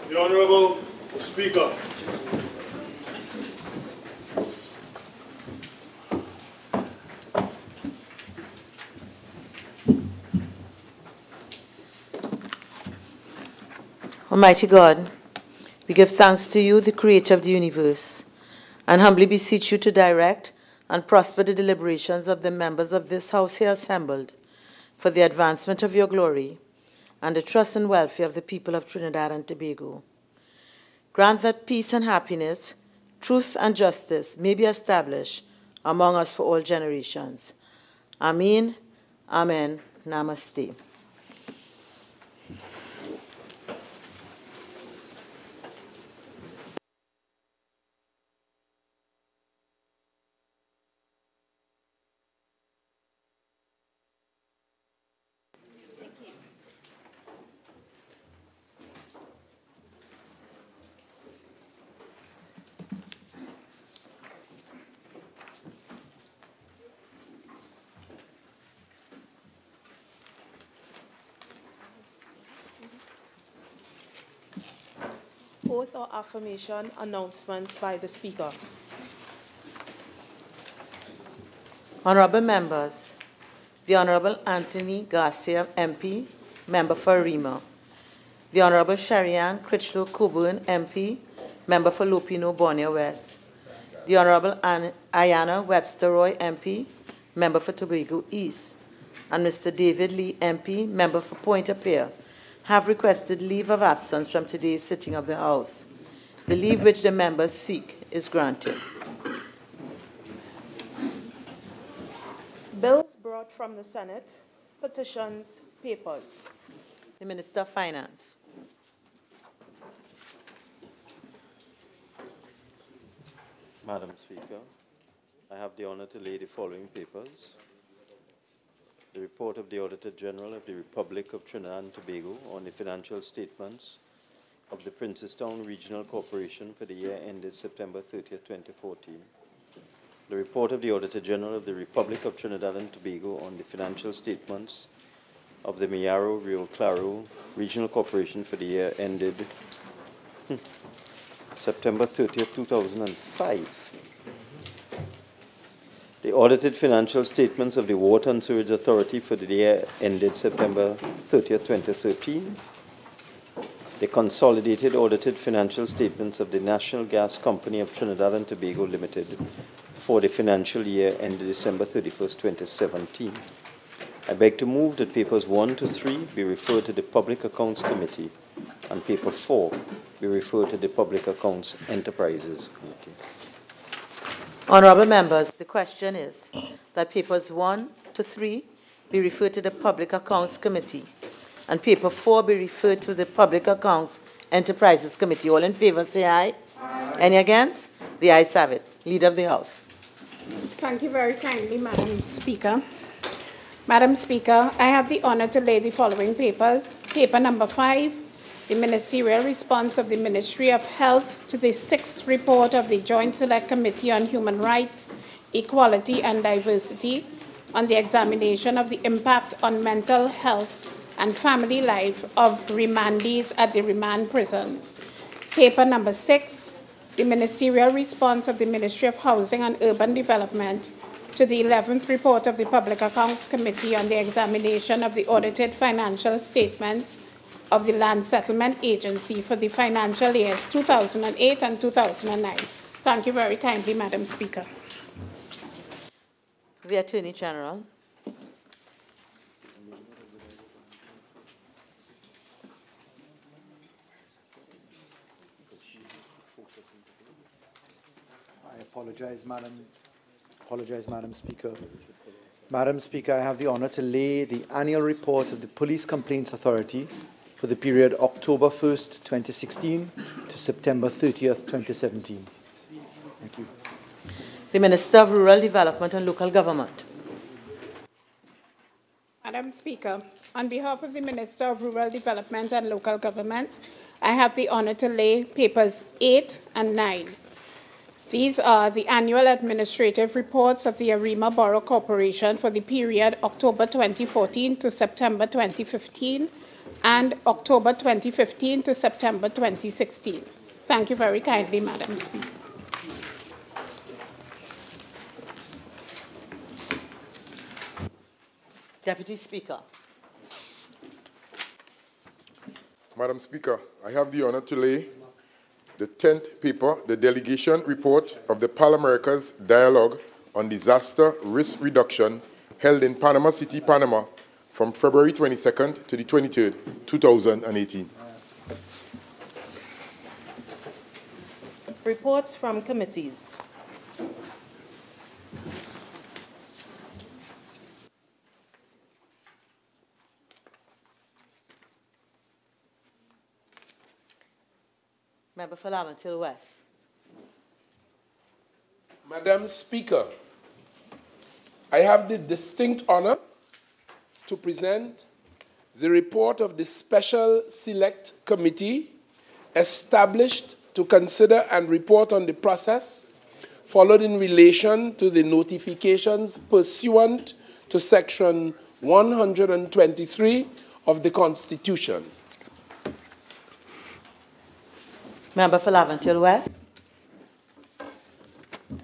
The Honourable Speaker. Almighty God, we give thanks to you, the Creator of the universe, and humbly beseech you to direct and prosper the deliberations of the members of this House here assembled for the advancement of your glory and the trust and welfare of the people of Trinidad and Tobago. Grant that peace and happiness, truth and justice may be established among us for all generations. Amen. Amen. Namaste. Oath or affirmation announcements by the Speaker. Honourable members, the Honourable Anthony Garcia, MP, Member for Rima. The Honourable Sharianne Critchlow Coburn, MP, Member for Lupino, Borneo West. The Honourable Ayana Webster Roy, MP, Member for Tobago East. And Mr. David Lee, MP, Member for Point-a-Pierre, have requested leave of absence from today's sitting of the House. The leave which the members seek is granted. Bills brought from the Senate, petitions, papers. The Minister of Finance. Madam Speaker, I have the honor to lay the following papers. The report of the Auditor General of the Republic of Trinidad and Tobago on the financial statements of the Princestown Regional Corporation for the year ended September 30, 2014. The report of the Auditor General of the Republic of Trinidad and Tobago on the financial statements of the Mayaro Rio Claro Regional Corporation for the year ended September 30, 2005. The audited financial statements of the Water and Sewage Authority for the year ended September 30, 2013. The consolidated audited financial statements of the National Gas Company of Trinidad and Tobago Limited for the financial year ended December 31, 2017. I beg to move that papers 1 to 3 be referred to the Public Accounts Committee and paper 4 be referred to the Public Accounts Enterprises Committee. Honourable members, the question is that papers 1 to 3 be referred to the Public Accounts Committee and paper 4 be referred to the Public Accounts Enterprises Committee. All in favour say aye. Aye. Any against? The ayes have it. Leader of the House. Thank you very kindly, Madam Speaker. Madam Speaker, I have the honour to lay the following papers. Paper number 5. The ministerial response of the Ministry of Health to the 6th report of the Joint Select Committee on Human Rights, Equality and Diversity on the examination of the impact on mental health and family life of remandees at the remand prisons. Paper number 6, the ministerial response of the Ministry of Housing and Urban Development to the 11th report of the Public Accounts Committee on the examination of the audited financial statements of the Land Settlement Agency for the financial years 2008 and 2009. Thank you very kindly, Madam Speaker. The Attorney General. I apologize, Madam Speaker. Madam Speaker, I have the honour to lay the annual report of the Police Complaints Authority for the period October 1st, 2016 to September 30th, 2017. Thank you. The Minister of Rural Development and Local Government. Madam Speaker, on behalf of the Minister of Rural Development and Local Government, I have the honour to lay papers 8 and 9. These are the annual administrative reports of the Arima Borough Corporation for the period October 2014 to September 2015, and October 2015 to September 2016. Thank you very kindly, Madam Speaker. Deputy Speaker. Madam Speaker, I have the honor to lay the 10th paper, the delegation report of the Pan-America's Dialogue on Disaster Risk Reduction held in Panama City, Panama from February 22nd to the 23rd, 2018. Reports from committees. Member for Lambertville West. Madam Speaker, I have the distinct honor to present the report of the Special Select Committee established to consider and report on the process followed in relation to the notifications pursuant to Section 123 of the Constitution. Member for Laventille West.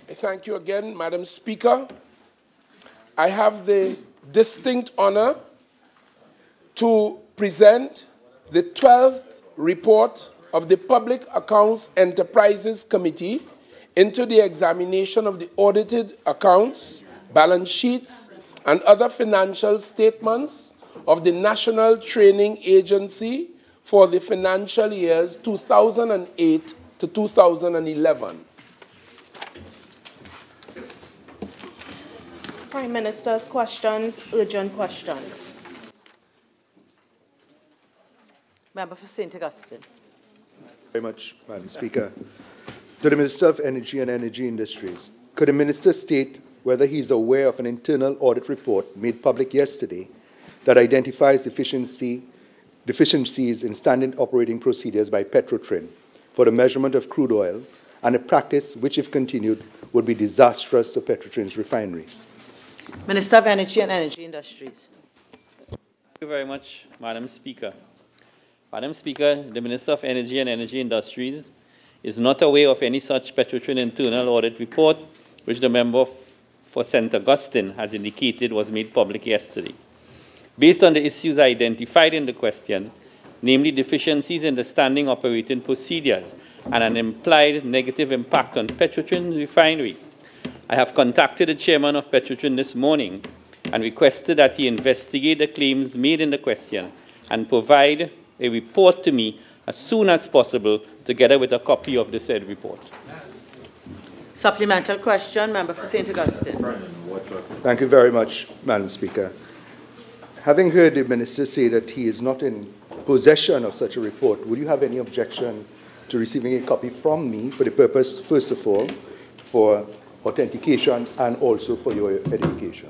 I thank you again, Madam Speaker. I have the distinct honor to present the 12th report of the Public Accounts Enterprises Committee into the examination of the audited accounts, balance sheets, and other financial statements of the National Training Agency for the financial years 2008 to 2011. Prime Minister's questions, urgent questions. Member for St. Augustine. Very much, Madam Speaker. To the Minister of Energy and Energy Industries, could the Minister state whether he is aware of an internal audit report made public yesterday that identifies deficiencies in standard operating procedures by Petrotrin for the measurement of crude oil, and a practice which, if continued, would be disastrous to Petrotrin's refinery? Minister of Energy and Energy Industries. Thank you very much, Madam Speaker. Madam Speaker, the Minister of Energy and Energy Industries is not aware of any such Petrotrin internal audit report, which the member for St. Augustine has indicated was made public yesterday. Based on the issues identified in the question, namely deficiencies in the standing operating procedures and an implied negative impact on Petrotrin refinery, I have contacted the chairman of Petrotrin this morning and requested that he investigate the claims made in the question and provide a report to me as soon as possible, together with a copy of the said report. Supplemental question, member for St. Augustine. Thank you very much, Madam Speaker. Having heard the Minister say that he is not in possession of such a report, would you have any objection to receiving a copy from me for the purpose, first of all, for authentication and also for your edification?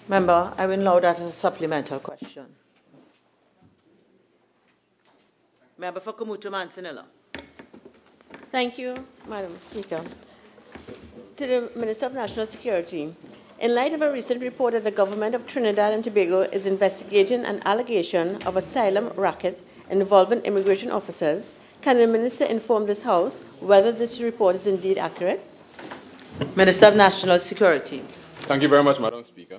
Member, I will allow that as a supplemental question. Member for Kamutu Mansanilla. Thank you, Madam Speaker. To the Minister of National Security, in light of a recent report that the government of Trinidad and Tobago is investigating an allegation of asylum racket involving immigration officers, can the Minister inform this House whether this report is indeed accurate? Minister of National Security. Thank you very much, Madam Speaker.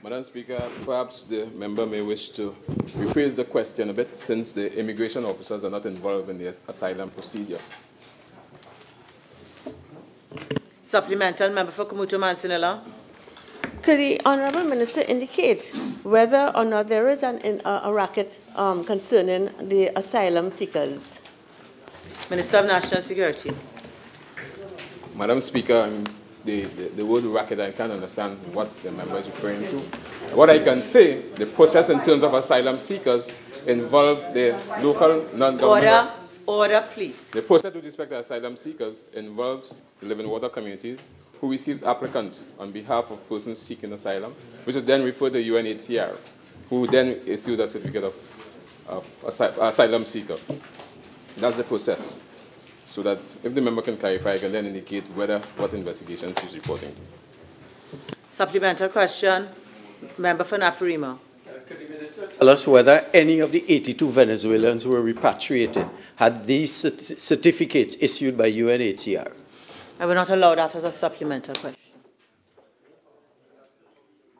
Madam Speaker, perhaps the member may wish to rephrase the question a bit, since the immigration officers are not involved in the asylum procedure. Supplemental, member for Kamutu Mansanilla. Could the Honourable Minister indicate whether or not there is a racket concerning the asylum seekers? Minister of National Security. Madam Speaker, the word racket, I can't understand what the member is referring to. What I can say, the process in terms of asylum seekers involve the local non-governmental... Order, please. The process with respect to asylum seekers involves the living water communities who receives applicants on behalf of persons seeking asylum, which is then referred to UNHCR, who then issued a certificate of asylum seeker. That's the process. So that if the member can clarify, I can then indicate what investigations he's reporting. Supplemental question, member for Naparima. Could the tell us whether any of the 82 Venezuelans who were repatriated had these certificates issued by UNHCR? I will not allow that as a supplemental question.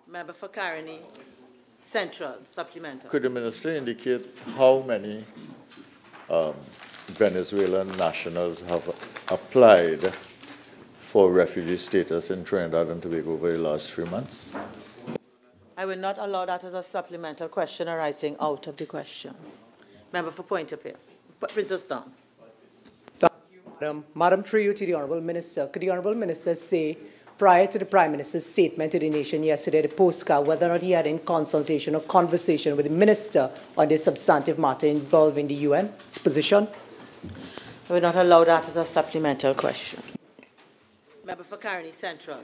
Member for Caroni Central, supplemental. Could the Minister indicate how many Venezuelan nationals have applied for refugee status in Trinidad and Tobago over the last 3 months? I will not allow that as a supplemental question arising out of the question. Member for Point of View. Princess Town. Thank you, Madam. Madam, through you to the Honourable Minister, could the Honourable Minister say, prior to the Prime Minister's statement to the nation yesterday, the postcard, whether or not he had in consultation or conversation with the Minister on this substantive matter involving the UN's position? I will not allow that as a supplemental question. Member for Caroni Central.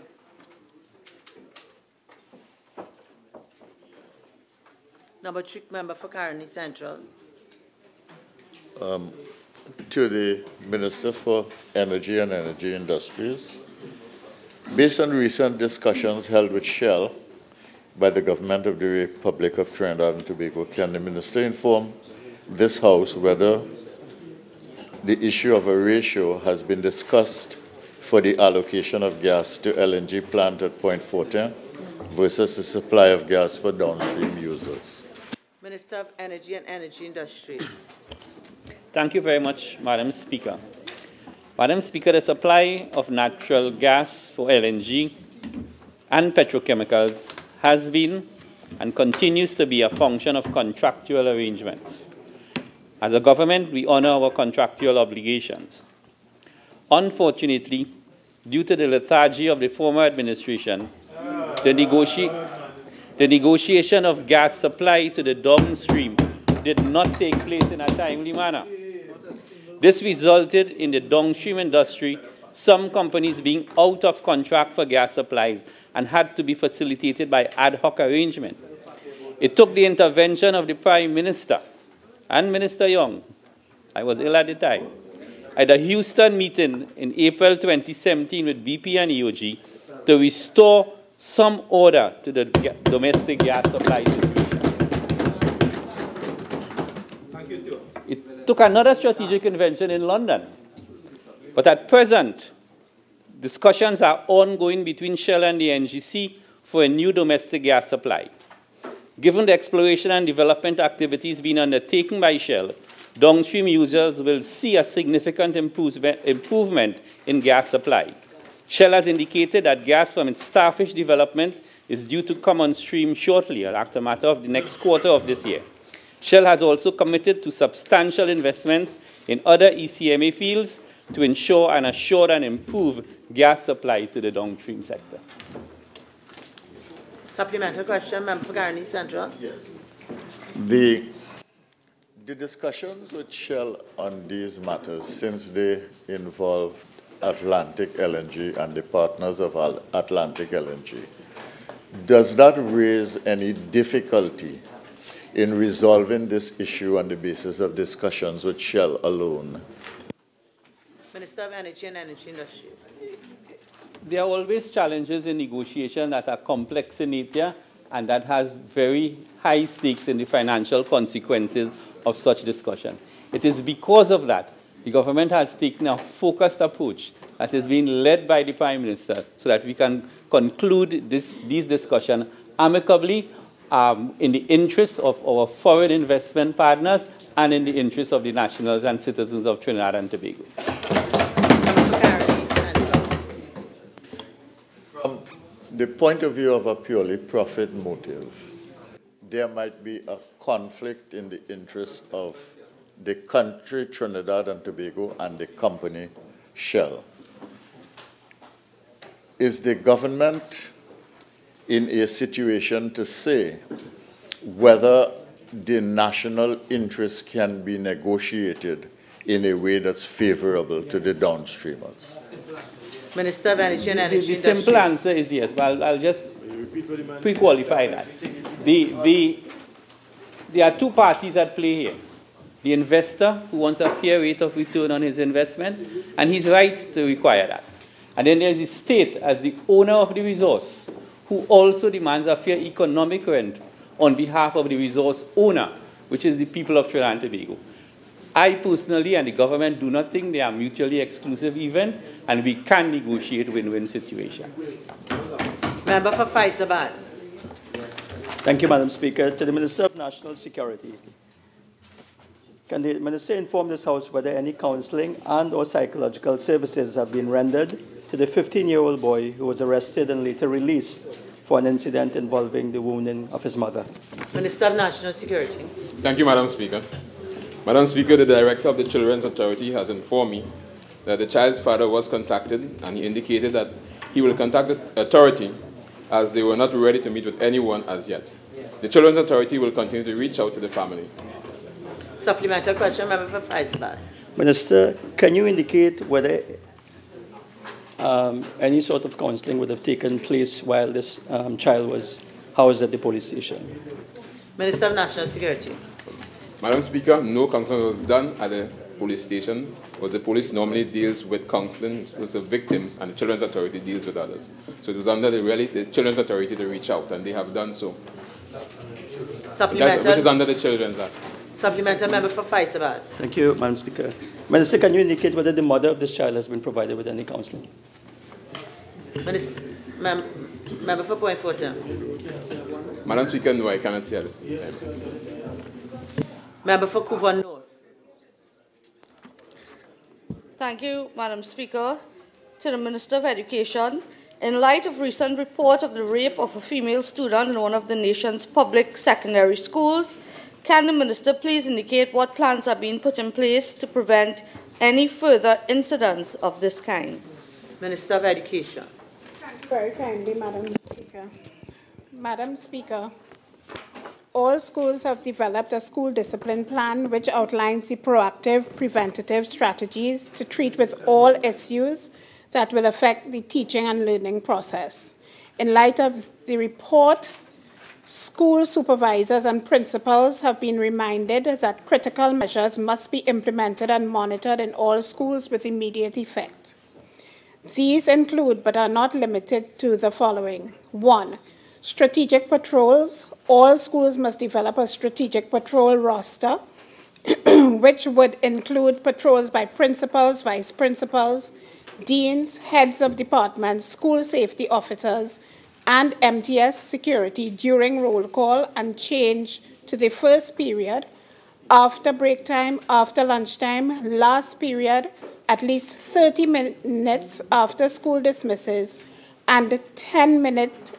Number 3, member for Caroni Central. To the Minister for Energy and Energy Industries, based on recent discussions held with Shell by the Government of the Republic of Trinidad and Tobago, can the Minister inform this House whether the issue of a ratio has been discussed for the allocation of gas to LNG plant at Point Fortin versus the supply of gas for downstream users? Minister of Energy and Energy Industries. Thank you very much, Madam Speaker. Madam Speaker, the supply of natural gas for LNG and petrochemicals has been and continues to be a function of contractual arrangements. As a government, we honor our contractual obligations. Unfortunately, due to the lethargy of the former administration, the negotiation of gas supply to the downstream did not take place in a timely manner. This resulted in the downstream industry, some companies being out of contract for gas supplies and had to be facilitated by ad hoc arrangement. It took the intervention of the Prime Minister and Minister Young, I was ill at the time, at a Houston meeting in April 2017 with BP and EOG to restore some order to the domestic gas supply situation. It took another strategic intervention in London. But at present, discussions are ongoing between Shell and the NGC for a new domestic gas supply. Given the exploration and development activities being undertaken by Shell, downstream users will see a significant improvement in gas supply. Shell has indicated that gas from its Starfish development is due to come on stream shortly, after a matter of the next quarter of this year. Shell has also committed to substantial investments in other ECMA fields to ensure and assure and improve gas supply to the downstream sector. Supplemental question, Member for Caroni Central. Yes. The discussions with Shell on these matters, since they involve Atlantic LNG and the partners of Atlantic LNG, does that raise any difficulty in resolving this issue on the basis of discussions with Shell alone? Minister of Energy and Energy Industries. There are always challenges in negotiation that are complex in nature and that has very high stakes in the financial consequences of such discussion. It is because of that the government has taken a focused approach that is being led by the Prime Minister so that we can conclude these discussions amicably in the interest of our foreign investment partners and in the interest of the nationals and citizens of Trinidad and Tobago. From the point of view of a purely profit motive, there might be a conflict in the interest of the country Trinidad and Tobago and the company Shell. Is the government in a situation to say whether the national interest can be negotiated in a way that's favorable to the downstreamers? Minister of Energy and Energy Industries. The simple answer is yes, but I'll just pre-qualify that. There are two parties at play here. The investor who wants a fair rate of return on his investment, and he's right to require that. And then there's the state as the owner of the resource, who also demands a fair economic rent on behalf of the resource owner, which is the people of Trinidad and Tobago. I personally and the government do not think they are mutually exclusive events, and we can negotiate win-win situations. Member for Faisabad. Thank you, Madam Speaker. To the Minister of National Security, can the Minister inform this House whether any counseling and or psychological services have been rendered to the 15-year-old boy who was arrested and later released for an incident involving the wounding of his mother? Minister of National Security. Thank you, Madam Speaker. Madam Speaker, the Director of the Children's Authority has informed me that the child's father was contacted, and he indicated that he will contact the authority as they were not ready to meet with anyone as yet. The Children's Authority will continue to reach out to the family. Supplemental question, Member for Faisabad. Minister, can you indicate whether any sort of counseling would have taken place while this child was housed at the police station? Minister of National Security. Madam Speaker, no counseling was done at the police station, because the police normally deals with counseling with the victims and the Children's Authority deals with others. So it was under the Children's Authority to reach out, and they have done so. Supplemental. Which is under the Children's Act. Supplemental Member for Faisabad. Thank you, Madam Speaker. Minister, can you indicate whether the mother of this child has been provided with any counseling? Minister, Member for Point Fortin. Madam Speaker, no, I cannot say at this time. Member for Couvon North. Thank you, Madam Speaker. To the Minister of Education, in light of recent report of the rape of a female student in one of the nation's public secondary schools, can the Minister please indicate what plans are being put in place to prevent any further incidents of this kind? Minister of Education. Thank you very kindly, Madam Speaker. Madam Speaker, all schools have developed a school discipline plan which outlines the proactive, preventative strategies to treat with all issues that will affect the teaching and learning process. In light of the report, school supervisors and principals have been reminded that critical measures must be implemented and monitored in all schools with immediate effect. These include, but are not limited to, the following. 1. Strategic patrols. All schools must develop a strategic patrol roster, which would include patrols by principals, vice principals, deans, heads of departments, school safety officers, and MTS security during roll call and change to the first period, after break time, after lunchtime, last period, at least 30 minutes after school dismisses, and at 10-minute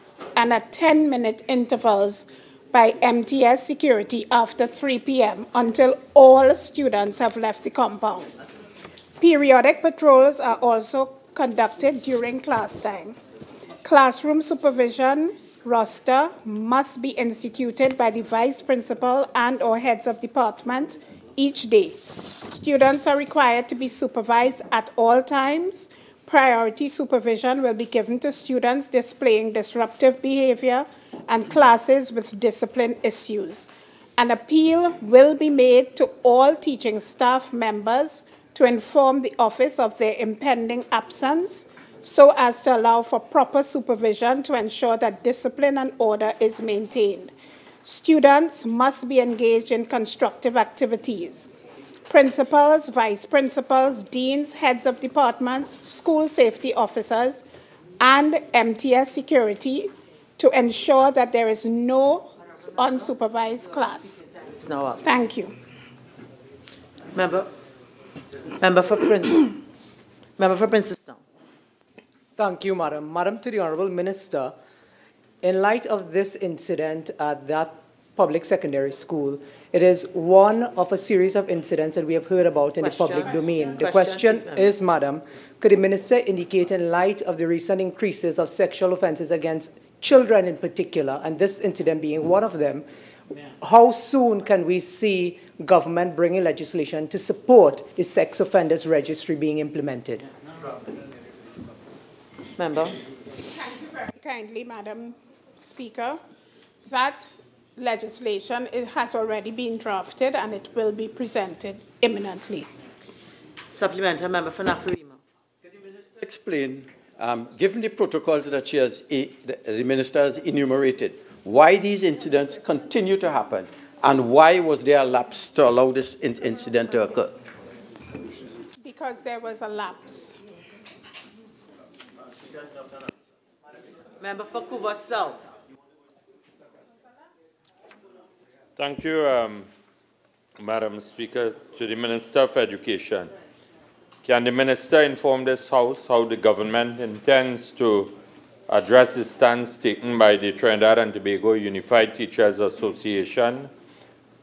intervals by MTS security after 3 p.m. until all students have left the compound. Periodic patrols are also conducted during class time. Classroom supervision roster must be instituted by the vice principal and or heads of department each day. Students are required to be supervised at all times. Priority supervision will be given to students displaying disruptive behavior and classes with discipline issues. An appeal will be made to all teaching staff members to inform the office of their impending absence so as to allow for proper supervision to ensure that discipline and order is maintained. Students must be engaged in constructive activities. Principals, vice principals, deans, heads of departments, school safety officers, and MTS security to ensure that there is no unsupervised class. It's now up. Thank you. Member for Princeton. Thank you, Madam. Madam, to the Honourable Minister, in light of this incident at that public secondary school, it is one of a series of incidents that we have heard about in the public domain. The question is, Madam, could the Minister indicate, in light of the recent increases of sexual offences against children in particular, and this incident being one of them, how soon can we see government bringing legislation to support the sex offenders registry being implemented? Member. Thank you very kindly, Madam Speaker. That legislation has already been drafted and it will be presented imminently. Supplementary Member for Naparima. Can the Minister explain, given the protocols that the Minister has enumerated, why these incidents continue to happen, and why was there a lapse to allow this incident to occur? Because there was a lapse. Member for Couva South. Thank you, Madam Speaker. To the Minister of Education, can the Minister inform this House how the government intends to address the stance taken by the Trinidad and Tobago Unified Teachers Association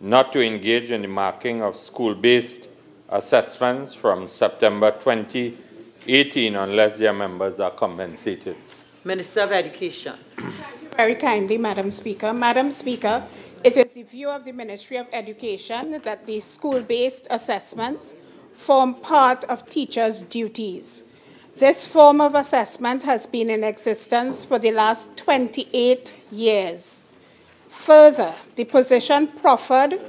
not to engage in the marking of school-based assessments from September 2018 unless their members are compensated? Minister of Education. Thank you very kindly, Madam Speaker. Madam Speaker, it is the view of the Ministry of Education that the school-based assessments form part of teachers' duties. This form of assessment has been in existence for the last 28 years. Further, the position proffered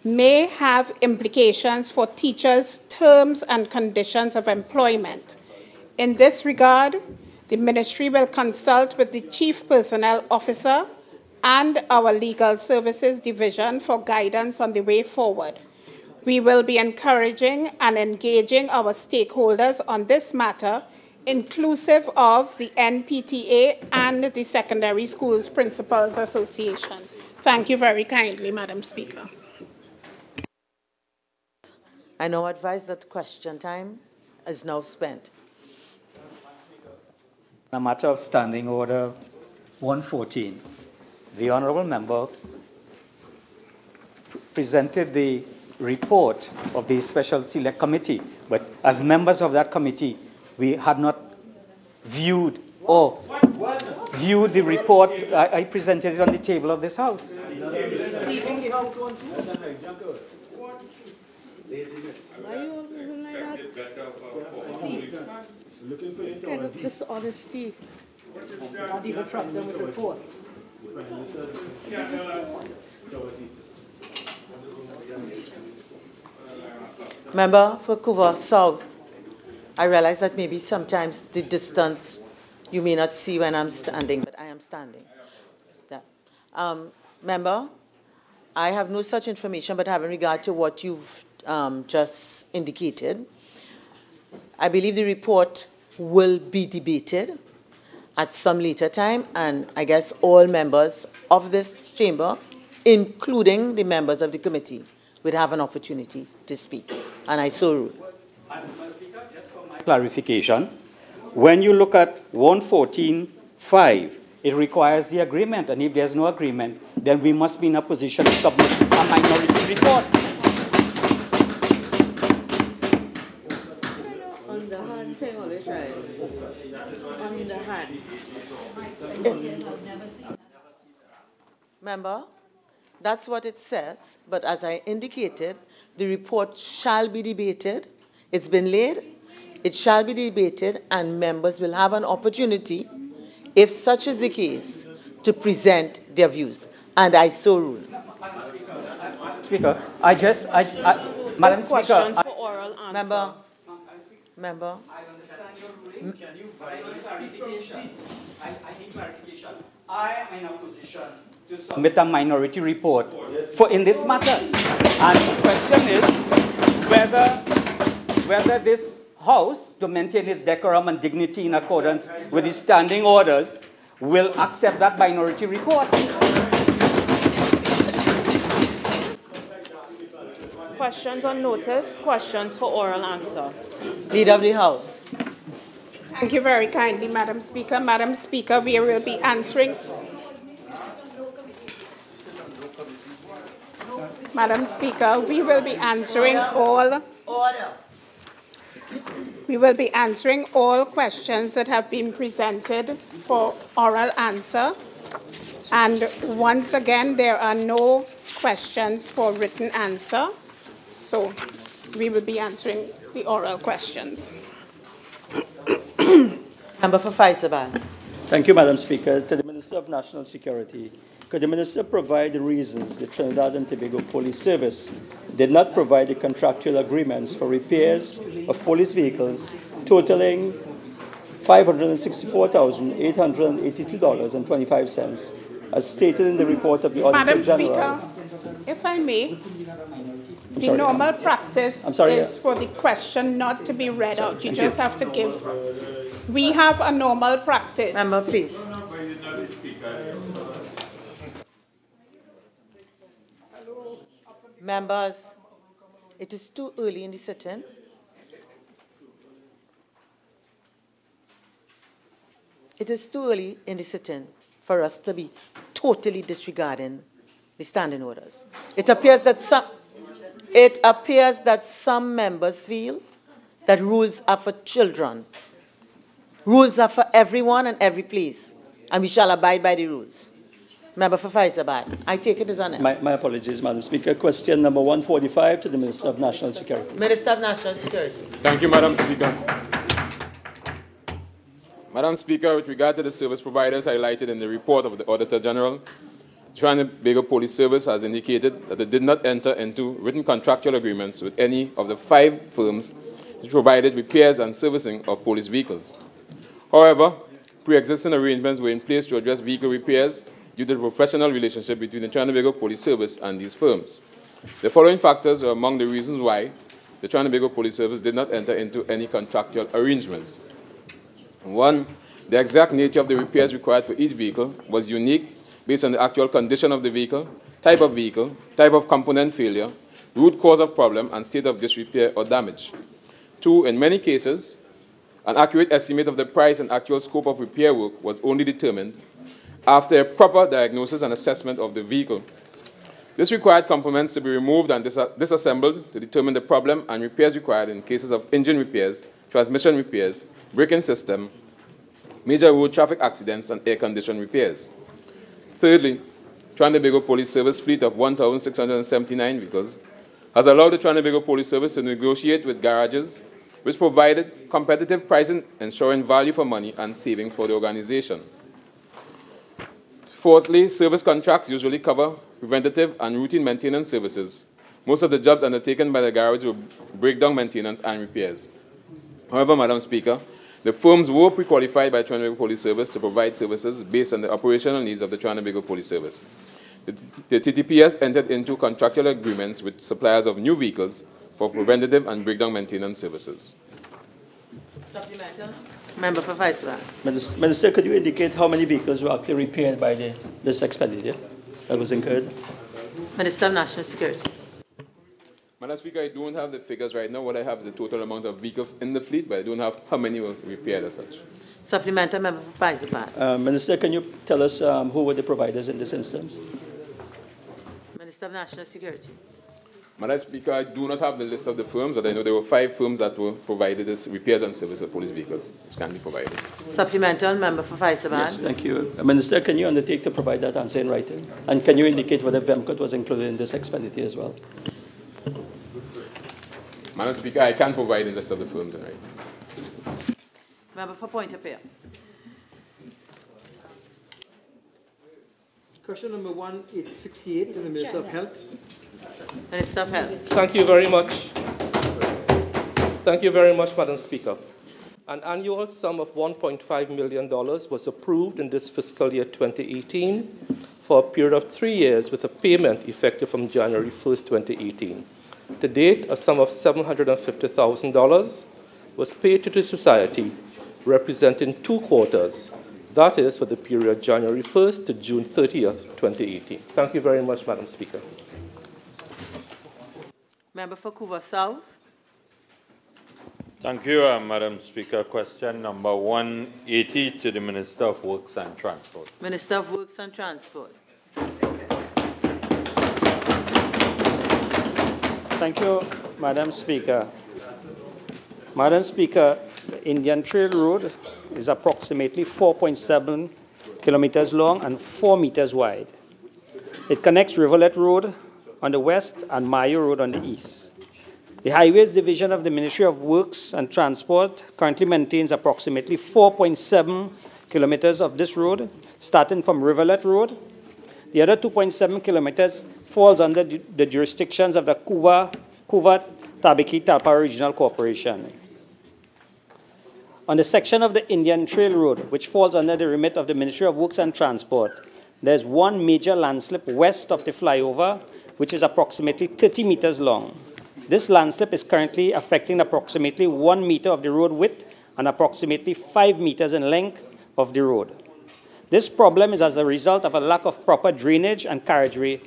may have implications for teachers' terms and conditions of employment. In this regard, the Ministry will consult with the Chief Personnel Officer and our Legal Services Division for guidance on the way forward. We will be encouraging and engaging our stakeholders on this matter, inclusive of the NPTA and the Secondary Schools Principals Association. Thank you very kindly, Madam Speaker. I now advise that question time is now spent. On a matter of Standing Order 114, the Honourable Member presented the report of the Special Select Committee, but as members of that committee, we had not viewed the report. I presented it on the table of this House. Why are you all doing like that? It's kind of dishonesty. Not even trust them with reports. Member for Couva South. I realize that maybe sometimes the distance you may not see when I'm standing, but I am standing. Yeah. Member, I have no such information, but having regard to what you've just indicated, I believe the report will be debated at some later time, and I guess all members of this chamber, including the members of the committee, would have an opportunity to speak. And I so rule. Clarification. When you look at 114.5, it requires the agreement, and if there's no agreement, then we must be in a position to submit a minority report. On the hand thing, always right. On the hand. Member, that's what it says, but as I indicated, the report shall be debated. It's been laid, it shall be debated, and members will have an opportunity, if such is the case, to present their views. And I so rule. Speaker, Madam Speaker, questions for oral answer. Member. I understand your ruling. Can you provide clarification? I need clarification. I am in a position to submit a minority report in this matter. And the question is whether this House, to maintain its decorum and dignity in accordance with the standing orders, will accept that minority report. Questions on notice, questions for oral answer. Leader of the House. Thank you very kindly, Madam Speaker. Madam Speaker, we will be answering. Madam Speaker, we will be answering all. Order. We will be answering all questions that have been presented for oral answer. And once again, there are no questions for written answer. So we will be answering the oral questions. Member for Faisabad. Thank you, Madam Speaker. To the Minister of National Security, could the Minister provide the reasons the Trinidad and Tobago Police Service did not provide the contractual agreements for repairs of police vehicles totaling $564,882.25 as stated in the report of the Auditor Madam General. Speaker, if I may, the normal practice is for the question not to be read out. You just have to give. We have a normal practice. Member, please. Members, it is too early in the sitting. It is too early in the sitting for us to be totally disregarding the standing orders. It appears that some members feel that rules are for children. Rules are for everyone and every place, and we shall abide by the rules. Member for Faisabad, I take it as an My apologies, Madam Speaker. Question number 145 to the Minister of National Security. Minister of National Security. Thank you, Madam Speaker. Madam Speaker, with regard to the service providers highlighted in the report of the Auditor General, Trinidad and Tobago Police Service has indicated that they did not enter into written contractual agreements with any of the 5 firms which provided repairs and servicing of police vehicles. However, pre-existing arrangements were in place to address vehicle repairs due to the professional relationship between the Trinidad and Tobago Police Service and these firms. The following factors are among the reasons why the Trinidad and Tobago Police Service did not enter into any contractual arrangements. 1, the exact nature of the repairs required for each vehicle was unique based on the actual condition of the vehicle, type of component failure, root cause of problem, and state of disrepair or damage. 2, in many cases, an accurate estimate of the price and actual scope of repair work was only determined after a proper diagnosis and assessment of the vehicle. This required components to be removed and disassembled to determine the problem and repairs required in cases of engine repairs, transmission repairs, braking system, major road traffic accidents, and air condition repairs. Thirdly, Trinidad and Tobago Police Service fleet of 1,679 vehicles has allowed the Trinidad and Tobago Police Service to negotiate with garages which provided competitive pricing, ensuring value for money and savings for the organization. Fourthly, service contracts usually cover preventative and routine maintenance services. Most of the jobs undertaken by the garage were breakdown maintenance and repairs. However, Madam Speaker, the firms were pre-qualified by Trinidad and Tobago Police Service to provide services based on the operational needs of the Trinidad and Tobago Police Service. The TTPS entered into contractual agreements with suppliers of new vehicles for preventative and breakdown maintenance services. Supplemental. Member for Viceroy. Minister, could you indicate how many vehicles were actually repaired by this expenditure that was incurred? Minister of National Security. Madam Speaker, I don't have the figures right now. What I have is the total amount of vehicles in the fleet, but I don't have how many were repaired as such. Supplemental. Member for Viceroy. Minister, can you tell us who were the providers in this instance? Minister of National Security. Madam Speaker, I do not have the list of the firms, but I know there were 5 firms that were provided as repairs and service of police vehicles, which can be provided. Supplemental. Member for Viceroy. Yes, thank you. Minister, can you undertake to provide that answer in writing? And can you indicate whether VEMCOT was included in this expenditure as well? Madam Speaker, I can provide the list of the firms in writing. Member for Point-a-Pear. Question number 1868 to the Minister of Health. Minister of Health. Thank you very much. Thank you very much, Madam Speaker. An annual sum of $1.5 million was approved in this fiscal year 2018 for a period of 3 years with a payment effective from January 1st, 2018. To date, a sum of $750,000 was paid to the Society, representing 2 quarters. That is for the period January 1st to June 30th, 2018. Thank you very much, Madam Speaker. Member for Couva South. Thank you, Madam Speaker. Question number 180 to the Minister of Works and Transport. Minister of Works and Transport. Thank you, Madam Speaker. Madam Speaker, the Indian Trail Road is approximately 4.7 kilometers long and 4 meters wide. It connects Rivulet Road on the west and Mayo Road on the east. The Highways Division of the Ministry of Works and Transport currently maintains approximately 4.7 kilometers of this road, starting from Rivulet Road. The other 2.7 kilometers falls under the jurisdictions of the Couva Tabaki Talpa Regional Corporation. On the section of the Indian Trail Road, which falls under the remit of the Ministry of Works and Transport, there's one major landslip west of the flyover, which is approximately 30 meters long. This landslip is currently affecting approximately 1 meter of the road width and approximately 5 meters in length of the road. This problem is as a result of a lack of proper drainage and carriageway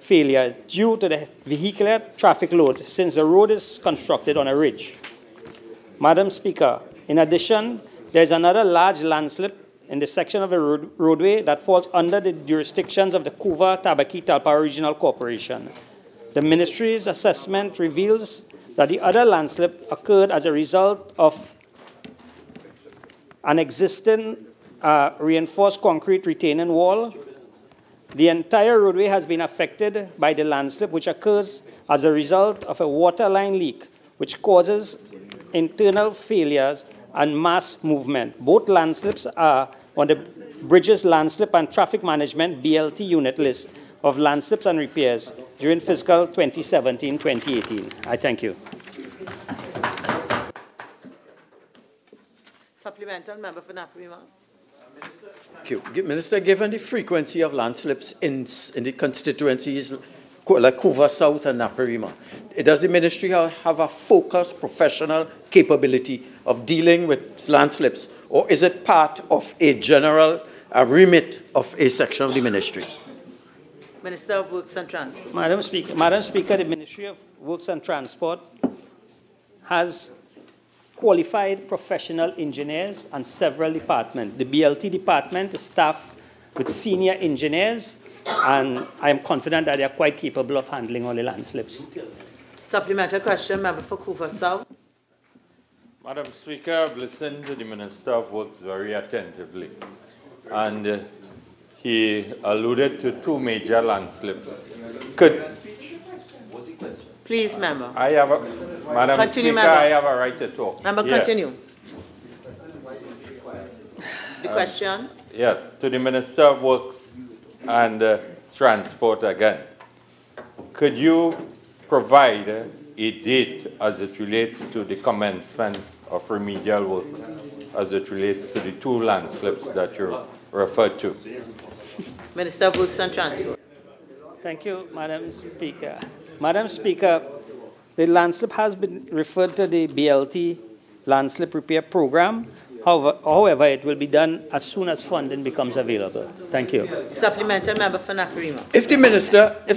failure due to the vehicular traffic load since the road is constructed on a ridge. Madam Speaker, in addition, there is another large landslip in the section of the roadway that falls under the jurisdictions of the Kuva Tabaki Talpa Regional Corporation. The ministry's assessment reveals that the other landslip occurred as a result of an existing reinforced concrete retaining wall. The entire roadway has been affected by the landslip, which occurs as a result of a water line leak, which causes internal failures and mass movement. Both landslips are on the Bridges Landslip and Traffic Management BLT unit list of landslips and repairs during fiscal 2017-2018. I thank you. Supplemental member for Naparima. Thank you. Minister, given the frequency of landslips in the constituencies like Kuva South and Naparima, does the ministry have a focused professional capability of dealing with landslips, or is it part of a general remit of a section of the ministry? Minister of Works and Transport. Madam Speaker, the Ministry of Works and Transport has qualified professional engineers and several departments. The BLT department is staffed with senior engineers, and I am confident that they are quite capable of handling all the landslips. Supplementary question, member for Kuva South. Madam Speaker, I've listened to the Minister of Works very attentively, and he alluded to two major landslips. Please, member. Madam Continue, Speaker, member. I have a right to talk. Member, continue. The question? Yes, to the Minister of Works and Transport again. Could you provide a date as it relates to the commencement of remedial works, as it relates to the two landslips that you referred to? Minister of Works and Transport. Thank you, Madam Speaker. Madam Speaker, the landslip has been referred to the BLT landslip repair program. However, it will be done as soon as funding becomes available. Thank you. Supplemental member for Naparima. If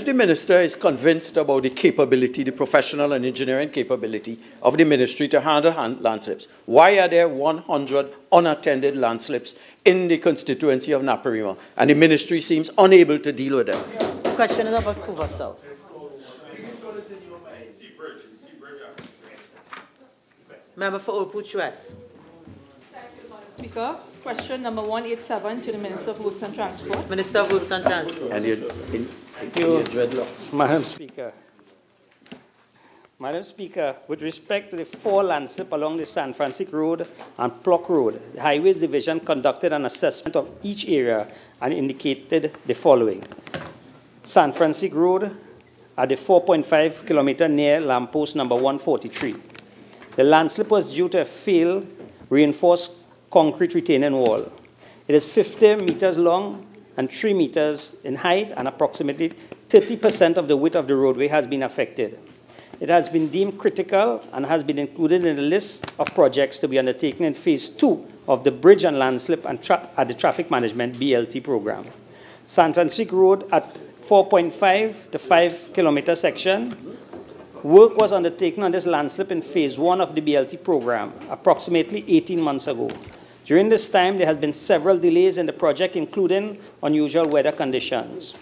the minister is convinced about the capability, the professional and engineering capability of the ministry to handle landslips, why are there 100 unattended landslips in the constituency of Naparima, and the ministry seems unable to deal with them? The question is about Kuva South. Member for Opuch West. Speaker, question number 187 to the Minister of Works and Transport. Minister of Works and Transport. And Thank you, Madam Speaker. Madam Speaker, with respect to the 4 landslip along the San Francisco Road and Plock Road, the Highways Division conducted an assessment of each area and indicated the following. San Francisco Road at the 4.5 kilometer near lamppost number 143. The landslip was due to a failed reinforced concrete retaining wall. It is 50 meters long and 3 meters in height, and approximately 30% of the width of the roadway has been affected. It has been deemed critical and has been included in the list of projects to be undertaken in Phase 2 of the Bridge and Landslip and at the Traffic Management BLT program. San Francisco Road at 4.5 to 5 kilometer section. Work was undertaken on this landslip in Phase 1 of the BLT program approximately 18 months ago. During this time, there has been several delays in the project, including unusual weather conditions.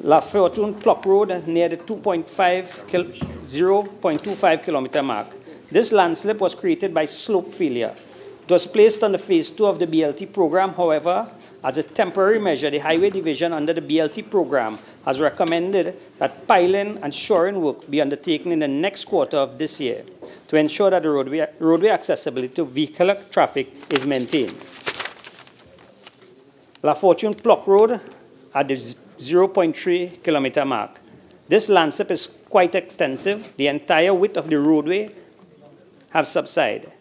La Fortune Plock Road near the 0.25 kilometer mark. This landslip was created by slope failure. It was placed on the Phase 2 of the BLT program. However, as a temporary measure, the Highway Division under the BLT program has recommended that piling and shoring work be undertaken in the next quarter of this year to ensure that the roadway accessibility to vehicular traffic is maintained. La Fortune Plock Road at the 0.3 kilometer mark. This landslip is quite extensive. The entire width of the roadway has subsided,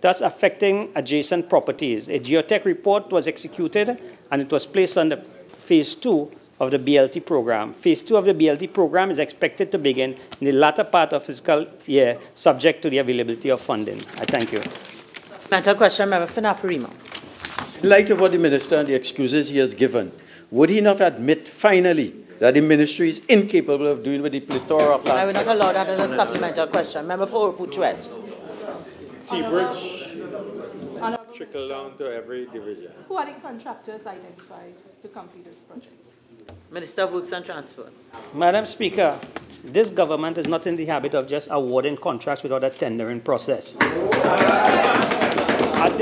thus affecting adjacent properties. A geotech report was executed and it was placed under phase 2 of the BLT program. Phase 2 of the BLT program is expected to begin in the latter part of fiscal year, subject to the availability of funding. I thank you. Mental question, Member for Naparima. In light of what the Minister and the excuses he has given, would he not admit finally that the Ministry is incapable of doing with the plethora of I will landslips? not allow that as a supplemental question. Member for Orupu-Chwes. T-Bridge trickle down to every division. Who are the contractors identified to complete this project? Minister of Works and Transport. Madam Speaker, this government is not in the habit of just awarding contracts without a tendering process. At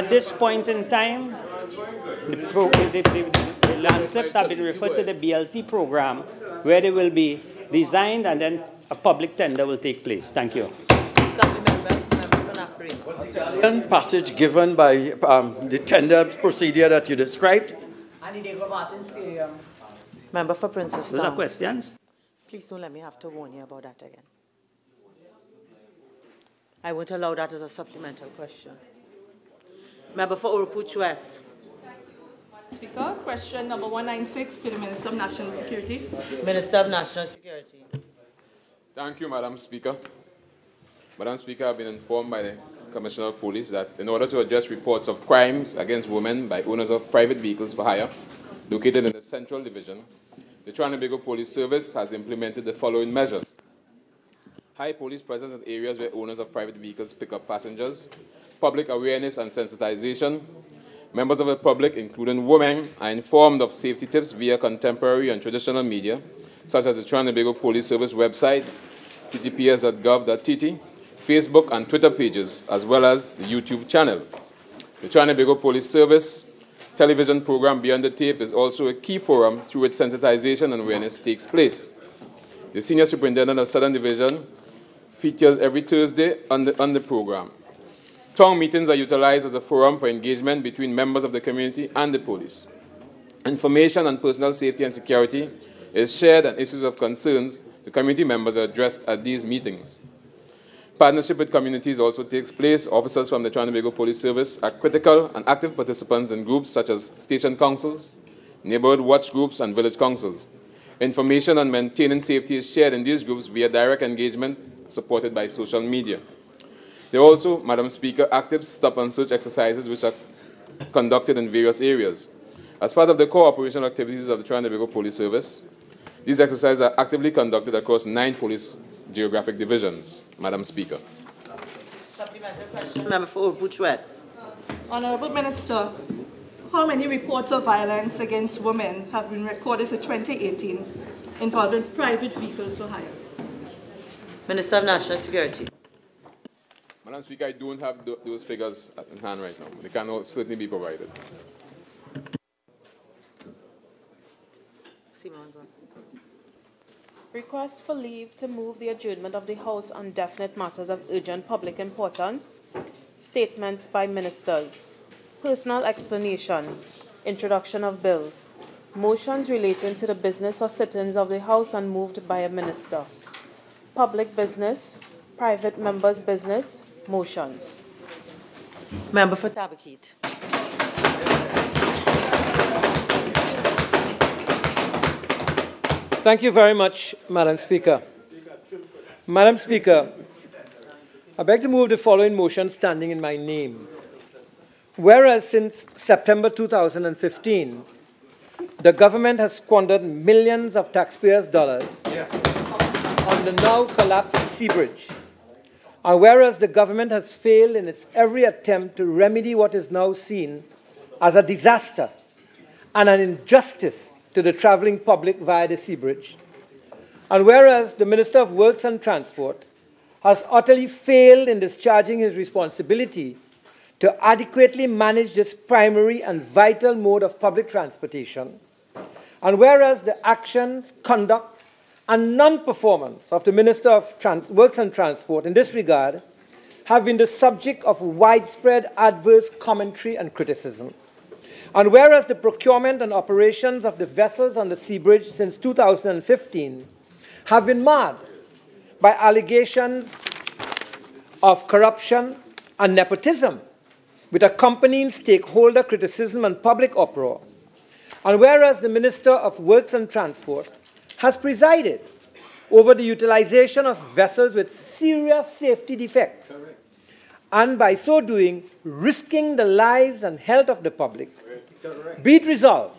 this point in time, the landslips have been referred to the BLT program, where they will be designed and then a public tender will take place. Thank you. Italian passage given by the tender procedure that you described? Member for Princess Those are Town. questions. Please don't let me have to warn you about that again. I won't allow that as a supplemental question. Member for Orupu-Chwes. Speaker, question number 196 to the Minister of National Security. Minister of National Security. Thank you, Madam Speaker. Madam Speaker, I've been informed by the Commissioner of Police that in order to address reports of crimes against women by owners of private vehicles for hire located in the Central Division, the Trinidad and Tobago Police Service has implemented the following measures. High police presence in areas where owners of private vehicles pick up passengers, public awareness and sensitization. Members of the public, including women, are informed of safety tips via contemporary and traditional media, such as the Trinidad and Tobago Police Service website, ttps.gov.tt, Facebook and Twitter pages, as well as the YouTube channel. The Trinidad and Tobago Police Service television program Beyond the Tape is also a key forum through which sensitization and awareness takes place. The Senior Superintendent of Southern Division features every Thursday on the program. Town meetings are utilized as a forum for engagement between members of the community and the police. Information on personal safety and security is shared, and issues of concerns to community members are addressed at these meetings. Partnership with communities also takes place. Officers from the Trinidad and Tobago Police Service are critical and active participants in groups such as station councils, neighborhood watch groups, and village councils. Information on maintaining safety is shared in these groups via direct engagement supported by social media. There are also, Madam Speaker, active stop and search exercises which are conducted in various areas. As part of the core operational activities of the Trinidad and Tobago Police Service, these exercises are actively conducted across 9 police geographic divisions. Madam Speaker. Supplementary question. Member for Orupu-Chwes. Honorable Minister, how many reports of violence against women have been recorded for 2018 involving private vehicles for hire? Minister of National Security. Madam Speaker, I don't have those figures in hand right now. They can certainly be provided. Request for leave to move the adjournment of the House on definite matters of urgent public importance. Statements by ministers. Personal explanations. Introduction of bills. Motions relating to the business or sittings of the House unmoved by a minister. Public business. Private members' business. Motions. Member for Tabakit. Thank you very much, Madam Speaker. Madam Speaker, I beg to move the following motion standing in my name. Whereas since September 2015, the government has squandered millions of taxpayers' dollars on the now collapsed Sea Bridge, and whereas the government has failed in its every attempt to remedy what is now seen as a disaster and an injustice to the travelling public via the Sea Bridge, and whereas the Minister of Works and Transport has utterly failed in discharging his responsibility to adequately manage this primary and vital mode of public transportation, and whereas the actions, conduct, and non-performance of the Minister of Works and Transport in this regard have been the subject of widespread adverse commentary and criticism, and whereas the procurement and operations of the vessels on the Sea Bridge since 2015 have been marred by allegations of corruption and nepotism with accompanying stakeholder criticism and public uproar, and whereas the Minister of Works and Transport has presided over the utilization of vessels with serious safety defects, and by so doing, risking the lives and health of the public, be it resolved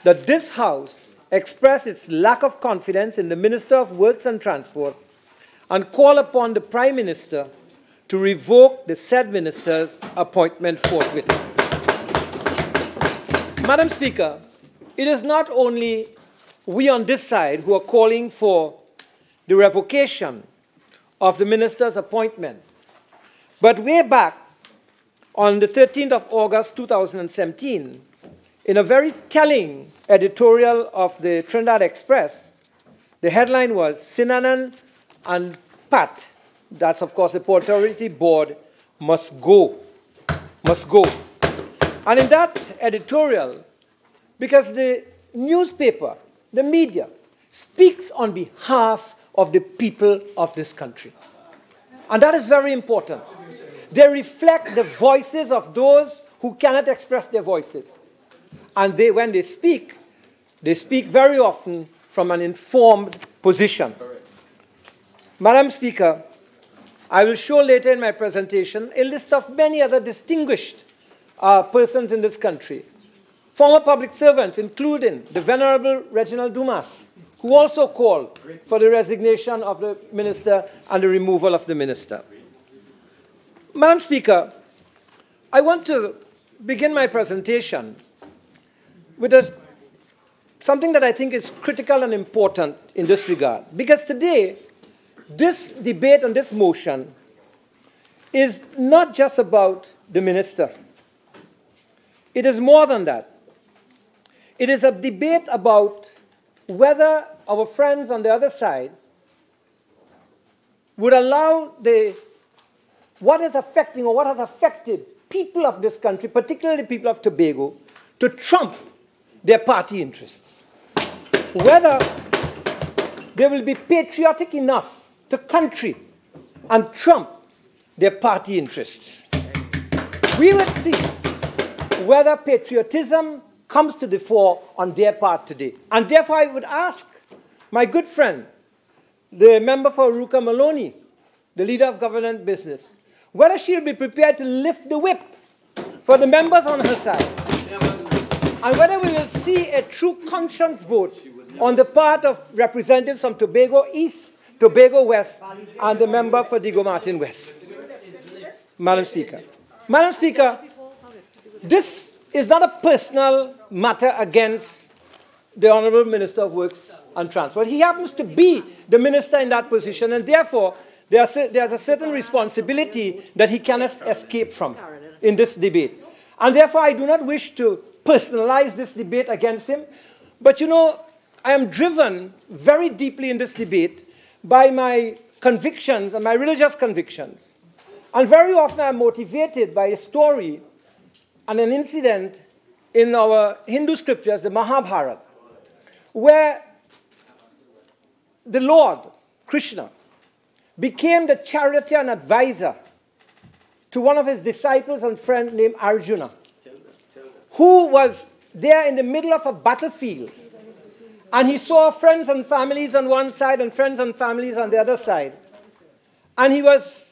that this House express its lack of confidence in the Minister of Works and Transport and call upon the Prime Minister to revoke the said minister's appointment forthwith. Madam Speaker, it is not only we on this side who are calling for the revocation of the minister's appointment, but way back on the 13th of August 2017, in a very telling editorial of the Trinidad Express, the headline was Sinanan and Pat, that's of course the Port Authority Board, must go. Must go. And in that editorial, because the newspaper, the media, speaks on behalf of the people of this country. And that is very important. They reflect the voices of those who cannot express their voices. And when they speak very often from an informed position. Madam Speaker, I will show later in my presentation a list of many other distinguished persons in this country, former public servants, including the Venerable Reginald Dumas, who also called for the resignation of the minister and the removal of the minister. Madam Speaker, I want to begin my presentation with something that I think is critical and important in this regard, because today, this debate and this motion is not just about the minister. It is more than that. It is a debate about whether our friends on the other side would allow what is affecting or what has affected people of this country, particularly people of Tobago, to trump their party interests. Whether they will be patriotic enough to country and trump their party interests. We will see whether patriotism comes to the fore on their part today. And therefore I would ask my good friend, the member for Ruka Maloney, the leader of government business, whether she will be prepared to lift the whip for the members on her side, and whether we will see a true conscience vote on the part of representatives from Tobago East, Tobago West, and the member for Diego Martin West. Madam Speaker. Madam Speaker, this is not a personal matter against the Honourable Minister of Works and Transport. He happens to be the minister in that position, and therefore there's a certain responsibility that he cannot escape from in this debate. And therefore I do not wish to personalize this debate against him, but you know, I am driven very deeply in this debate by my convictions and my religious convictions. And very often I'm motivated by a story and an incident in our Hindu scriptures, the Mahabharata, where the Lord, Krishna, became the charioteer and advisor to one of his disciples and friend named Arjuna, who was there in the middle of a battlefield. And he saw friends and families on one side and friends and families on the other side. And he was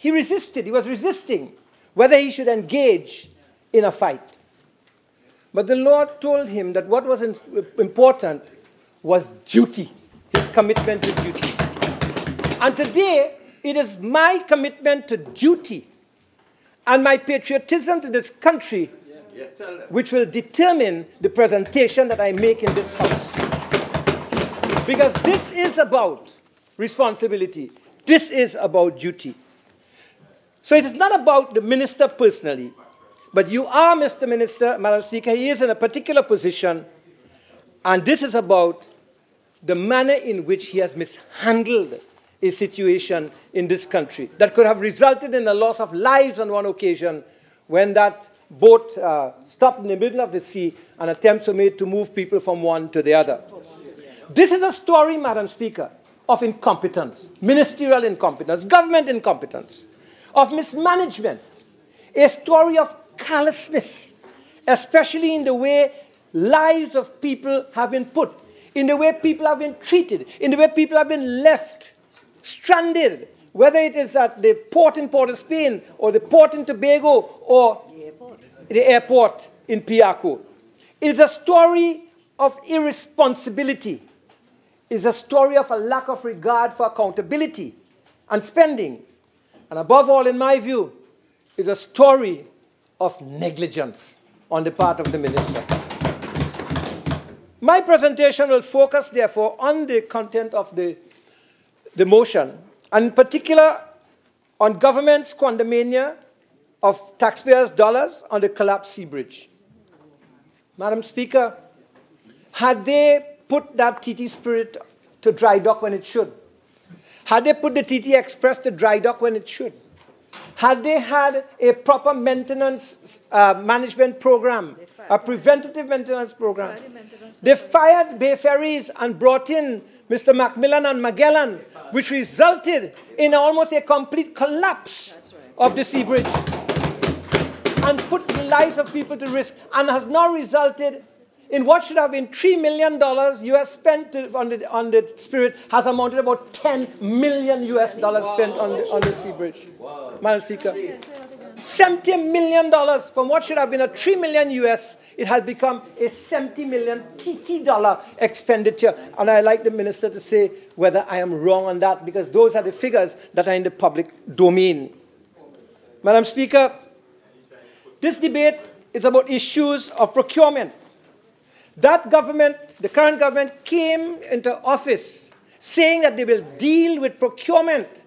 resisting whether he should engage in a fight. But the Lord told him that what was important was duty, his commitment to duty. And today, it is my commitment to duty and my patriotism to this country which will determine the presentation that I make in this House. Because this is about responsibility. This is about duty. So it is not about the minister personally, but you are, Mr. Minister, Madam Speaker, he is in a particular position, and this is about the manner in which he has mishandled a situation in this country that could have resulted in the loss of lives on one occasion when that boat stopped in the middle of the sea and attempts were made to move people from one to the other. This is a story, Madam Speaker, of incompetence, ministerial incompetence, government incompetence, of mismanagement, a story of callousness, especially in the way lives of people have been put, in the way people have been treated, in the way people have been left stranded, whether it is at the port in Port of Spain or the port in Tobago or the airport in Piaco. It is a story of irresponsibility. It is a story of a lack of regard for accountability and spending. And above all, in my view, is a story of negligence on the part of the minister. My presentation will focus, therefore, on the content of the motion, and in particular on government's quantumania of taxpayers' dollars on the collapsed sea bridge. Madam Speaker, had they put that TT Spirit to dry dock when it should? Had they put the TT Express to dry dock when it should? Had they had a proper maintenance management program, a preventative maintenance program? They fired Bay Ferries and brought in Mr. Macmillan and Magellan, which resulted in almost a complete collapse of the sea bridge and put the lives of people to risk, and has now resulted in what should have been $3 million US spent on the Spirit has amounted to about $10 million US spent on the sea bridge. Wow. Madam Speaker, $70 million from what should have been a $3 million US, it has become a $70 million TT dollar expenditure. And I'd like the minister to say whether I am wrong on that, because those are the figures that are in the public domain. Madam Speaker, this debate is about issues of procurement. That government, the current government, came into office saying that they will deal with procurement.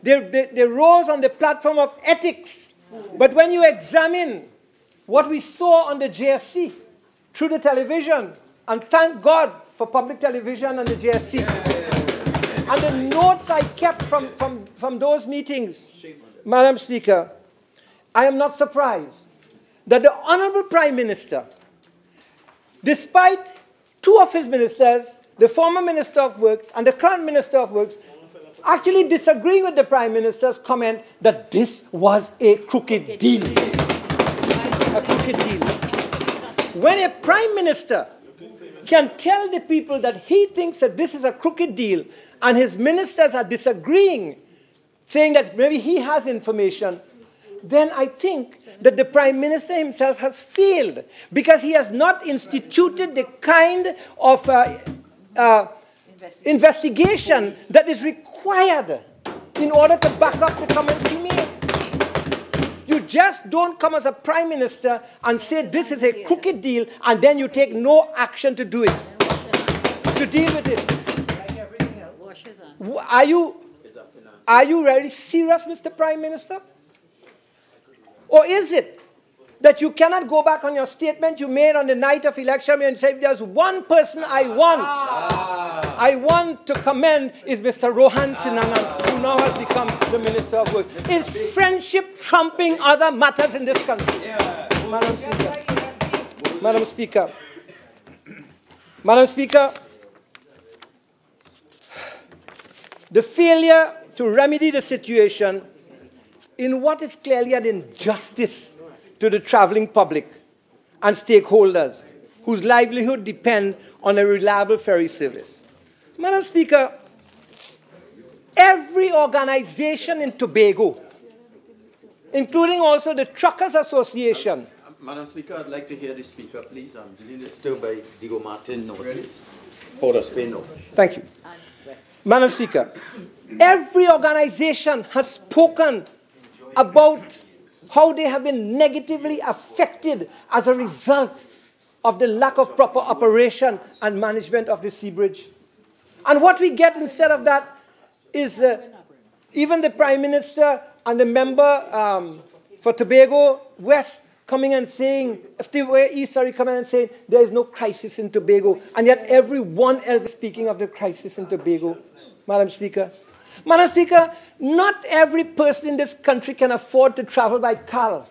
They rose on the platform of ethics. But when you examine what we saw on the JSC through the television, and thank God for public television and the JSC, and the notes I kept from those meetings, Madam Speaker, I am not surprised that the Honorable Prime Minister, despite two of his ministers, the former Minister of Works and the current Minister of Works, actually disagree with the Prime Minister's comment that this was a crooked deal. A crooked deal. When a Prime Minister can tell the people that he thinks that this is a crooked deal, and his ministers are disagreeing, saying that maybe he has information, then I think that the Prime Minister himself has failed, because he has not instituted the kind of investigation that is required in order to back up the comments he made. You just don't come as a Prime Minister and say this is a crooked deal, and then you take no action to do it, to deal with it. Are you really serious, Mr. Prime Minister? Or is it that you cannot go back on your statement you made on the night of election and say, there's one person I want to commend is Mr. Rohan Sinanan, who now has become the Minister of Work. Is friendship trumping other matters in this country? Madam Speaker. Madam Speaker. Madam Speaker, the failure to remedy the situation in what is clearly an injustice to the traveling public and stakeholders whose livelihood depend on a reliable ferry service. Madam Speaker, every organization in Tobago, including also the Truckers Association. Madam Speaker, I'd like to hear the Speaker, please. I'm duly disturbed by Diego Martin notice. Port of Spain note. Thank you. Madam Speaker, every organization has spoken about how they have been negatively affected as a result of the lack of proper operation and management of the sea bridge. And what we get instead of that is even the Prime Minister and the member for Tobago West coming and saying, if they were East, sorry, coming and saying there is no crisis in Tobago, and yet everyone else is speaking of the crisis in Tobago. Madam Speaker. Madam Speaker, not every person in this country can afford to travel by car.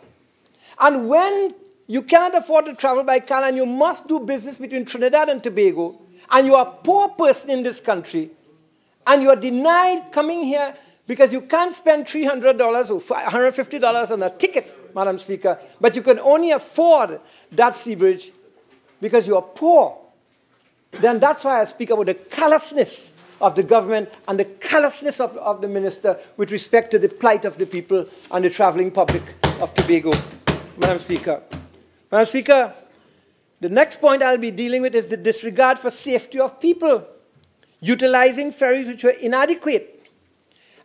And when you cannot afford to travel by car and you must do business between Trinidad and Tobago, and you are a poor person in this country, and you are denied coming here because you can't spend $300 or $150 on a ticket Madam Speaker, but you can only afford that sea bridge because you are poor, then that's why I speak about the callousness of the government and the callousness of the minister with respect to the plight of the people and the traveling public of Tobago, Madam Speaker. Madam Speaker, the next point I'll be dealing with is the disregard for safety of people, utilizing ferries which were inadequate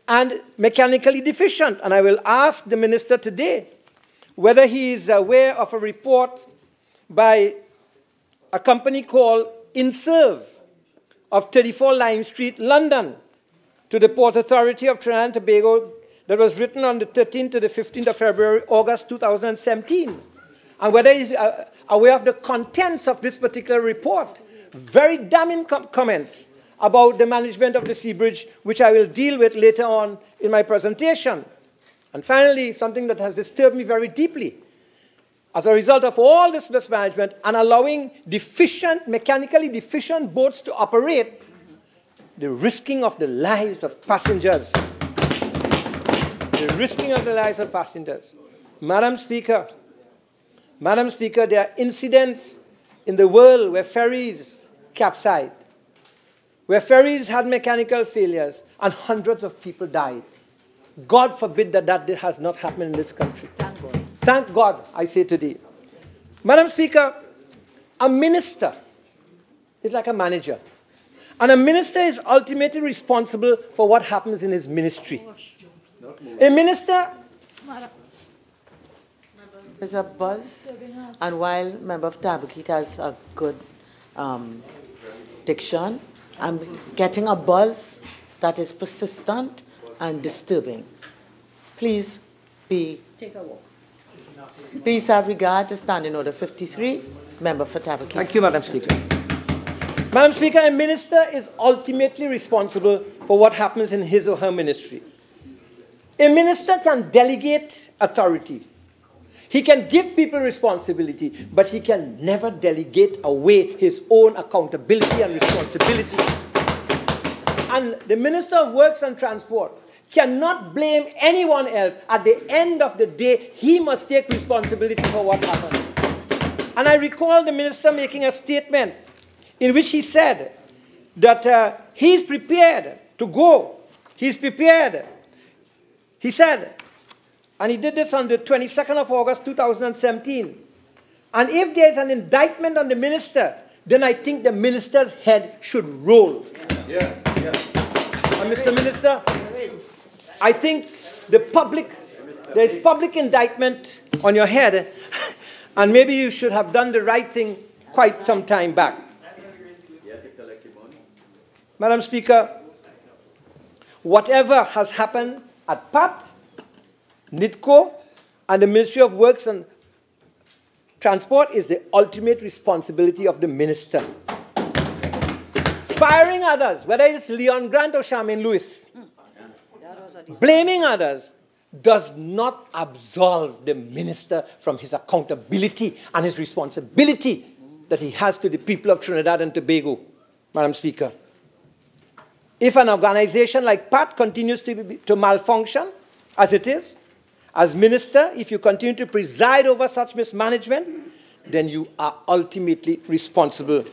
and mechanically deficient. And I will ask the minister today whether he is aware of a report by a company called Inserve of 34 Lime Street, London, to the Port Authority of Trinidad and Tobago that was written on the 13th to the 15th of February, August 2017. And whether he is aware of the contents of this particular report. Very damning comments about the management of the sea bridge, which I will deal with later on in my presentation. And finally, something that has disturbed me very deeply. As a result of all this mismanagement and allowing mechanically deficient boats to operate, the risking of the lives of passengers. The risking of the lives of passengers. Madam Speaker, there are incidents in the world where ferries capsized, where ferries had mechanical failures and hundreds of people died. God forbid that that has not happened in this country. Thank God. Thank God, I say today. Madam Speaker, a minister is like a manager. And a minister is ultimately responsible for what happens in his ministry. A minister... There's a buzz, and while Member of Tabakit has a good diction, I'm getting a buzz that is persistent and disturbing. Please take a walk. Please have regard to Standing Order 53, Member for Tabakit. Thank you, Madam Speaker. Madam Speaker, a minister is ultimately responsible for what happens in his or her ministry. A minister can delegate authority. He can give people responsibility, but he can never delegate away his own accountability and responsibility. And the Minister of Works and Transport cannot blame anyone else. At the end of the day, he must take responsibility for what happened. And I recall the minister making a statement in which he said that he's prepared to go. He's prepared. He said, and he did this on the 22nd of August, 2017. And if there's an indictment on the minister, then I think the minister's head should roll. Yeah. And Mr. Minister, I think there's public indictment on your head, and maybe you should have done the right thing quite some time back. Madam Speaker, whatever has happened at PAT, NIDCO, and the Ministry of Works and Transport is the ultimate responsibility of the minister. Firing others, whether it's Leon Grant or Charmaine Lewis, blaming others does not absolve the minister from his accountability and his responsibility that he has to the people of Trinidad and Tobago, Madam Speaker. If an organization like PAT continues to malfunction, as it is, as minister, if you continue to preside over such mismanagement, then you are ultimately responsible.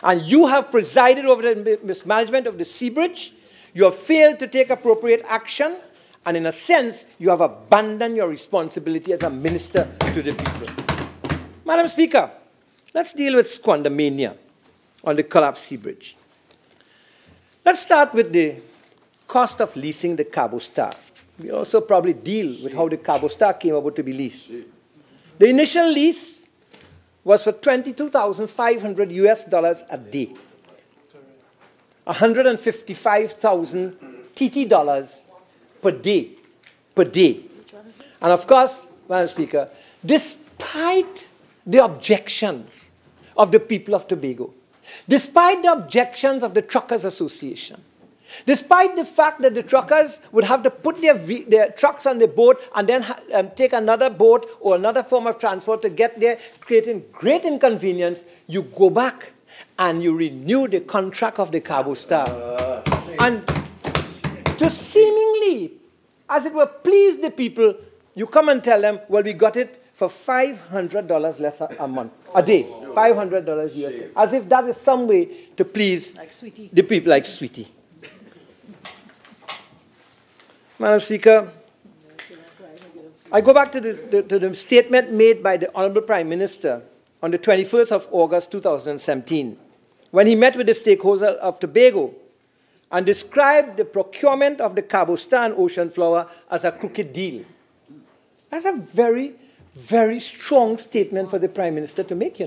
And you have presided over the mismanagement of the sea bridge. You have failed to take appropriate action. And in a sense, you have abandoned your responsibility as a minister to the people. Madam Speaker, let's deal with squandermania on the collapsed sea bridge. Let's start with the cost of leasing the Cabo Star. We also probably deal with how the Cabo Star came about to be leased. The initial lease was for $22,500 US a day, 155,000 TT dollars per day. And of course, Madam Speaker, despite the objections of the people of Tobago, despite the objections of the Truckers Association, despite the fact that the truckers would have to put their trucks on the boat and then take another boat or another form of transport to get there, creating great inconvenience, you go back and you renew the contract of the Cabo Star. And to seemingly, as it were, please the people, you come and tell them, well, we got it for $500 less a month, a day, $500 US, as if that is some way to please the people like Sweetie. Madam Speaker, I go back to the statement made by the Honorable Prime Minister on the 21st of August 2017, when he met with the stakeholders of Tobago and described the procurement of the Cabo Star and Ocean Flower as a crooked deal. That's a very, very strong statement for the Prime Minister to make,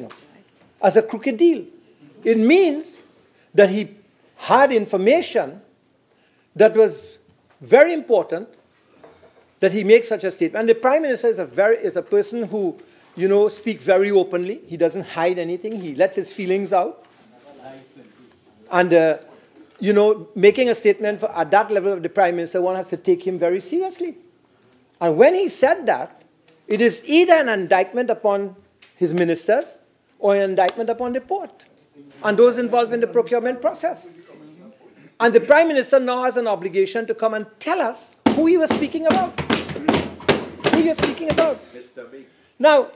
as a crooked deal. It means that he had information that was very important that he makes such a statement. And the Prime Minister is a person who, speaks very openly. He doesn't hide anything. He lets his feelings out. And, making a statement at that level of the Prime Minister, one has to take him very seriously. And when he said that, it is either an indictment upon his ministers or an indictment upon the port and those involved in the procurement process. And the Prime Minister now has an obligation to come and tell us who he was speaking about. Who he was speaking about. Now,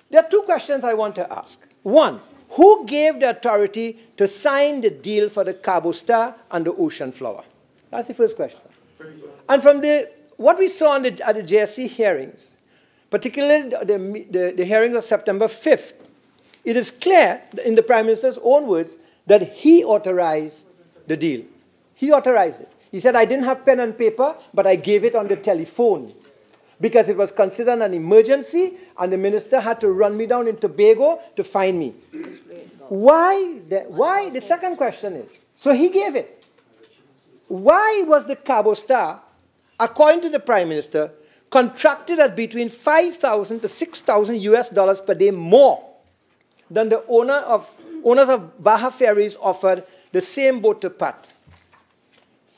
there are two questions I want to ask. One, who gave the authority to sign the deal for the Cabo Star and the Ocean Flower? That's the first question. And from what we saw at the JSC hearings, particularly the hearings of September 5th, it is clear in the Prime Minister's own words that he authorized the deal. He authorized it. He said, I didn't have pen and paper, but I gave it on the telephone because it was considered an emergency and the minister had to run me down in Tobago to find me. Why? The second question is, so he gave it. Why was the Cabo Star, according to the Prime Minister, contracted at between $5,000 to $6,000 US per day more than the owners of Baja Ferries offered the same boat to Pat?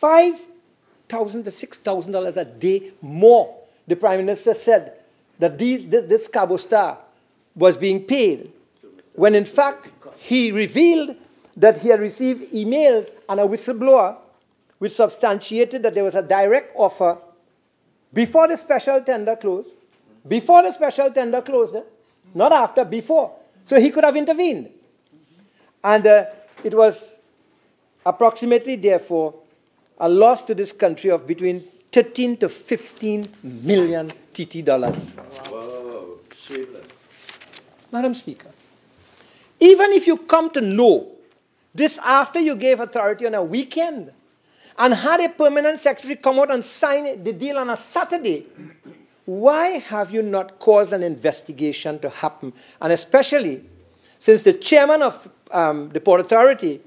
$5,000 to $6,000 a day more. The Prime Minister said that this Cabo Star was being paid, when in fact he revealed that he had received emails and a whistleblower which substantiated that there was a direct offer before the special tender closed. Before the special tender closed, not after, before. So he could have intervened. And it was approximately, therefore, a loss to this country of between 13 to 15 million TT dollars. Wow, shameless. Madam Speaker, even if you come to know this after you gave authority on a weekend and had a permanent secretary come out and sign the deal on a Saturday, why have you not caused an investigation to happen? And especially since the chairman of the Port Authority,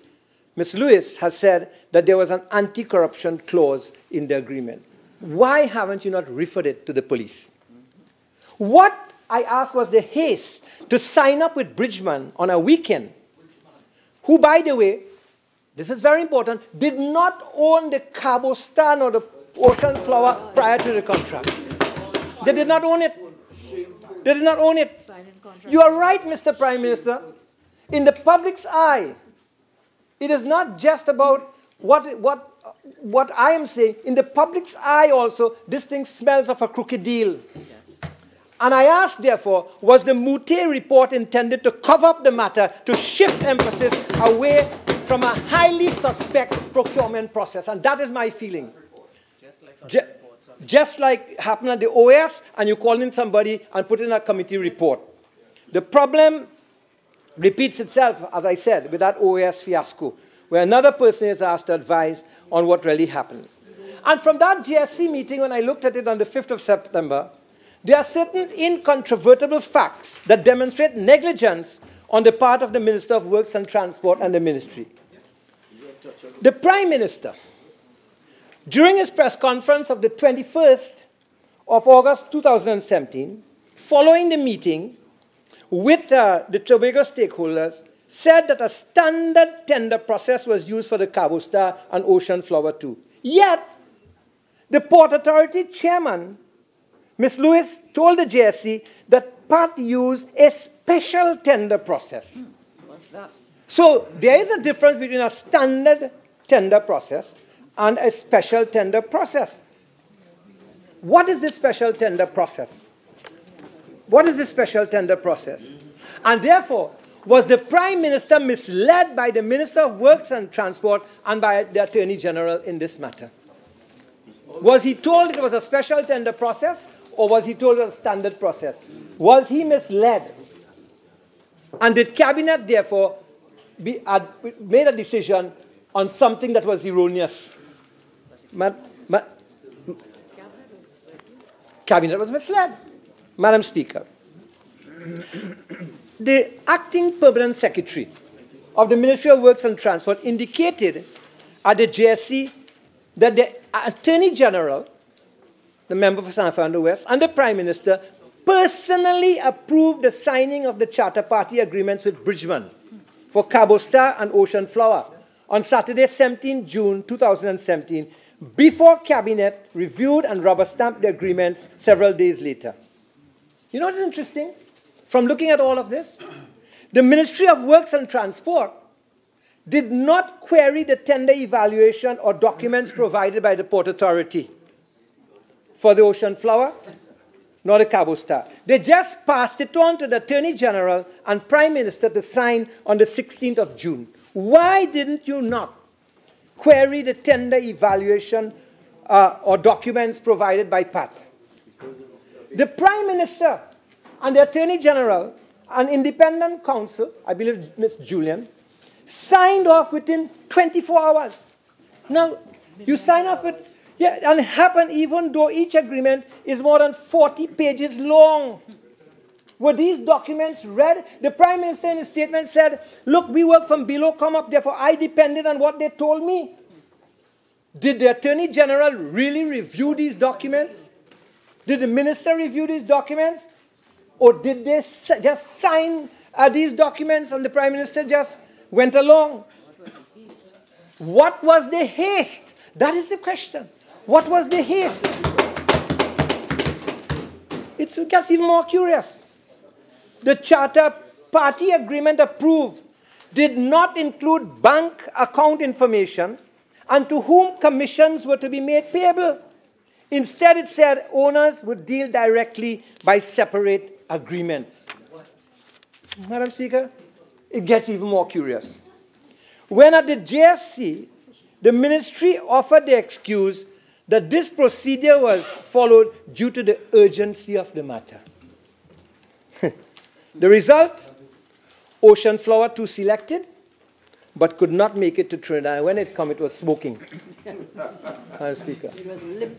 Ms. Lewis, has said that there was an anti-corruption clause in the agreement. Why haven't you not referred it to the police? What I asked was the haste to sign up with Bridgman on a weekend, who, by the way, this is very important, did not own the Cabo Star or the Ocean Flower prior to the contract. They did not own it. They did not own it. You are right, Mr. Prime Minister. In the public's eye, it is not just about what I am saying. In the public's eye also, this thing smells of a crooked deal. And I ask, therefore, was the Moutet report intended to cover up the matter, to shift emphasis away from a highly suspect procurement process? And that is my feeling. Just like happened at the OAS, and you call in somebody and put in a committee report. The problem repeats itself, as I said, with that OAS fiasco, where another person is asked to advise on what really happened. And from that GSC meeting, when I looked at it on the 5th of September, there are certain incontrovertible facts that demonstrate negligence on the part of the Minister of Works and Transport and the ministry. The Prime Minister, during his press conference of the 21st of August 2017, following the meeting with the Tobago stakeholders, said that a standard tender process was used for the Cabo Star and Ocean Flower 2. Yet, the Port Authority chairman, Ms. Lewis, told the JSC that PAT used a special tender process. What's that? So there is a difference between a standard tender process and a special tender process. what is this special tender process? What is this special tender process? And therefore, was the Prime Minister misled by the Minister of Works and Transport and by the Attorney General in this matter? Was he told it was a special tender process, or was he told it was a standard process? Was he misled? And did Cabinet, therefore, made a decision on something that was erroneous? Cabinet was misled. Madam Speaker, the acting permanent secretary of the Ministry of Works and Transport indicated at the JSC that the Attorney General, the member for San Fernando West, and the Prime Minister personally approved the signing of the Charter Party agreements with Bridgman for Cabo Star and Ocean Flower on Saturday, 17 June 2017, before Cabinet reviewed and rubber-stamped the agreements several days later. You know what is interesting? From looking at all of this, the Ministry of Works and Transport did not query the tender evaluation or documents provided by the Port Authority for the Ocean Flower, nor the Cabo Star. They just passed it on to the Attorney General and Prime Minister to sign on the 16th of June. Why didn't you not query the tender evaluation or documents provided by PAT? The Prime Minister and the Attorney General, an independent counsel, I believe Ms. Julian, signed off within 24 hours. Now, you sign off with, yeah, and it happened even though each agreement is more than 40 pages long. Were these documents read? The Prime Minister in his statement said, look, we work from below, come up, therefore I depended on what they told me. Did the Attorney General really review these documents? Did the Minister review these documents? Or did they just sign these documents and the Prime Minister just went along? What was the haste? That is the question. What was the haste? It gets even more curious. The Charter Party agreement approved did not include bank account information and to whom commissions were to be made payable. Instead, it said owners would deal directly by separate agreements. Madam Speaker, it gets even more curious. When at the JSC, the ministry offered the excuse that this procedure was followed due to the urgency of the matter. The result, Ocean Flower 2 selected, but could not make it to Trinidad. When it came, it was smoking. Madam Speaker.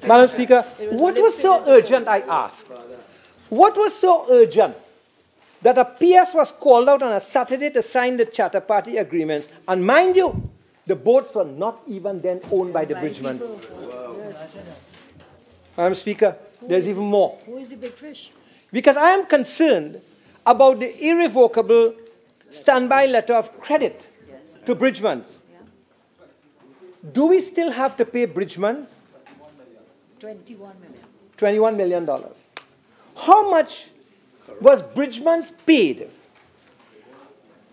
Madam Speaker, what was so urgent, I ask? What was so urgent that a PS was called out on a Saturday to sign the Charter Party agreements? And mind you, the boats were not even then owned by the Bridgmans. Yes. Madam Speaker, there's even more. Who is the big fish? Because I am concerned about the irrevocable standby letter of credit to Bridgmans. Do we still have to pay Bridgmans? $21 million. $21 million. How much was Bridgmans paid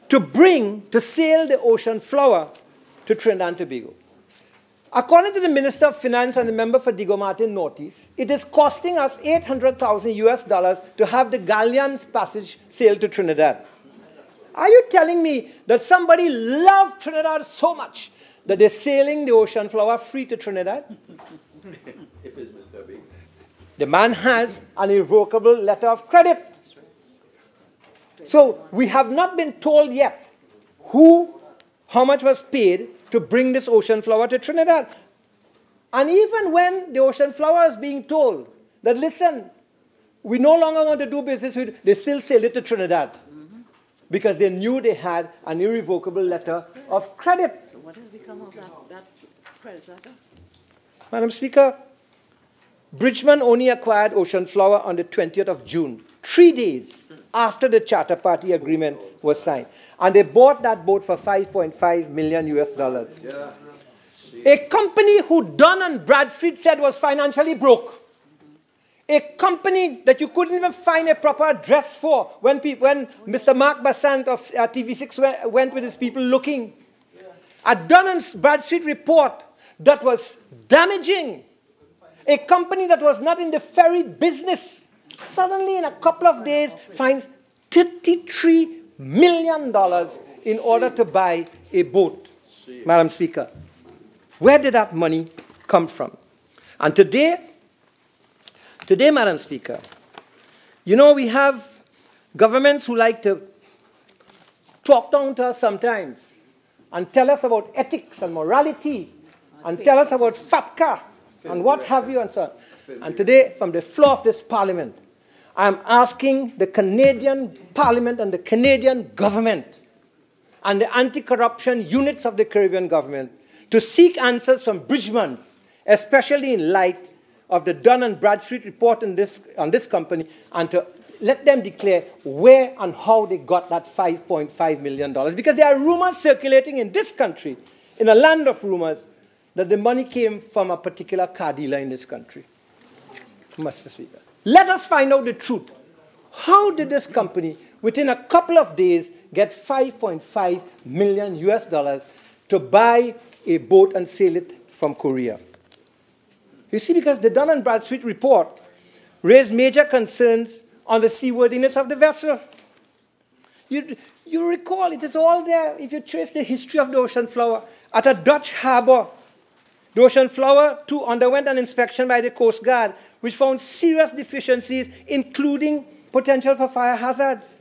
to sail the Ocean Flower to Trinidad and Tobago? According to the Minister of Finance and the member for Diego Martin Northeast, it is costing us $800,000 to have the Galleon's passage sail to Trinidad. Are you telling me that somebody loved Trinidad so much that they're sailing the Ocean Flower free to Trinidad? If it's Mr. Big. The man has an irrevocable letter of credit. So we have not been told yet how much was paid to bring this Ocean Flower to Trinidad. And even when the Ocean Flower is being told that, listen, we no longer want to do business with, they still sailed it to Trinidad. Because they knew they had an irrevocable letter of credit. So what has become of that credit letter? Madam Speaker, Bridgman only acquired Ocean Flower on the 20th of June, 3 days after the Charter Party agreement was signed. And they bought that boat for $5.5 million US. Yeah. A company who Dun & Bradstreet said was financially broke. A company that you couldn't even find a proper address for when Mr. Mark Bassant of TV6 went with his people looking. A Dun & Bradstreet report that was damaging, A company that was not in the ferry business, suddenly in a couple of days finds $33 million in order to buy a boat. Madam Speaker, where did that money come from? And today, Madam Speaker, you know, we have governments who like to talk down to us sometimes and tell us about ethics and morality and tell us about FATCA and what have you and so on. And today, from the floor of this Parliament, I am asking the Canadian Parliament and the Canadian government and the anti-corruption units of the Caribbean government to seek answers from Bridgemans, especially in light of the Dun & Bradstreet report on this company, and to let them declare where and how they got that $5.5 million. Because there are rumors circulating in this country, in a land of rumors, that the money came from a particular car dealer in this country. Mr. Speaker, let us find out the truth. How did this company, within a couple of days, get $5.5 million to buy a boat and sail it from Korea? You see, because the Dun & Bradstreet report raised major concerns on the seaworthiness of the vessel. You recall, it is all there if you trace the history of the Ocean Flower. At a Dutch harbor, the Ocean Flower 2 underwent an inspection by the Coast Guard, which found serious deficiencies, including potential for fire hazards.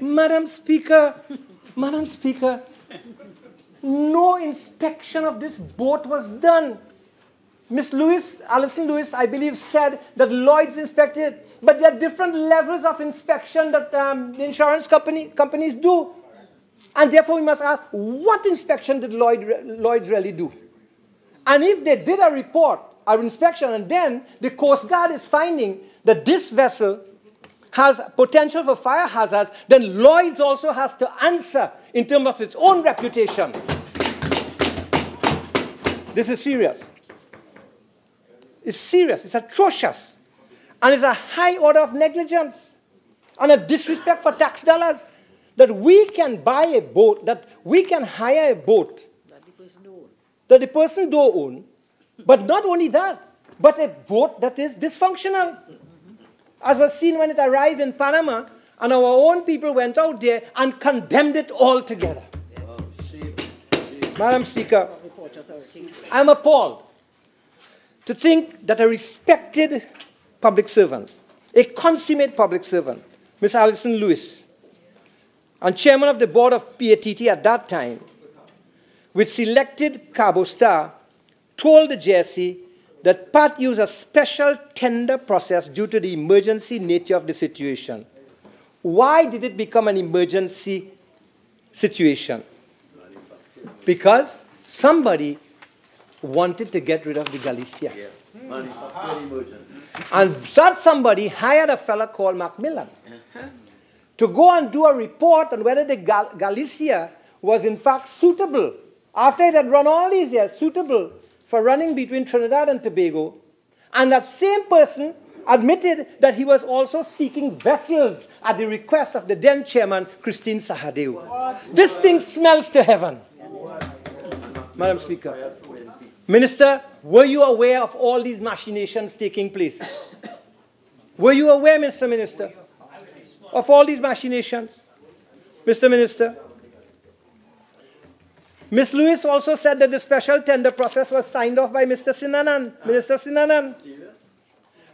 Madam Speaker, no inspection of this boat was done. Miss Lewis, Alison Lewis, I believe, said that Lloyd's inspected, but there are different levels of inspection that the insurance companies do. And therefore, we must ask, what inspection did Lloyd's really do? And if they did a report, an inspection, and then the Coast Guard is finding that this vessel has potential for fire hazards, then Lloyd's also has to answer in terms of its own reputation. This is serious. It's serious. It's atrocious. And it's a high order of negligence and a disrespect for tax dollars that we can buy a boat, that we can hire a boat that the person don't own, but not only that, but a boat that is dysfunctional. As was seen when it arrived in Panama, and our own people went out there and condemned it altogether. Madam Speaker, I'm appalled to think that a respected public servant, a consummate public servant, Ms. Alison Lewis, and chairman of the board of PATT at that time, with selected Cabo Star, told the JSC that PAT used a special tender process due to the emergency nature of the situation. Why did it become an emergency situation? Because somebody wanted to get rid of the Galicia. And that somebody hired a fellow called Macmillan to go and do a report on whether the Galicia was in fact suitable, after it had run all these years, suitable for running between Trinidad and Tobago. And that same person admitted that he was also seeking vessels at the request of the then chairman, Christine Sahadeo. This thing smells to heaven. Madam Speaker, Minister, were you aware of all these machinations taking place? Were you aware, Mr. Minister, of all these machinations? Mr. Minister, Ms. Lewis also said that the special tender process was signed off by Mr. Sinanan, Minister Sinanan.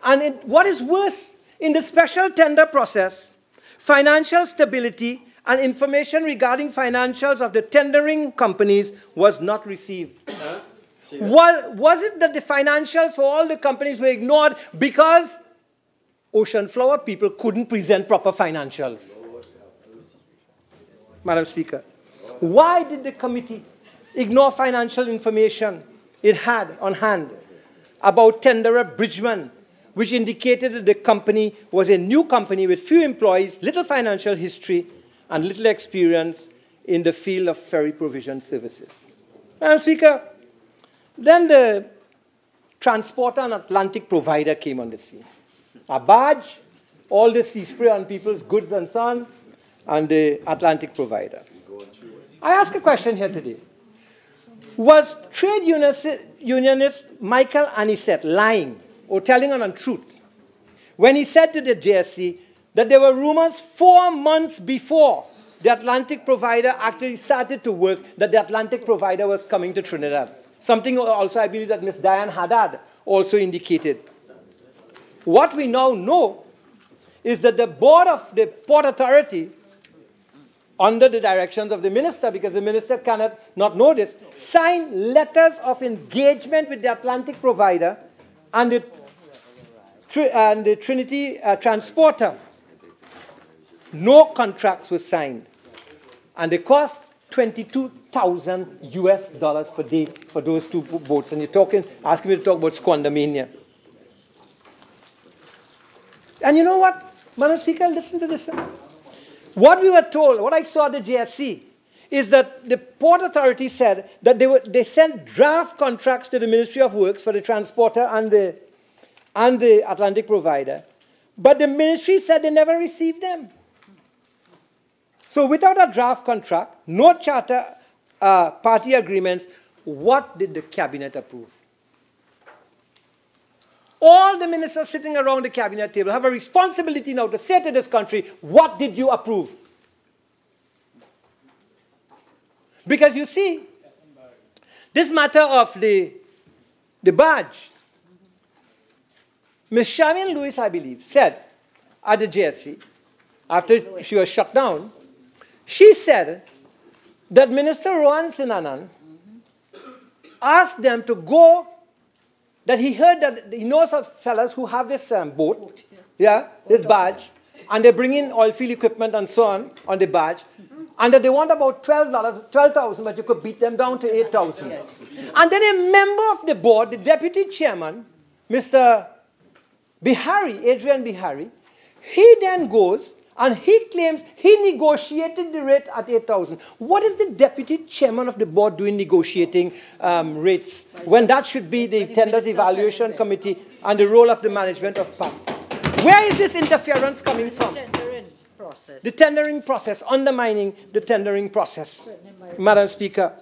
And what is worse, in the special tender process, financial stability and information regarding financials of the tendering companies was not received. Was it that the financials for all the companies were ignored because Ocean Flower people couldn't present proper financials? Madam Speaker, why did the committee ignore financial information it had on hand about tenderer Bridgman, which indicated that the company was a new company with few employees, little financial history, and little experience in the field of ferry provision services? Madam Speaker, then the transporter and Atlantic provider came on the scene. A barge, all the sea spray on people's goods and so on, and the Atlantic provider. I ask a question here today. Was trade unionist Michael Anisette lying or telling an untruth when he said to the JSC that there were rumors 4 months before the Atlantic provider actually started to work that the Atlantic provider was coming to Trinidad. Something also I believe that Ms. Diane Haddad also indicated. What we now know is that the board of the Port Authority, under the directions of the minister, because the minister cannot not know this, signed letters of engagement with the Atlantic provider and the Trinity transporter. No contracts were signed. And they cost $22,000 US per day for those 2 boats. And you're asking me to talk about squandermania. And you know what, Madam Speaker, listen to this. What we were told, what I saw at the JSC, is that the Port Authority said that they sent draft contracts to the Ministry of Works for the transporter and the Atlantic provider. But the ministry said they never received them. So without a draft contract, no charter party agreements, what did the cabinet approve? All the ministers sitting around the cabinet table have a responsibility now to say to this country, what did you approve? Because you see, this matter of the barge, Ms. Shamian Lewis, I believe, said at the JSC, after she was shut down, she said that Minister Rohan Sinanan asked them to go, that he heard that he knows of fellas who have this boat, this barge, and they bring in oil field equipment and so on the barge, and that they want about $12,000, but you could beat them down to $8,000. Yes. And then a member of the board, the deputy chairman, Mr. Bihari, Adrian Bihari, he then goes and he claims he negotiated the rate at $8,000. What is the deputy chairman of the board doing negotiating rates when that should be the tenders evaluation committee and the role of the management of PAC? Where is this interference coming from? The tendering process. The tendering process, undermining the tendering process. Madam Speaker.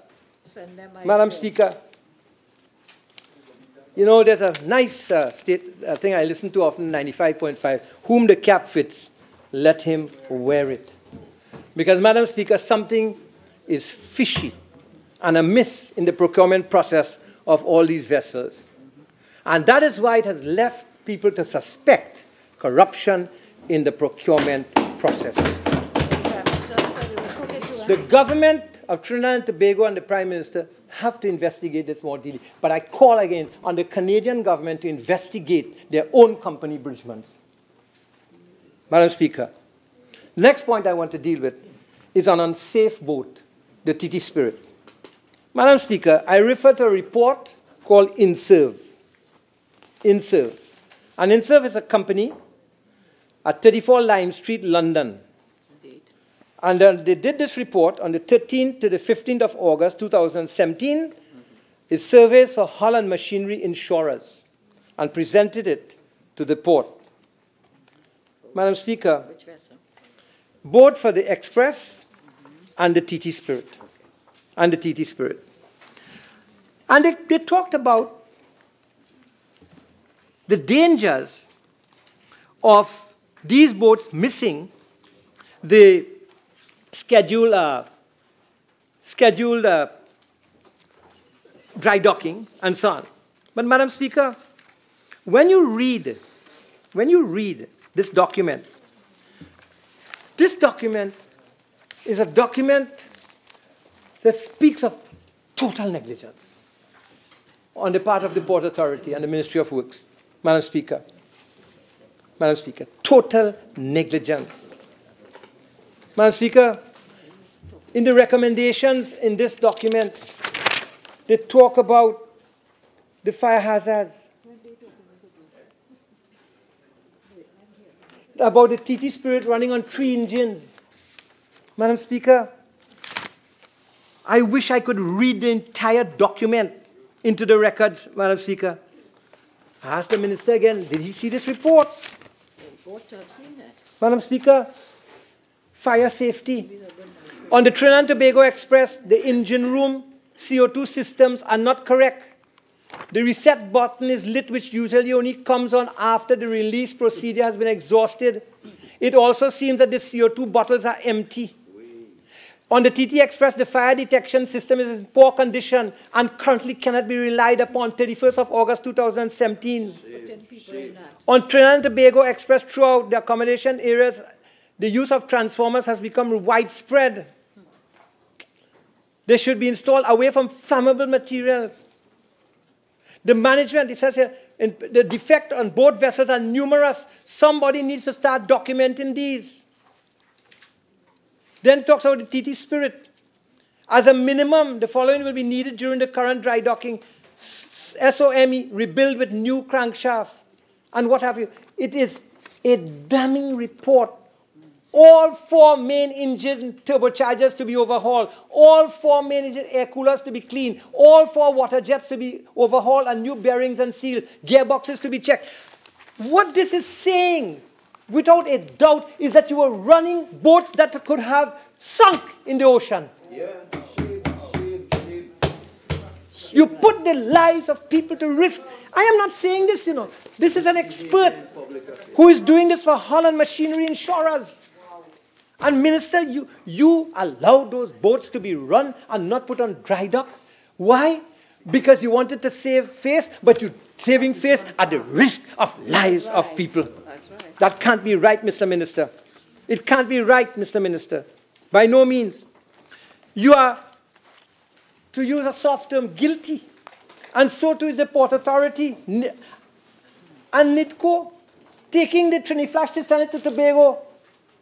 Madam Speaker. You know, there's a nice thing I listen to often, 95.5, whom the cap fits, let him wear it. Because, Madam Speaker, something is fishy and amiss in the procurement process of all these vessels. And that is why it has left people to suspect corruption in the procurement process. The government of Trinidad and Tobago and the Prime Minister have to investigate this more deeply. But I call again on the Canadian government to investigate their own company bridgements. Madam Speaker, next point I want to deal with is an unsafe boat, the TT Spirit. Madam Speaker, I refer to a report called INSERV. INSERV. And INSERV is a company at 34 Lime Street, London. And they did this report on the 13th to the 15th of August 2017. It surveys for Holland Machinery Insurers and presented it to the port. Madam Speaker, both for the Express and the TT Spirit. And the TT Spirit. And they talked about the dangers of these boats missing the scheduled dry docking and so on. But Madam Speaker, when you read this document is a document that speaks of total negligence on the part of the Port Authority and the Ministry of Works. Madam Speaker, total negligence. Madam Speaker, in the recommendations in this document, they talk about the fire hazards, about the TT Spirit running on 3 engines. Madam Speaker, I wish I could read the entire document into the records, Madam Speaker. I asked the Minister again, did he see this report? I've seen it. Madam Speaker, fire safety. On the Trinidad and Tobago Express, the engine room CO2 systems are not correct. The reset button is lit, which usually only comes on after the release procedure has been exhausted. It also seems that the CO2 bottles are empty. On the TT Express, the fire detection system is in poor condition and currently cannot be relied upon. 31st of August 2017. On Trinidad and Tobago Express, throughout the accommodation areas, the use of transformers has become widespread. They should be installed away from flammable materials. The management, it says here, the defects on both vessels are numerous. Somebody needs to start documenting these. Then it talks about the TT Spirit. As a minimum, the following will be needed during the current dry docking. SOME, rebuild with new crankshaft, and what have you. It is a damning report. All 4 main engine turbochargers to be overhauled. All 4 main engine air coolers to be cleaned. All 4 water jets to be overhauled and new bearings and seals. Gearboxes to be checked. What this is saying, without a doubt, is that you are running boats that could have sunk in the ocean. Yeah. You put the lives of people to risk. I am not saying this, you know. This is an expert who is doing this for Holland Machinery Insurers. And Minister, you allowed those boats to be run and not put on dry dock. Why? Because you wanted to save face, but you're saving face at the risk of lives of people. That's right. That can't be right, Mr. Minister. It can't be right, Mr. Minister. By no means. You are, to use a soft term, guilty. And so too is the Port Authority. And NITCO, taking the Triniflash to send it to Tobago,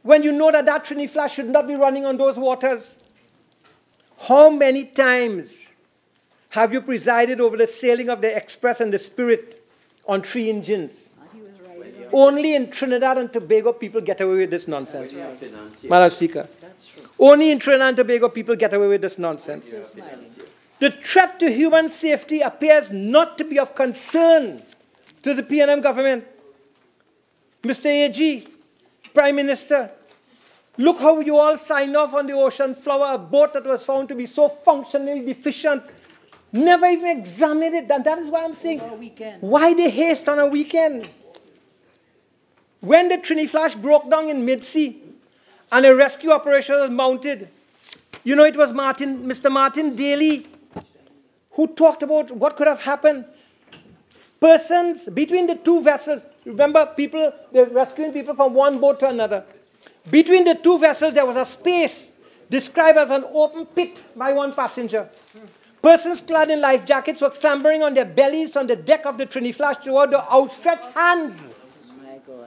when you know that that Triniflash should not be running on those waters. How many times have you presided over the sailing of the Express and the Spirit on 3 engines? Only in Trinidad and Tobago people get away with this nonsense. Madam Speaker. Only in Trinidad and Tobago people get away with this nonsense. The threat to human safety appears not to be of concern to the PNM government. Mr. AG, Prime Minister, look how you all signed off on the Ocean Flower, a boat that was found to be so functionally deficient. Never even examined it, and that is why I'm saying, why the haste on a weekend? When the Triniflash broke down in mid-sea and a rescue operation was mounted, you know, it was Mr. Martin Daly who talked about what could have happened. Persons between the 2 vessels, remember people, they're rescuing people from one boat to another. Between the 2 vessels, there was a space described as an open pit by 1 passenger. Persons clad in life jackets were clambering on their bellies on the deck of the Triniflash toward the outstretched hands.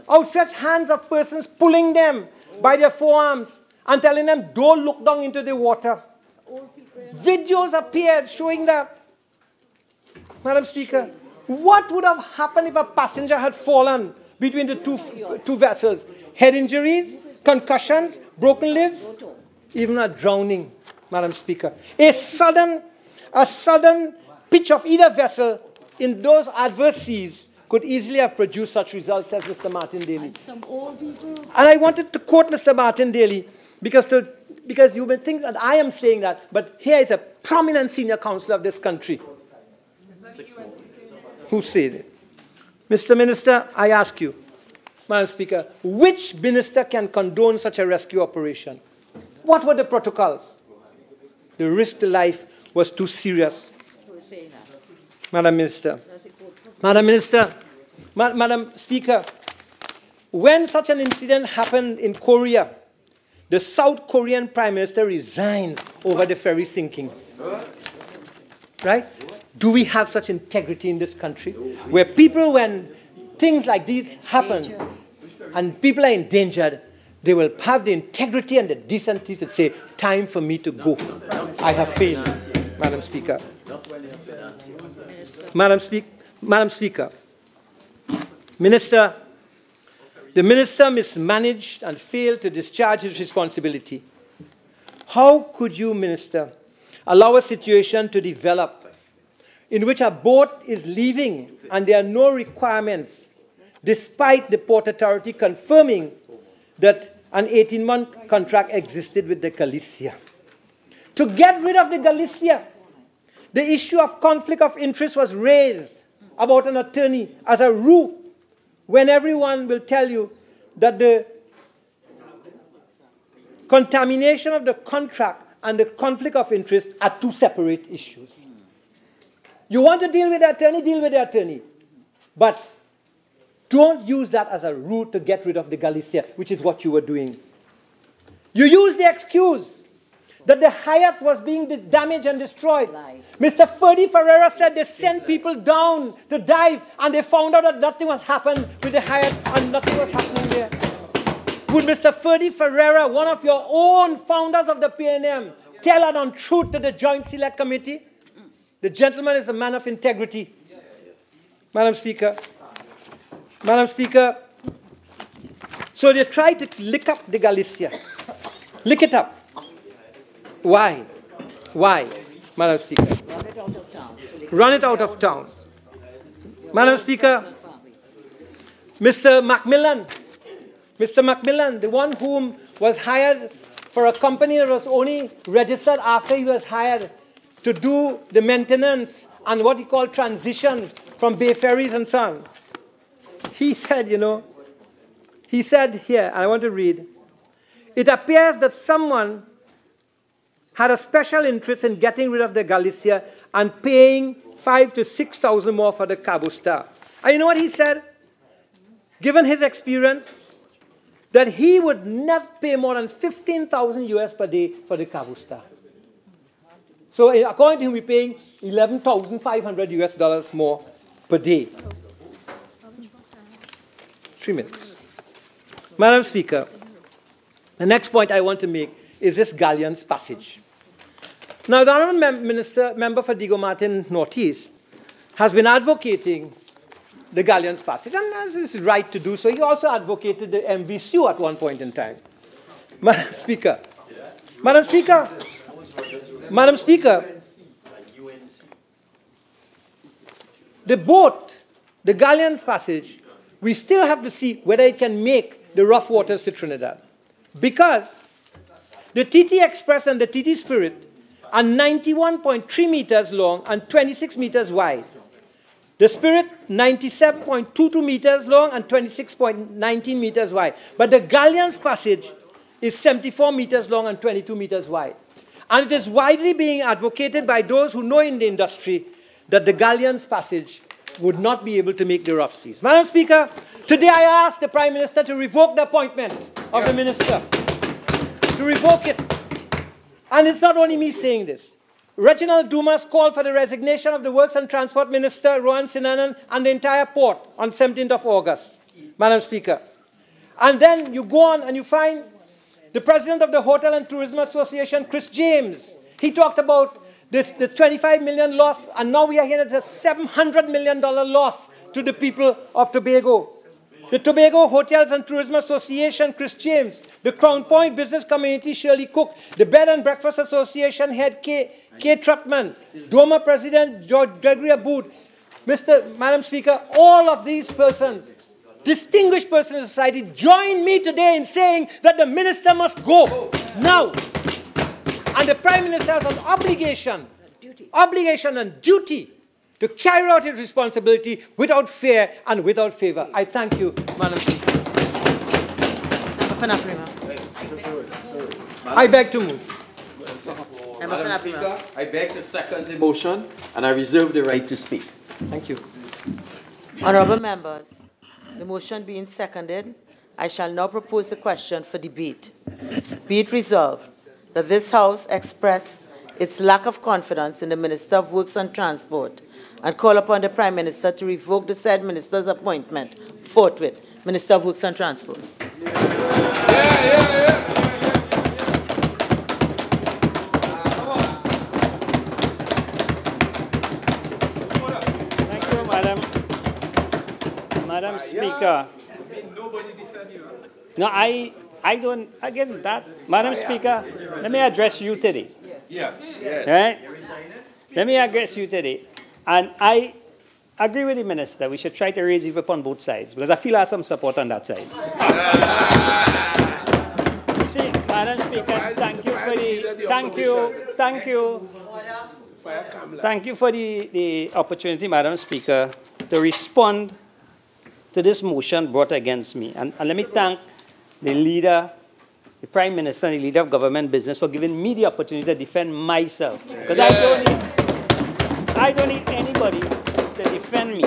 Outstretched hands of persons pulling them by their forearms and telling them, don't look down into the water. Videos appeared showing that. Madam Speaker, what would have happened if a passenger had fallen between the two vessels? Head injuries, concussions, broken limbs, even a drowning, Madam Speaker. A sudden pitch of either vessel in those adverse seas could easily have produced such results, says Mr. Martin Daly. And I wanted to quote Mr. Martin Daly because you may think that I am saying that, but here is a prominent senior counsellor of this country who said it. Mr. Minister, I ask you, Madam Speaker, which minister can condone such a rescue operation? What were the protocols? The risk to life was too serious. Madam Minister, Madam Speaker, when such an incident happened in Korea, the South Korean Prime Minister resigns over the ferry sinking. Right? Do we have such integrity in this country? Where people, when things like these happen and people are endangered, they will have the integrity and the decency to say, time for me to go. I have failed, Madam Speaker. Madam Speaker, Minister, the minister mismanaged and failed to discharge his responsibility. How could you, Minister, allow a situation to develop in which a boat is leaving and there are no requirements, despite the Port Authority confirming that an 18-month contract existed with the Galicia? To get rid of the Galicia, the issue of conflict of interest was raised about an attorney as a rule, when everyone will tell you that the contamination of the contract and the conflict of interest are two separate issues. You want to deal with the attorney, deal with the attorney. But don't use that as a route to get rid of the Galicia, which is what you were doing. You used the excuse that the Hyatt was being damaged and destroyed. Mr. Ferdy Ferreira said they sent people down to dive, and they found out that nothing was happened with the Hyatt and nothing was happening there. Would Mr. Ferdy Ferreira, one of your own founders of the PNM, tell an untruth to the Joint Select Committee? The gentleman is a man of integrity. Madam Speaker, so they tried to lick up the Galicia. Lick it up. Why? Why, Madam Speaker? Run it out of town. Run it out of town. Madam Speaker, Mr. Macmillan, the one whom was hired for a company that was only registered after he was hired to do the maintenance and what he called transition from Bay Ferries and so on. He said, he said here, and I want to read, it appears that someone had a special interest in getting rid of the Galicia and paying 5,000 to 6,000 more for the Cabo Star. And you know what he said? Given his experience, that he would not pay more than 15,000 US per day for the Cabo Star. So according to him, we're paying 11,500 US dollars more per day. 3 minutes. Madam Speaker, the next point I want to make is this Galleon's Passage. Now, the Honourable Member for Diego Martin Northeast has been advocating the Galleon's Passage, and has his right to do so. He also advocated the MVCU at one point in time. Madam Speaker, the boat, the Galleon's Passage, we still have to see whether it can make the rough waters to Trinidad. Because the TT Express and the TT Spirit are 91.3 meters long and 26 meters wide. The Spirit, 97.22 meters long and 26.19 meters wide. But the Galleon's Passage is 74 meters long and 22 meters wide. And it is widely being advocated by those who know in the industry that the Galleon's Passage would not be able to make the rough seas. Madam Speaker, today I ask the Prime Minister to revoke the appointment of the Minister. To revoke it. And it's not only me saying this. Reginald Dumas called for the resignation of the Works and Transport Minister, Rohan Sinanan, and the entire port on 17th of August, Madam Speaker. And then you go on and you find the President of the Hotel and Tourism Association, Chris James. He talked about the 25 million loss, and now we are hearing it's a $700 million loss to the people of Tobago. The Tobago Hotels and Tourism Association, Chris James. The Crown Point Business Community, Shirley Cook. The Bed and Breakfast Association head, Kay Trutman. DOMA President, George Gregory Abood. Madam Speaker, all of these persons, distinguished persons in society, join me today in saying that the Minister must go now. And the Prime Minister has an obligation and duty to carry out his responsibility without fear and without favor. I thank you, Madam Speaker. I beg to move. Madam Speaker, I beg to second the motion, and I reserve the right to speak. Thank you. Honourable members, the motion being seconded, I shall now propose the question for debate. Be it resolved that this House express its lack of confidence in the Minister of Works and Transport and call upon the Prime Minister to revoke the said Minister's appointment forthwith. Minister of Works and Transport. Thank you, Madam Speaker. No, I don't against that. Madam Speaker, let me address you today. Right? Let me address you today. And I agree with the Minister. We should try to raise it upon both sides, because I feel I have some support on that side. See, Madam Speaker, thank you Thank you for the opportunity, Madam Speaker, to respond to this motion brought against me. And let me thank the leader, the Prime Minister, and the leader of government business for giving me the opportunity to defend myself. Because I don't need anybody to defend me.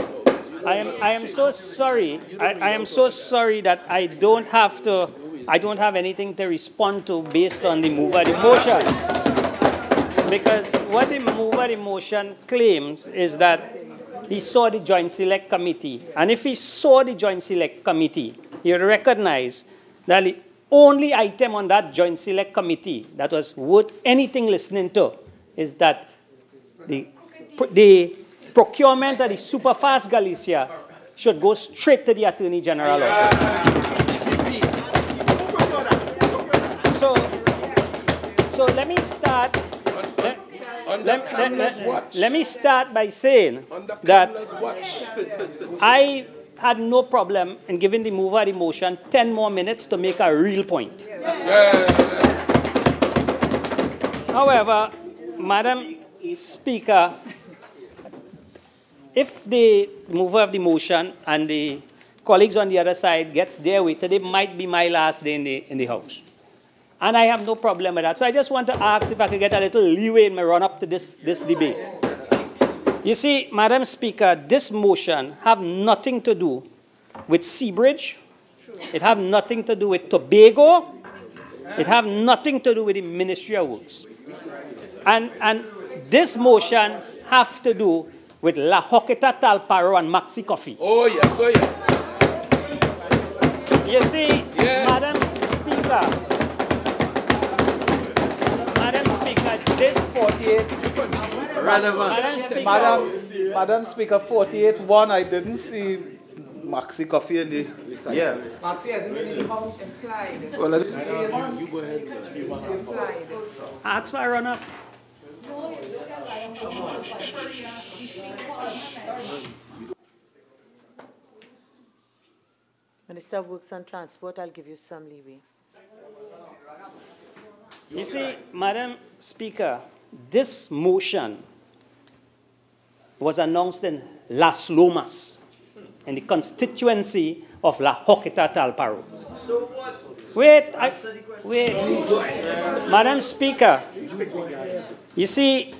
I am so sorry. I am so sorry that I don't have anything to respond to based on the mover of the motion. Because what the mover of the motion claims is that he saw the Joint Select Committee. And if he saw the Joint Select Committee, he would recognize that the only item on that Joint Select Committee that was worth anything listening to is that the procurement of the Superfast Galicia should go straight to the Attorney General office. So let me start. Let me start by saying that I had no problem in giving the mover of the motion 10 more minutes to make a real point. However, Madam Speaker, if the mover of the motion and the colleagues on the other side gets their way, today might be my last day in the House. And I have no problem with that. So I just want to ask if I could get a little leeway in my run-up to this debate. You see, Madam Speaker, this motion have nothing to do with Seabridge. It have nothing to do with Tobago. It have nothing to do with the Ministry of Works. And this motion have to do with La Hoqueta Talparo and Maxi Coffee. Oh, yes, oh, yes. You see, yes. Madam Speaker, this 48 relevant. Madam Speaker, 48-1, I didn't see Maxi Coffee in the recital. Yeah. Maxi hasn't been in the House. Implied. Well, I didn't see him. You go ahead. Ask for a run-up. Minister of Works and Transport, I'll give you some leeway. You see, Madam Speaker, this motion was announced in Las Lomas, in the constituency of La Hoqueta Talparo. So what? Wait. Madam Speaker, you see,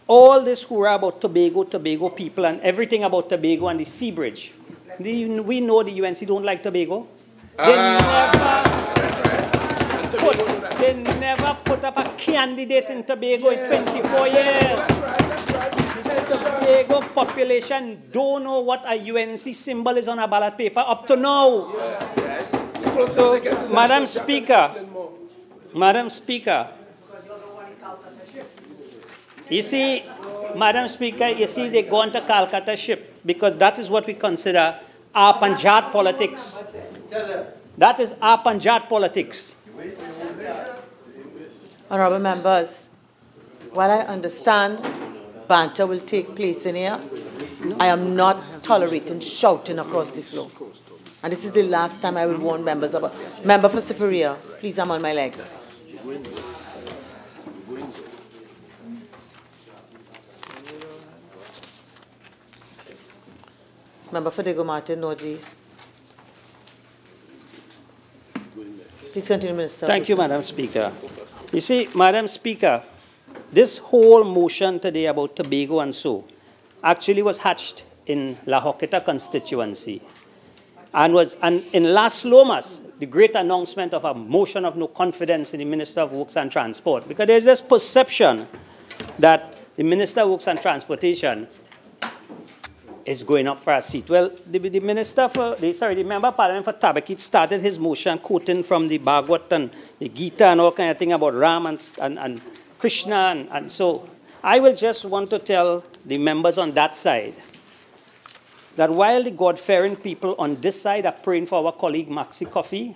all this hoorah about Tobago people and everything about Tobago and the Sea Bridge, we know the UNC don't like Tobago. They never put up a candidate in Tobago in 24 years. Tobago population don't know what a UNC symbol is on a ballot paper up to now. So, Madam Speaker, you see, Madam Speaker, you see they go into Calcutta ship because that is what we consider our Panjat politics. That is our Panjat politics. Honourable members, while I understand banter will take place in here, I am not tolerating shouting across the floor. And this is the last time I will warn members about. Member for Superior, please, I'm on my legs. Member for Diego Martin, Northeast. Please continue, Minister. Thank you, Madam Speaker. You see, Madam Speaker, this whole motion today about Tobago and so actually was hatched in La Hoqueta constituency and in Las Lomas, the great announcement of a motion of no confidence in the Minister of Works and Transport, because there's this perception that the Minister of Works and Transportation is going up for a seat. Well, the Member of Parliament for Tabakit started his motion quoting from the Bhagavad and the Gita and all kind of thing about Ram and Krishna and so. I will just want to tell the members on that side that while the God-fearing people on this side are praying for our colleague Maxi Coffee,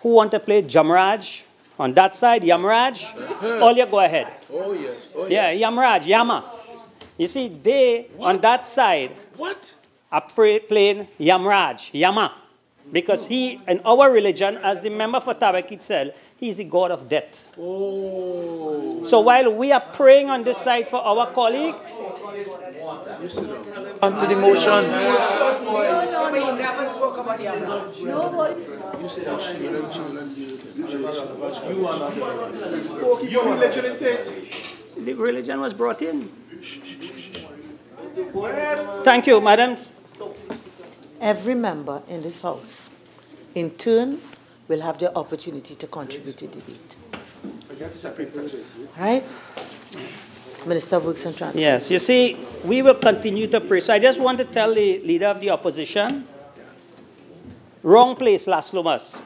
who want to play Jamraj, on that side, Yamraj, all you go ahead. Oh, yes. Oh, yes. Yeah, Yamraj, Yama. You see, they, on that side, are playing Yamraj, Yama. Because he, in our religion, as the member for Tabakit said, he is the god of death. Oh. So while we are praying on this side for our colleague, on to the motion. The religion was brought in. Thank you, madam. Every member in this House, in turn, will have the opportunity to contribute to debate. Right? Minister of Works and Transport. Yes, you see, we will continue to pray. So I just want to tell the leader of the opposition, wrong place, Las Lomas.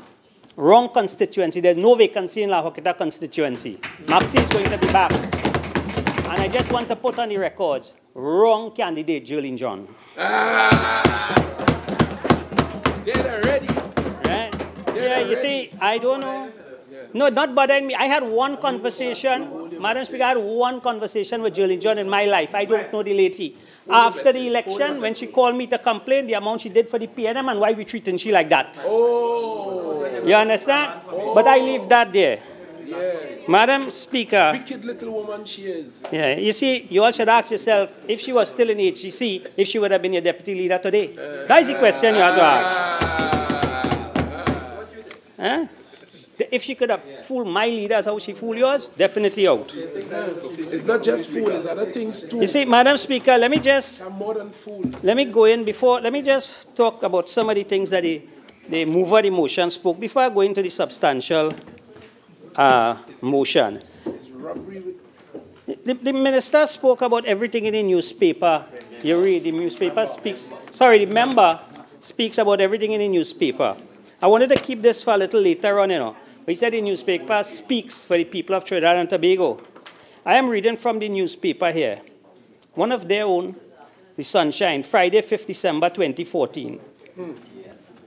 Wrong constituency. There's no vacancy in La Joqueta constituency. Maxi is going to be back. And I just want to put on the records, wrong candidate, Jolene John. Dead already. Right? Yeah, you see, I don't know. No, not bothering me. I had one conversation, Madam Speaker, I had one conversation with Jolene John in my life. I don't know the lady. After the election, when she called me to complain, the amount she did for the PNM and why we treating she like that. Oh. You understand? Oh. But I leave that there. Yes. Madam Speaker. Wicked little woman she is. Yeah, you see, you all should ask yourself, if she was still in HGC, if she would have been your deputy leader today. That is the question you have to ask. Huh? If she could have fooled my leaders how she fooled yours, definitely out. It's not just fool, it's other things too. You see, Madam Speaker, let me just... I'm more than fool. Let me go in before... Let me just talk about some of the things that the mover of the motion spoke before I go into the substantial motion. The minister spoke about everything in the newspaper. You read the newspaper speaks... Sorry, the member speaks about everything in the newspaper. I wanted to keep this for a little later on, you know. He said the newspaper speaks for the people of Trinidad and Tobago. I am reading from the newspaper here. One of their own, the Sunshine, Friday, 5th December 2014.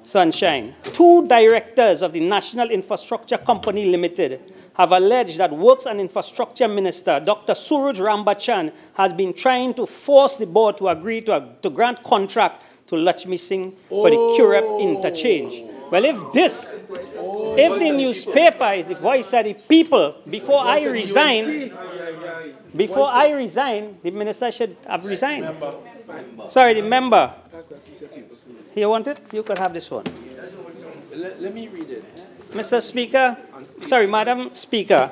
Sunshine. 2 directors of the National Infrastructure Company Limited have alleged that Works and Infrastructure Minister Dr. Surujrattan Rambachan has been trying to force the board to agree to grant contract to Lakshmi Singh for the Curep interchange. Well, if the newspaper is the voice of the people, before I resign, the minister should have resigned. Sorry, the member. You want it? You could have this one. Let me read it. Mr. Speaker, sorry, Madam Speaker,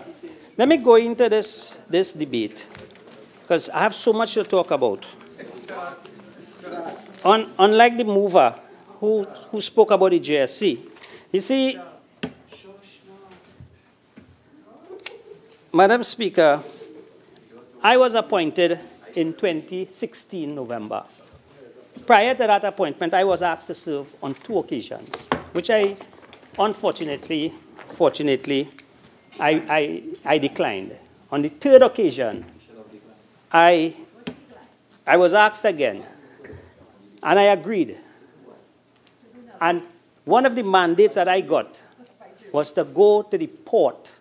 let me go into this debate, because I have so much to talk about. Unlike the mover, who spoke about the JSC. You see, Madam Speaker, I was appointed in 2016 November. Prior to that appointment, I was asked to serve on 2 occasions, which I, unfortunately, I declined. On the 3rd occasion, I was asked again, and I agreed. And one of the mandates that I got was to go to the port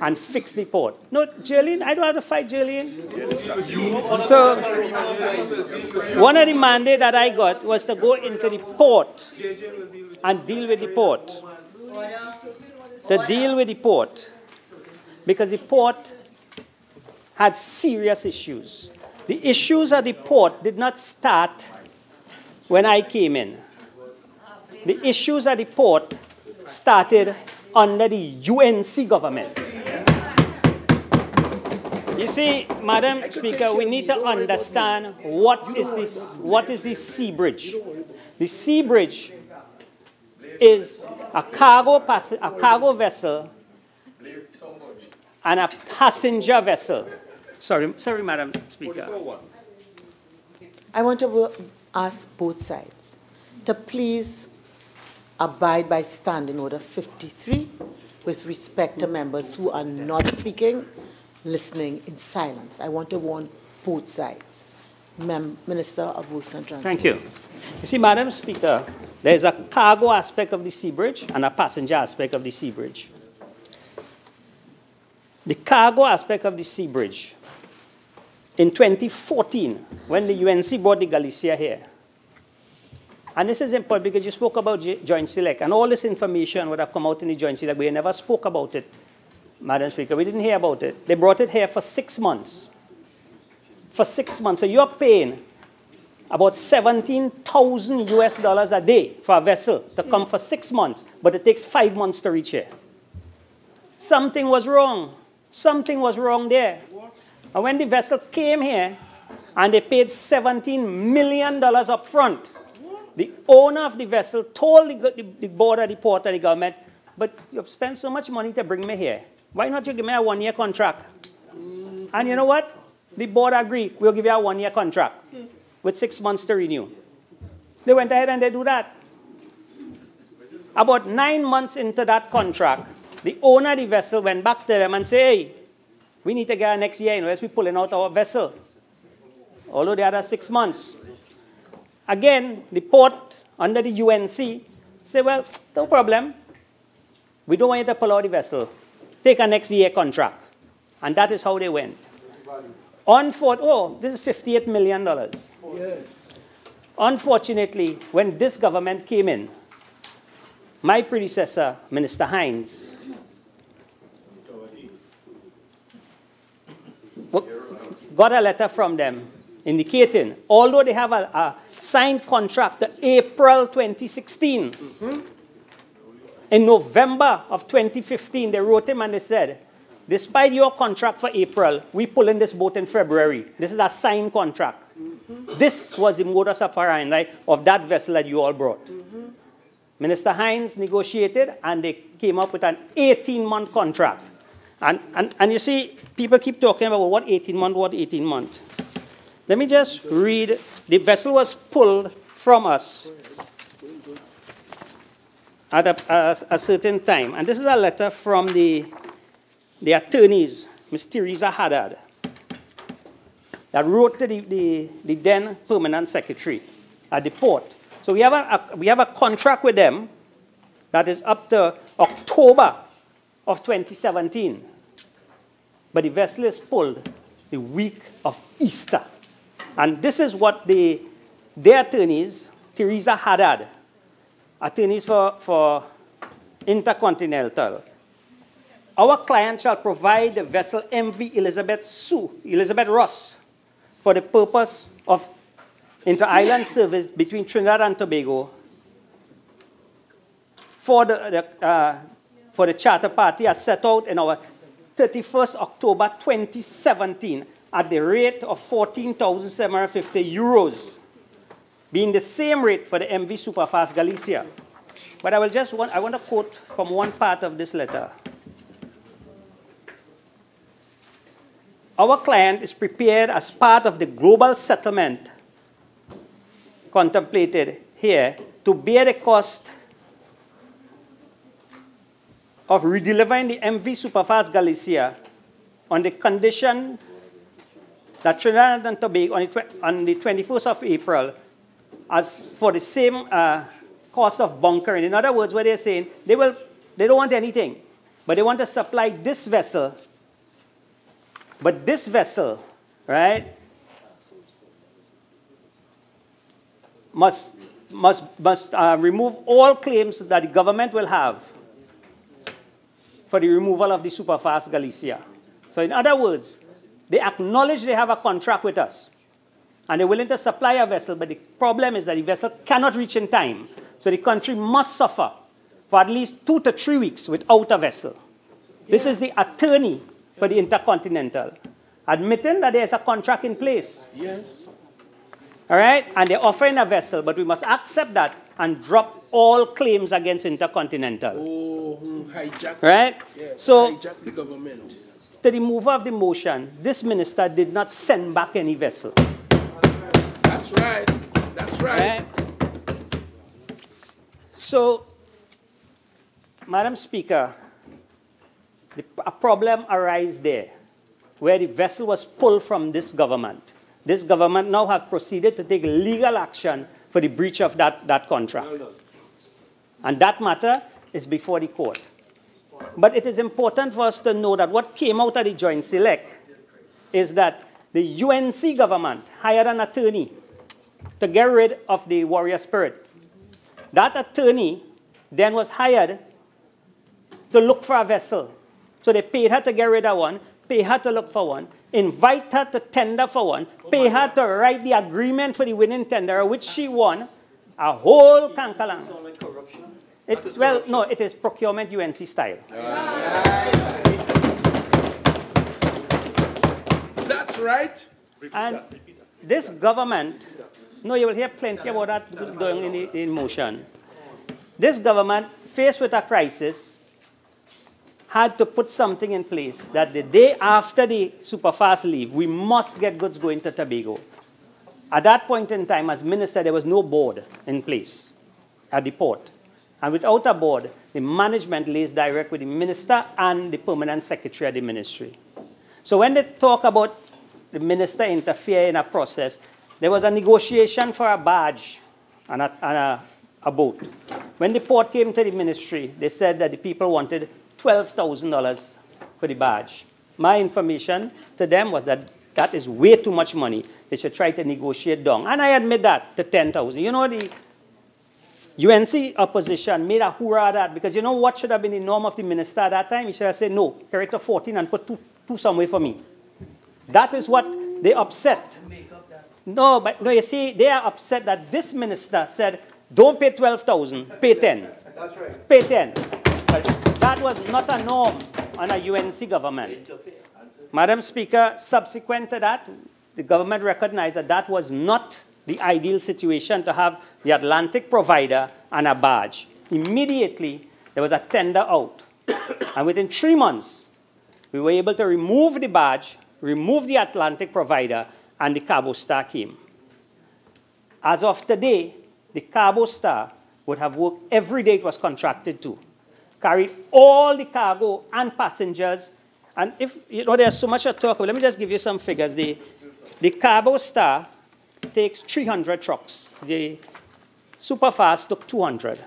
and fix the port. No, Jolene, I don't have to fight Jolene. So, one of the mandates that I got was to go into the port and deal with the port. To deal with the port. Because the port had serious issues. The issues at the port did not start when I came in. The issues at the port started under the UNC government. You see, Madam Speaker, we need to understand what is the sea bridge. The sea bridge is a cargo vessel and a passenger vessel. Sorry, Madam Speaker. I want to ask both sides to please abide by Standing Order 53 with respect to members who are not speaking, listening in silence. I want to warn both sides. Minister of Works and Transport. Thank you. You see, Madam Speaker, there is a cargo aspect of the sea bridge and a passenger aspect of the sea bridge. The cargo aspect of the sea bridge, in 2014, when the UNC brought the Galicia here, and this is important because you spoke about Joint Select, and all this information would have come out in the Joint Select, but you never spoke about it Madam Speaker. We didn't hear about it. They brought it here for 6 months. For 6 months. So you're paying about $17,000 a day for a vessel to come for 6 months, but it takes 5 months to reach here. Something was wrong. Something was wrong there. And when the vessel came here, and they paid $17 million up front, the owner of the vessel told the board of the port of the government, but you've spent so much money to bring me here. Why not you give me a 1-year contract? And you know what? The board agreed. We'll give you a 1-year contract with 6 months to renew. They went ahead and they do that. About 9 months into that contract, the owner of the vessel went back to them and said, hey, we need to get next year, else we're pulling out our vessel. Although they had 6 months. Again, the port under the UNC said, well, no problem. We don't want you to pull out the vessel. Take a next year contract. And that is how they went. This is $58 million. Yes. Unfortunately, when this government came in, my predecessor, Minister Hinds, got a letter from them indicating, although they have a signed contract to April 2016, in November of 2015, they wrote him and they said, despite your contract for April, we pull in this boat in February. This is a signed contract. This was the modus operandi of that vessel that you all brought. Minister Hinds negotiated, and they came up with an 18-month contract. And you see, people keep talking about what 18 months. Let me just read. The vessel was pulled from us at a certain time. And this is a letter from the attorneys, Ms. Teresa Haddad, that wrote to the then permanent secretary at the port. So we have a contract with them that is up to October of 2017. But the vessel is pulled the week of Easter. And this is what their attorneys, Teresa Haddad, attorneys for Intercontinental, our client shall provide the vessel MV Elizabeth Ross, for the purpose of inter-island service between Trinidad and Tobago for the charter party as set out in our 31st October 2017 at the rate of 14,750 euros, being the same rate for the MV Superfast Galicia. But I want to quote from one part of this letter. Our client is prepared as part of the global settlement contemplated here to bear the cost of redelivering the MV Superfast Galicia on the condition that Trinidad and Tobago on the 21st of April as for the same cost of bunkering. In other words, what they're saying, they don't want anything, but they want to supply this vessel. But this vessel, right, must remove all claims that the government will have for the removal of the Superfast Galicia. So in other words, they acknowledge they have a contract with us, and they're willing to supply a vessel, but the problem is that the vessel cannot reach in time. So the country must suffer for at least 2 to 3 weeks without a vessel. Yeah. This is the attorney for the Intercontinental, admitting that there's a contract in place. Yes. All right? And they're offering a vessel, but we must accept that and drop all claims against Intercontinental. Oh, hijack. Right? Yes, so, hijack the government. To the mover of the motion, this minister did not send back any vessel. That's right. That's right. So, Madam Speaker, a problem arises there, where the vessel was pulled from this government. This government now have proceeded to take legal action for the breach of that contract. And that matter is before the court. But it is important for us to know that what came out of the Joint Select is that the UNC government hired an attorney to get rid of the warrior spirit. That attorney then was hired to look for a vessel So they paid her to get rid of one, pay her to look for one, invite her to tender for one, pay her to write the agreement for the winning tender, which she won, a whole kankalang. Well, no, it is procurement UNC style. That's right. And this government, no, you will hear plenty about that going in motion. This government, faced with a crisis, had to put something in place that the day after the superfast leave, we must get goods going to Tobago. At that point in time, as minister, there was no board in place at the port. And without a board, the management lays direct with the minister and the permanent secretary of the ministry. So when they talk about the minister interfere in a process, there was a negotiation for a barge and a boat. When the port came to the ministry, they said that the people wanted $12,000 for the barge. My information to them was that that is way too much money. They should try to negotiate down. And I admit that to 10,000. You know, the UNC opposition made a hoorah that, because you know what should have been the norm of the minister at that time? He should have said, no, carry to 14 and put two somewhere for me. That is what they upset. No, but no, you see, they are upset that this minister said, don't pay 12,000, pay 10. That's right. Pay 10. But that was not a norm on a UNC government. Madam Speaker, subsequent to that, the government recognized that that was not the ideal situation to have the Atlantic provider and a barge. Immediately, there was a tender out. And within 3 months, we were able to remove the barge, remove the Atlantic provider, and the Cabo Star came. As of today, the Cabo Star would have worked every day it was contracted to, carried all the cargo and passengers. And if, you know, there's so much to talk about, let me just give you some figures. The Cabo Star takes 300 trucks. The Superfast took 200.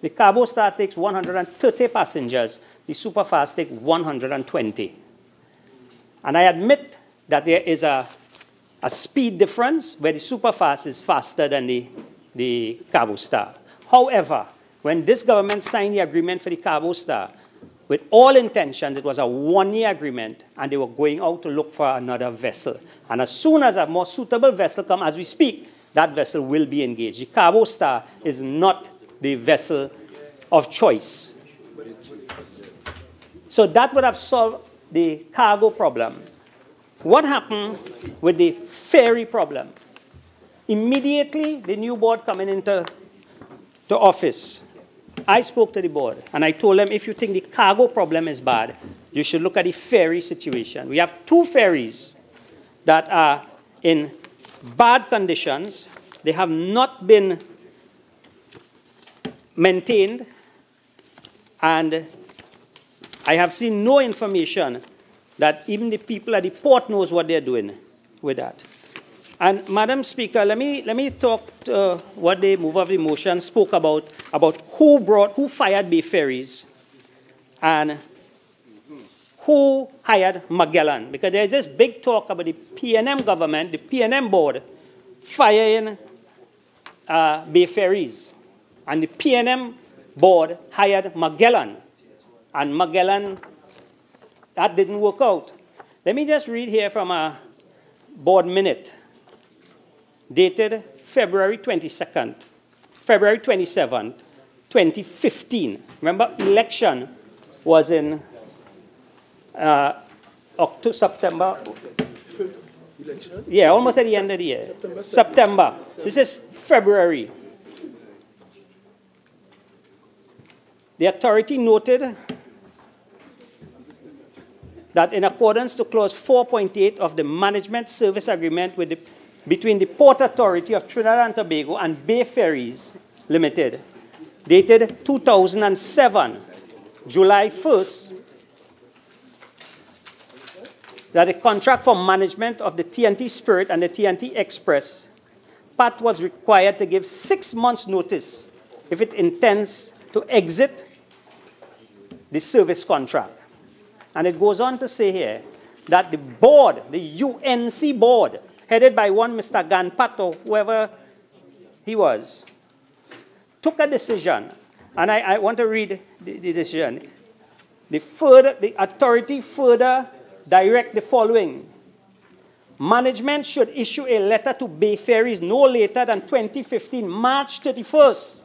The Cabo Star takes 130 passengers. The Superfast takes 120. And I admit that there is a speed difference where the Superfast is faster than the Cabo Star. However, when this government signed the agreement for the Cabo Star, with all intentions, it was a one-year agreement, and they were going out to look for another vessel. And as soon as a more suitable vessel comes, as we speak, that vessel will be engaged. The Cabo Star is not the vessel of choice. So that would have solved the cargo problem. What happened with the ferry problem? Immediately, the new board coming into office, I spoke to the board, and I told them, if you think the cargo problem is bad, you should look at the ferry situation. We have 2 ferries that are in bad conditions. They have not been maintained, and I have seen no information that even the people at the port knows what they're doing with that. And Madam Speaker, let me talk to what the mover of the motion spoke about who fired Bay Ferries and who hired Magellan. Because there's this big talk about the PNM government, the PNM board, firing Bay Ferries. And the PNM board hired Magellan. And Magellan, that didn't work out. Let me just read here from a board minute, dated February 27th, 2015. Remember, election was in September. Election? Yeah, almost at the end of the year. September. This is February. The authority noted that in accordance to Clause 4.8 of the Management Service Agreement between the Port Authority of Trinidad and Tobago and Bay Ferries Limited, dated 2007, July 1st, that a contract for management of the TNT Spirit and the TNT Express, PAT was required to give 6 months' notice if it intends to exit the service contract. And it goes on to say here that the board, the UNC board, headed by one Mr. Ganpat or whoever he was, took a decision. And I want to read the decision. the authority further direct the following. Management should issue a letter to Bay Ferries no later than 2015, March 31st.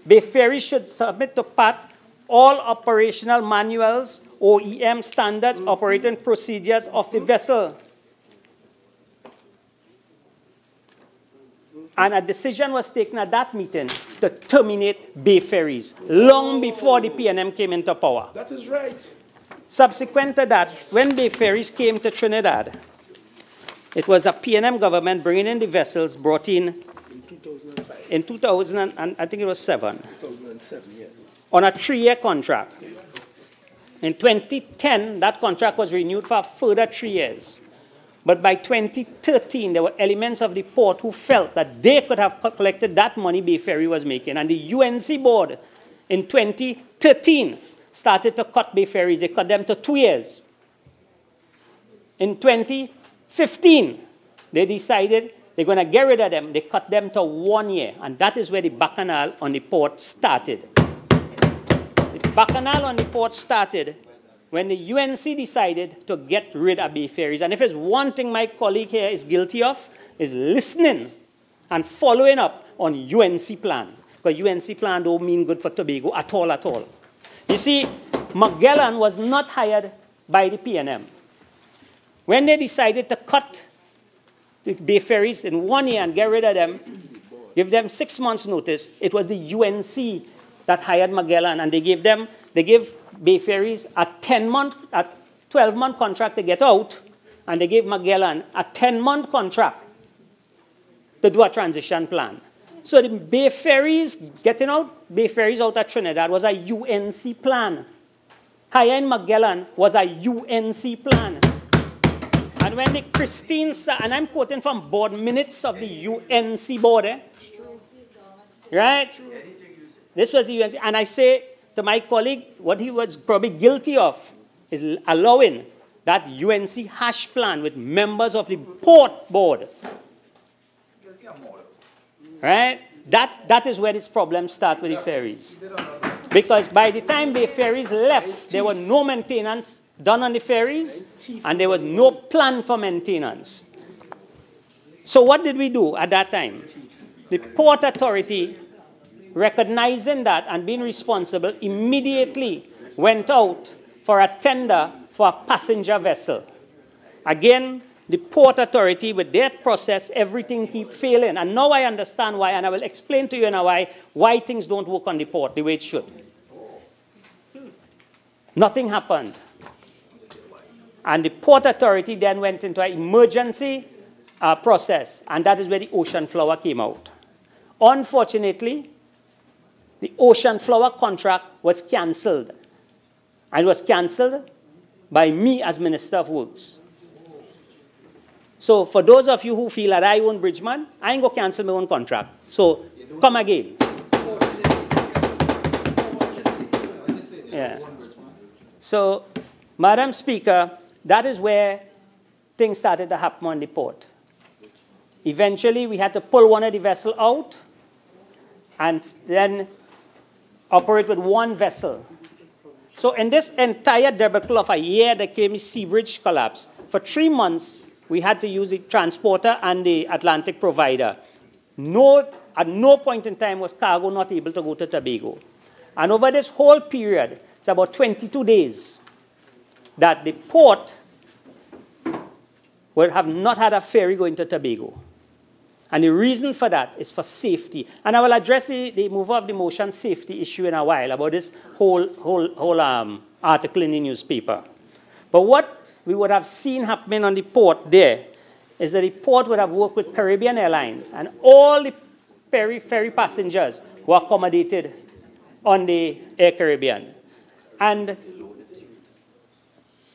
Bay Ferries should submit to PAT all operational manuals, OEM standards, operating procedures of the vessel. And a decision was taken at that meeting to terminate Bay Ferries, long before the PNM came into power. That is right. Subsequent to that, when Bay Ferries came to Trinidad, it was the PNM government bringing in the vessels brought in 2005. in 2000, and I think it was 2007, yes. On a 3-year contract. In 2010, that contract was renewed for a further 3 years. But by 2013, there were elements of the port who felt that they could have collected that money Bay Ferry was making. And the UNC board in 2013 started to cut Bay Ferries. They cut them to 2 years. In 2015, they decided they're going to get rid of them. They cut them to 1 year. And that is where the bacchanal on the port started. The bacchanal on the port started when the UNC decided to get rid of Bay Ferries. And if it's one thing my colleague here is guilty of, is listening and following up on UNC plan. Because UNC plan don't mean good for Tobago at all, at all. You see, Magellan was not hired by the PNM. When they decided to cut the Bay Ferries in 1 year and get rid of them, give them 6 months notice, it was the UNC that hired Magellan, and they gave Bay Ferries a 12-month contract to get out, and they gave Magellan a 10-month contract to do a transition plan. So the Bay Ferries, getting out Bay Ferries out of Trinidad was a UNC plan. Hiring Magellan was a UNC plan. And when the Christine, and I'm quoting from board minutes of the UNC board, right? This was the UNC, and I say to my colleague, what he was probably guilty of is allowing that UNC hash plan with members of the port board. Right? That is where this problem starts with the ferries. Because by the time the ferries left, there was no maintenance done on the ferries, and there was no plan for maintenance. So what did we do at that time? The Port Authority, recognizing that and being responsible, immediately went out for a tender for a passenger vessel. Again, the Port Authority, with their process, everything keeps failing. And now I understand why, and I will explain to you now why things don't work on the port the way it should. Nothing happened. And the Port Authority then went into an emergency process, and that is where the Ocean Flower came out. Unfortunately, the Ocean Flower contract was cancelled. And it was cancelled by me as Minister of Works. So for those of you who feel that I own Bridgeman, I ain't going to cancel my own contract. So come again. Yeah. So, Madam Speaker, that is where things started to happen on the port. Eventually, we had to pull one of the vessels out and then operate with one vessel. So in this entire debacle of a year that came, the Sea Bridge collapse, for 3 months, we had to use the transporter and the Atlantic provider. At no point in time was cargo not able to go to Tobago. And over this whole period, it's about 22 days that the port would have not had a ferry going to Tobago. And the reason for that is for safety. And I will address the mover of the motion safety issue in a while about this whole article in the newspaper. But what we would have seen happening on the port there is that the port would have worked with Caribbean Airlines, and all the ferry passengers were accommodated on the Air Caribbean. And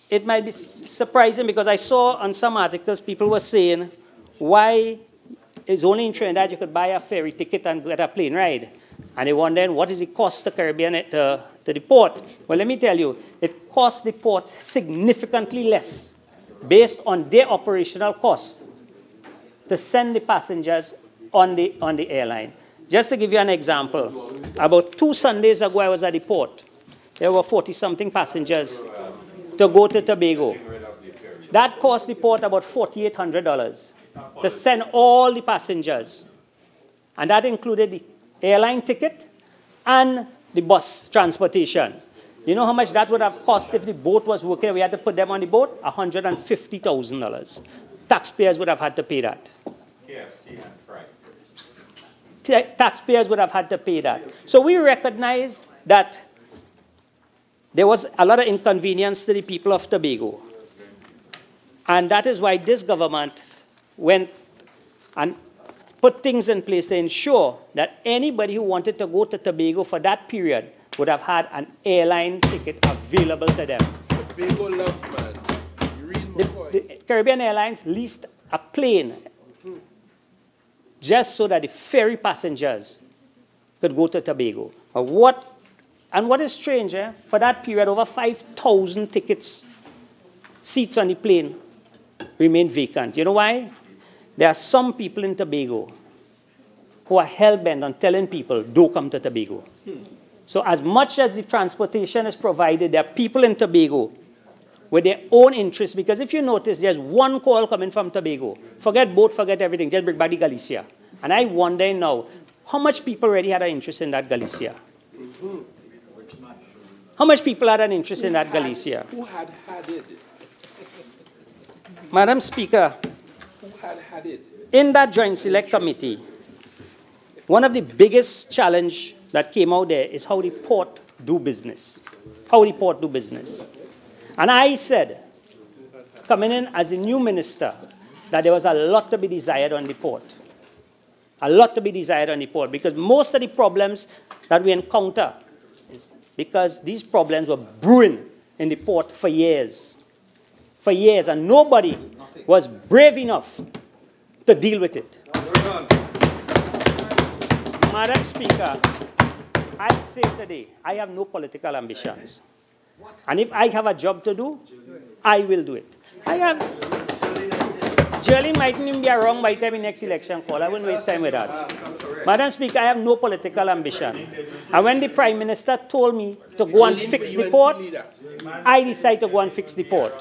it might be surprising because I saw on some articles people were saying, why it's only in Trinidad you could buy a ferry ticket and get a plane ride. And they wondered, what is the cost to Caribbean to the port? Well, let me tell you, it costs the port significantly less based on their operational costs to send the passengers on the airline. Just to give you an example, about 2 Sundays ago I was at the port. there were 40-something passengers to go to Tobago. That cost the port about $4,800 to send all the passengers. And that included the airline ticket and the bus transportation. You know how much that would have cost if the boat was working? We had to put them on the boat? $150,000. Taxpayers would have had to pay that. Taxpayers would have had to pay that. So we recognize that there was a lot of inconvenience to the people of Tobago. And that is why this government went and put things in place to ensure that anybody who wanted to go to Tobago for that period would have had an airline ticket available to them. Tobago love, man. You read my point. The Caribbean Airlines leased a plane just so that the ferry passengers could go to Tobago. And what is strange, for that period, over 5,000 seats on the plane remained vacant. You know why? There are some people in Tobago who are hell-bent on telling people, don't come to Tobago. So as much as the transportation is provided, there are people in Tobago with their own interests, because if you notice, there's one call coming from Tobago. Forget boat, forget everything, just bring back the Galicia. And I wonder now, how much people already had an interest in that Galicia? How much people had an interest in that Galicia? Who had it? Madam Speaker, Who had it? in that Joint Select Committee, one of the biggest challenge that came out there is how the port do business. How the port do business. And I said, coming in as a new minister, that there was a lot to be desired on the port. A lot to be desired on the port, because most of the problems that we encounter is because these problems were brewing in the port for years. For years, and nobody was brave enough to deal with it. Madam Speaker, I say today, I have no political ambitions. And if I have a job to do, I will do it. Geraldine mightn't even be around by the time the next election call. I wouldn't waste time with that. Madam Speaker, I have no political ambition. And when the Prime Minister told me to go and fix the port, I decided to go and fix the port.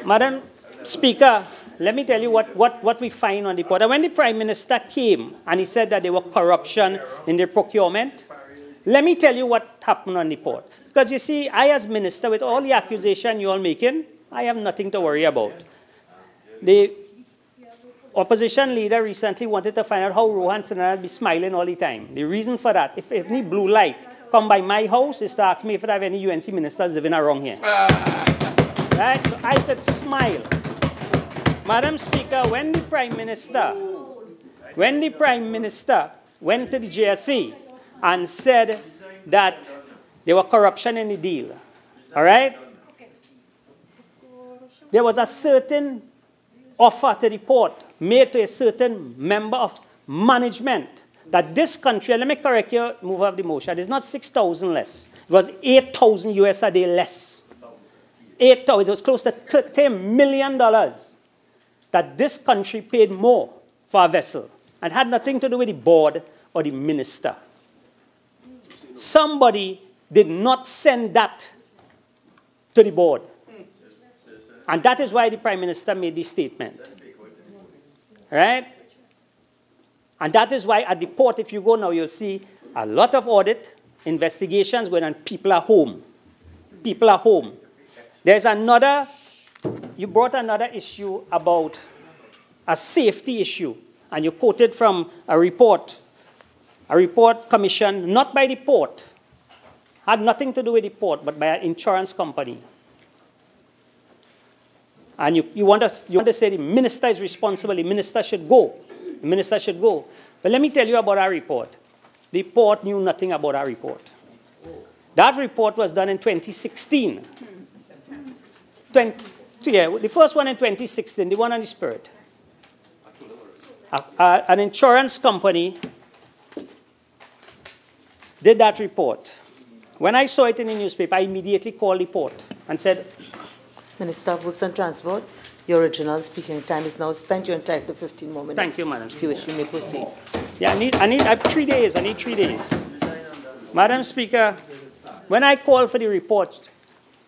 Madam Speaker, let me tell you what we find on the port. And when the Prime Minister came and he said that there was corruption in the procurement, let me tell you what happened on the port. Because you see, I as minister, with all the accusation you all making, I have nothing to worry about. The opposition leader recently wanted to find out how Rohan Sinanan be smiling all the time. The reason for that, if any blue light come by my house, is to ask me if I have any UNC ministers living around here. Right? So I could smile. Madam Speaker, when the Prime Minister went to the JSC and said that there was corruption in the deal, all right? There was a certain offer to the port made to a certain member of management that this country, and let me correct you, move of the motion, it's not 6,000 less. It was 8,000 US a day less. 8,000, it was close to $30 million that this country paid more for a vessel, and had nothing to do with the board or the minister. Somebody did not send that to the board. And that is why the Prime Minister made this statement. Right? And that is why at the port, if you go now, you'll see a lot of audit, investigations going on, people are home. People are home. There's another, you brought another issue about a safety issue, and you quoted from a report commissioned not by the port, had nothing to do with the port, but by an insurance company. And you want to say the minister is responsible, the minister should go. The minister should go. But let me tell you about our report. The port knew nothing about our report. That report was done in 2016. The first one in 2016, the one on the Spirit. An insurance company did that report. When I saw it in the newspaper, I immediately called the port and said, Minister of Works and Transport, your original speaking time is now spent. You're entitled to 15 more minutes. Thank you, Madam. If you wish, you may proceed. Yeah, I have 3 days. I need 3 days. Madam Speaker, when I called for the report,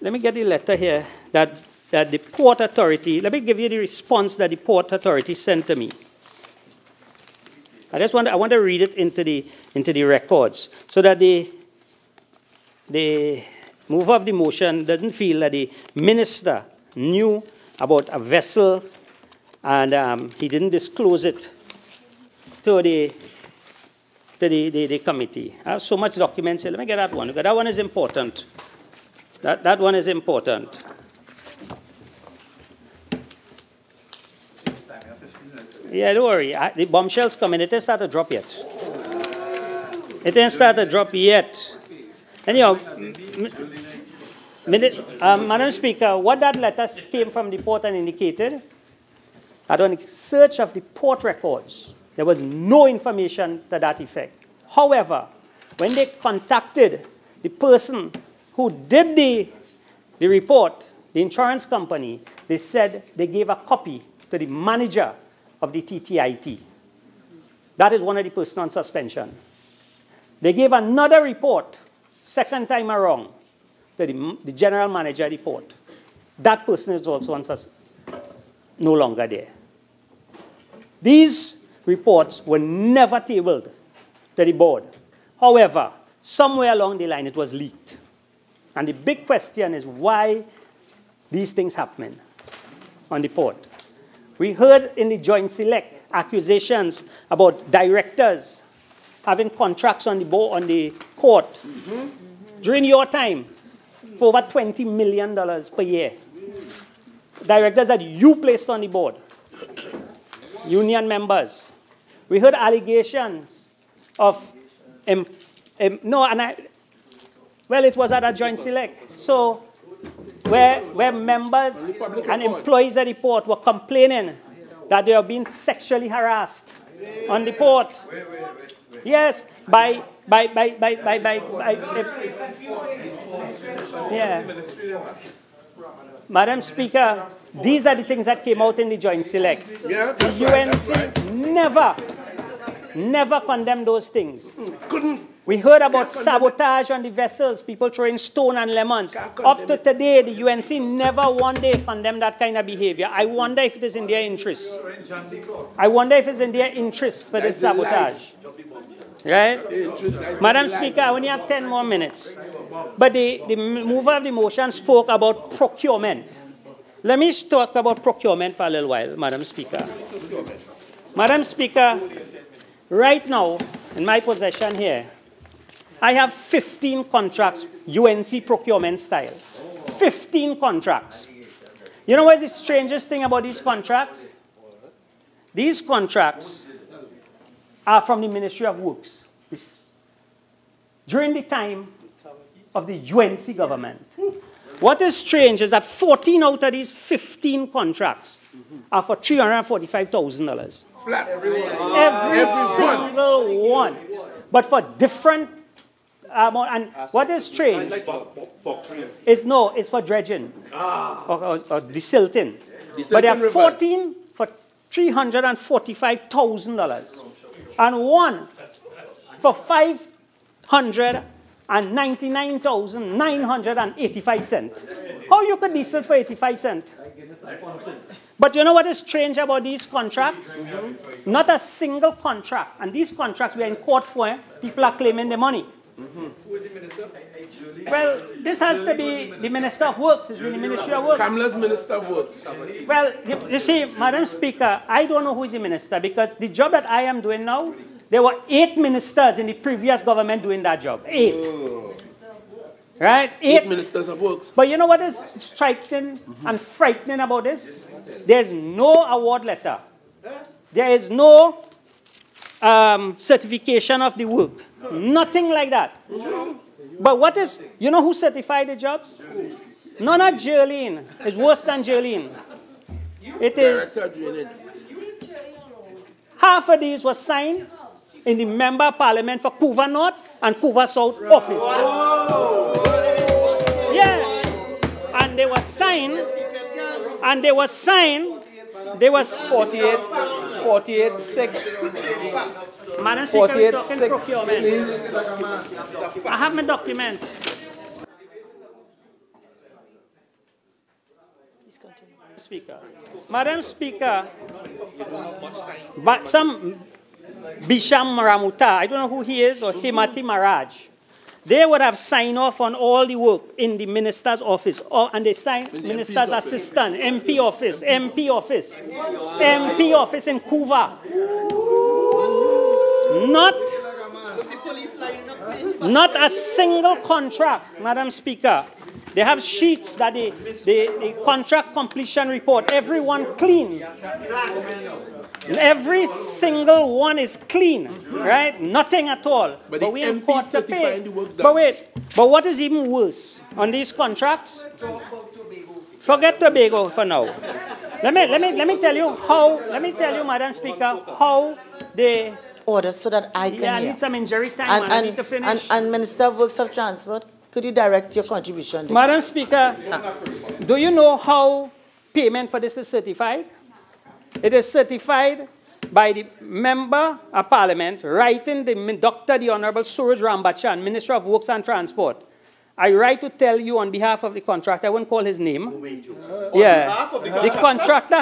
let me get the letter here that the Port Authority, let me give you the response that the Port Authority sent to me. I want to read it into the records so that the mover of the motion doesn't feel that the minister knew about a vessel and he didn't disclose it to the committee. I have so much documents here. Let me get that one, because that one is important. That one is important. Yeah, don't worry. The bombshell's coming. It didn't start to drop yet. It didn't start to drop yet. Anyhow, Madam Speaker, what that letter came from the port and indicated, that on the search of the port records, there was no information to that effect. However, when they contacted the person who did the report, the insurance company, they said they gave a copy to the manager of the TTIT. That is one of the persons on suspension. They gave another report, second time around, to the general manager of the port. That person is also no longer there. These reports were never tabled to the board. However, somewhere along the line it was leaked. And the big question is why these things happen on the port. We heard in the Joint Select accusations about directors having contracts on the board, on the court during your time for over $20 million per year. Directors that you placed on the board, union members. We heard allegations of, well, it was at a Joint Select. So, where members and employees at the port were complaining that they were being sexually harassed on the port. Yes, yeah. Madam Speaker, these are the things that came out in the Joint Select. Yeah, the UNC never condemned those things. We heard about sabotage on the vessels, people throwing stone and lemons. Up to today, the UNC never one day condemned that kind of behavior. I wonder if it is in their interest. I wonder if it's in their interest for this sabotage. Right? Madam Speaker, I only have 10 more minutes. But the mover of the motion spoke about procurement. Let me talk about procurement for a little while, Madam Speaker. Madam Speaker, right now, in my possession here, I have 15 contracts, UNC procurement style. 15 contracts. You know what's the strangest thing about these contracts? These contracts are from the Ministry of Works. During the time of the UNC government. What is strange is that 14 out of these 15 contracts are for $345,000. Flat. Every single one. But for different and what is strange is it's for dredging or desilting. But there are 14 for $345,000 and one for $599,985. How you could desist for 85 cents? But you know what is strange about these contracts? Not a single contract. And these contracts we are in court for. People are claiming the money. Who is the minister? Well, this has to be the Minister of Works. It's in the Ministry of Works. Kamala's Minister of Works. Well, you see, Madam Speaker, I don't know who is the minister because the job that I am doing now, there were 8 ministers in the previous government doing that job. 8. Right? 8 ministers of works. But you know what is striking and frightening about this? There's no award letter. There is no certification of the work. Nothing like that. But what is, you know who certified the jobs? No, not Jerlene. It's worse than Jerlene. It is, half of these were signed in the Member of Parliament for Couva North and Couva South office. Yeah. And they were signed, there was 48 48.6. Madam Speaker, we're talking 48.6, procurement. please. I have my documents. Speaker. Madam Speaker, but some Bisham Ramuta, I don't know who he is, or Himati Maraj, they would have signed off on all the work in the minister's office, and they signed minister's assistant, MP office in Kuva. Not a single contract, Madam Speaker. They have sheets that the contract completion report, everyone clean. Every single one is clean, right? Nothing at all. But we the import MP the pay. certifying the work done. But wait, but what is even worse on these contracts? Forget Tobago for now. Let me tell you how. Let me tell you, Madam Speaker, how they order so that I can I hear. need some injury time. I need to finish. And Minister of Works of Transport, could you direct your contribution? Madam Speaker, do you know how payment for this is certified? It is certified by the Member of Parliament writing Dr. the Honorable Surujrattan Rambachan, Minister of Works and Transport. I write to tell you on behalf of the contractor, I won't call his name. Yeah. The contractor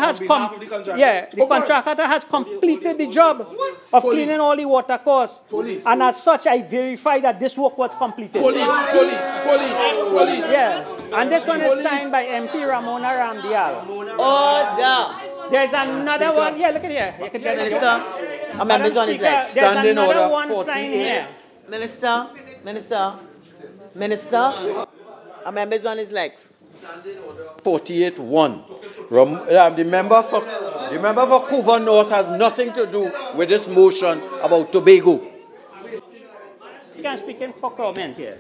has completed the job of cleaning all the water course. And as such, I verify that this work was completed. Police. Yeah. And this one is signed by MP Ramona Ramdial. Order. There's another one. Yeah, look at here. You can get it. Minister, a member's on his legs. Standing order one signed here. Minister, a member's on his legs. 48-1. The member for Kuva North has nothing to do with this motion about Tobago. You can speak in procurement here.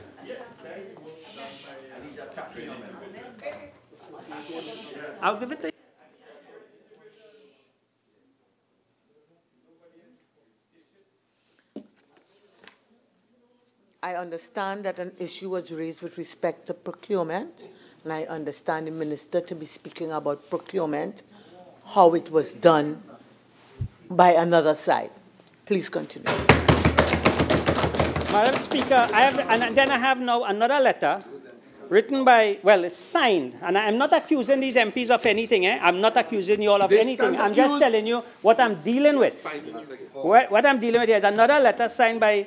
I'll give it to you. I understand that an issue was raised with respect to procurement, and I understand the minister to be speaking about procurement, how it was done by another side. Please continue. Madam Speaker, I have now another letter written by, well, it's signed, and I'm not accusing these MPs of anything. I'm not accusing you all of anything. I'm just telling you what I'm dealing with. What I'm dealing with is another letter signed by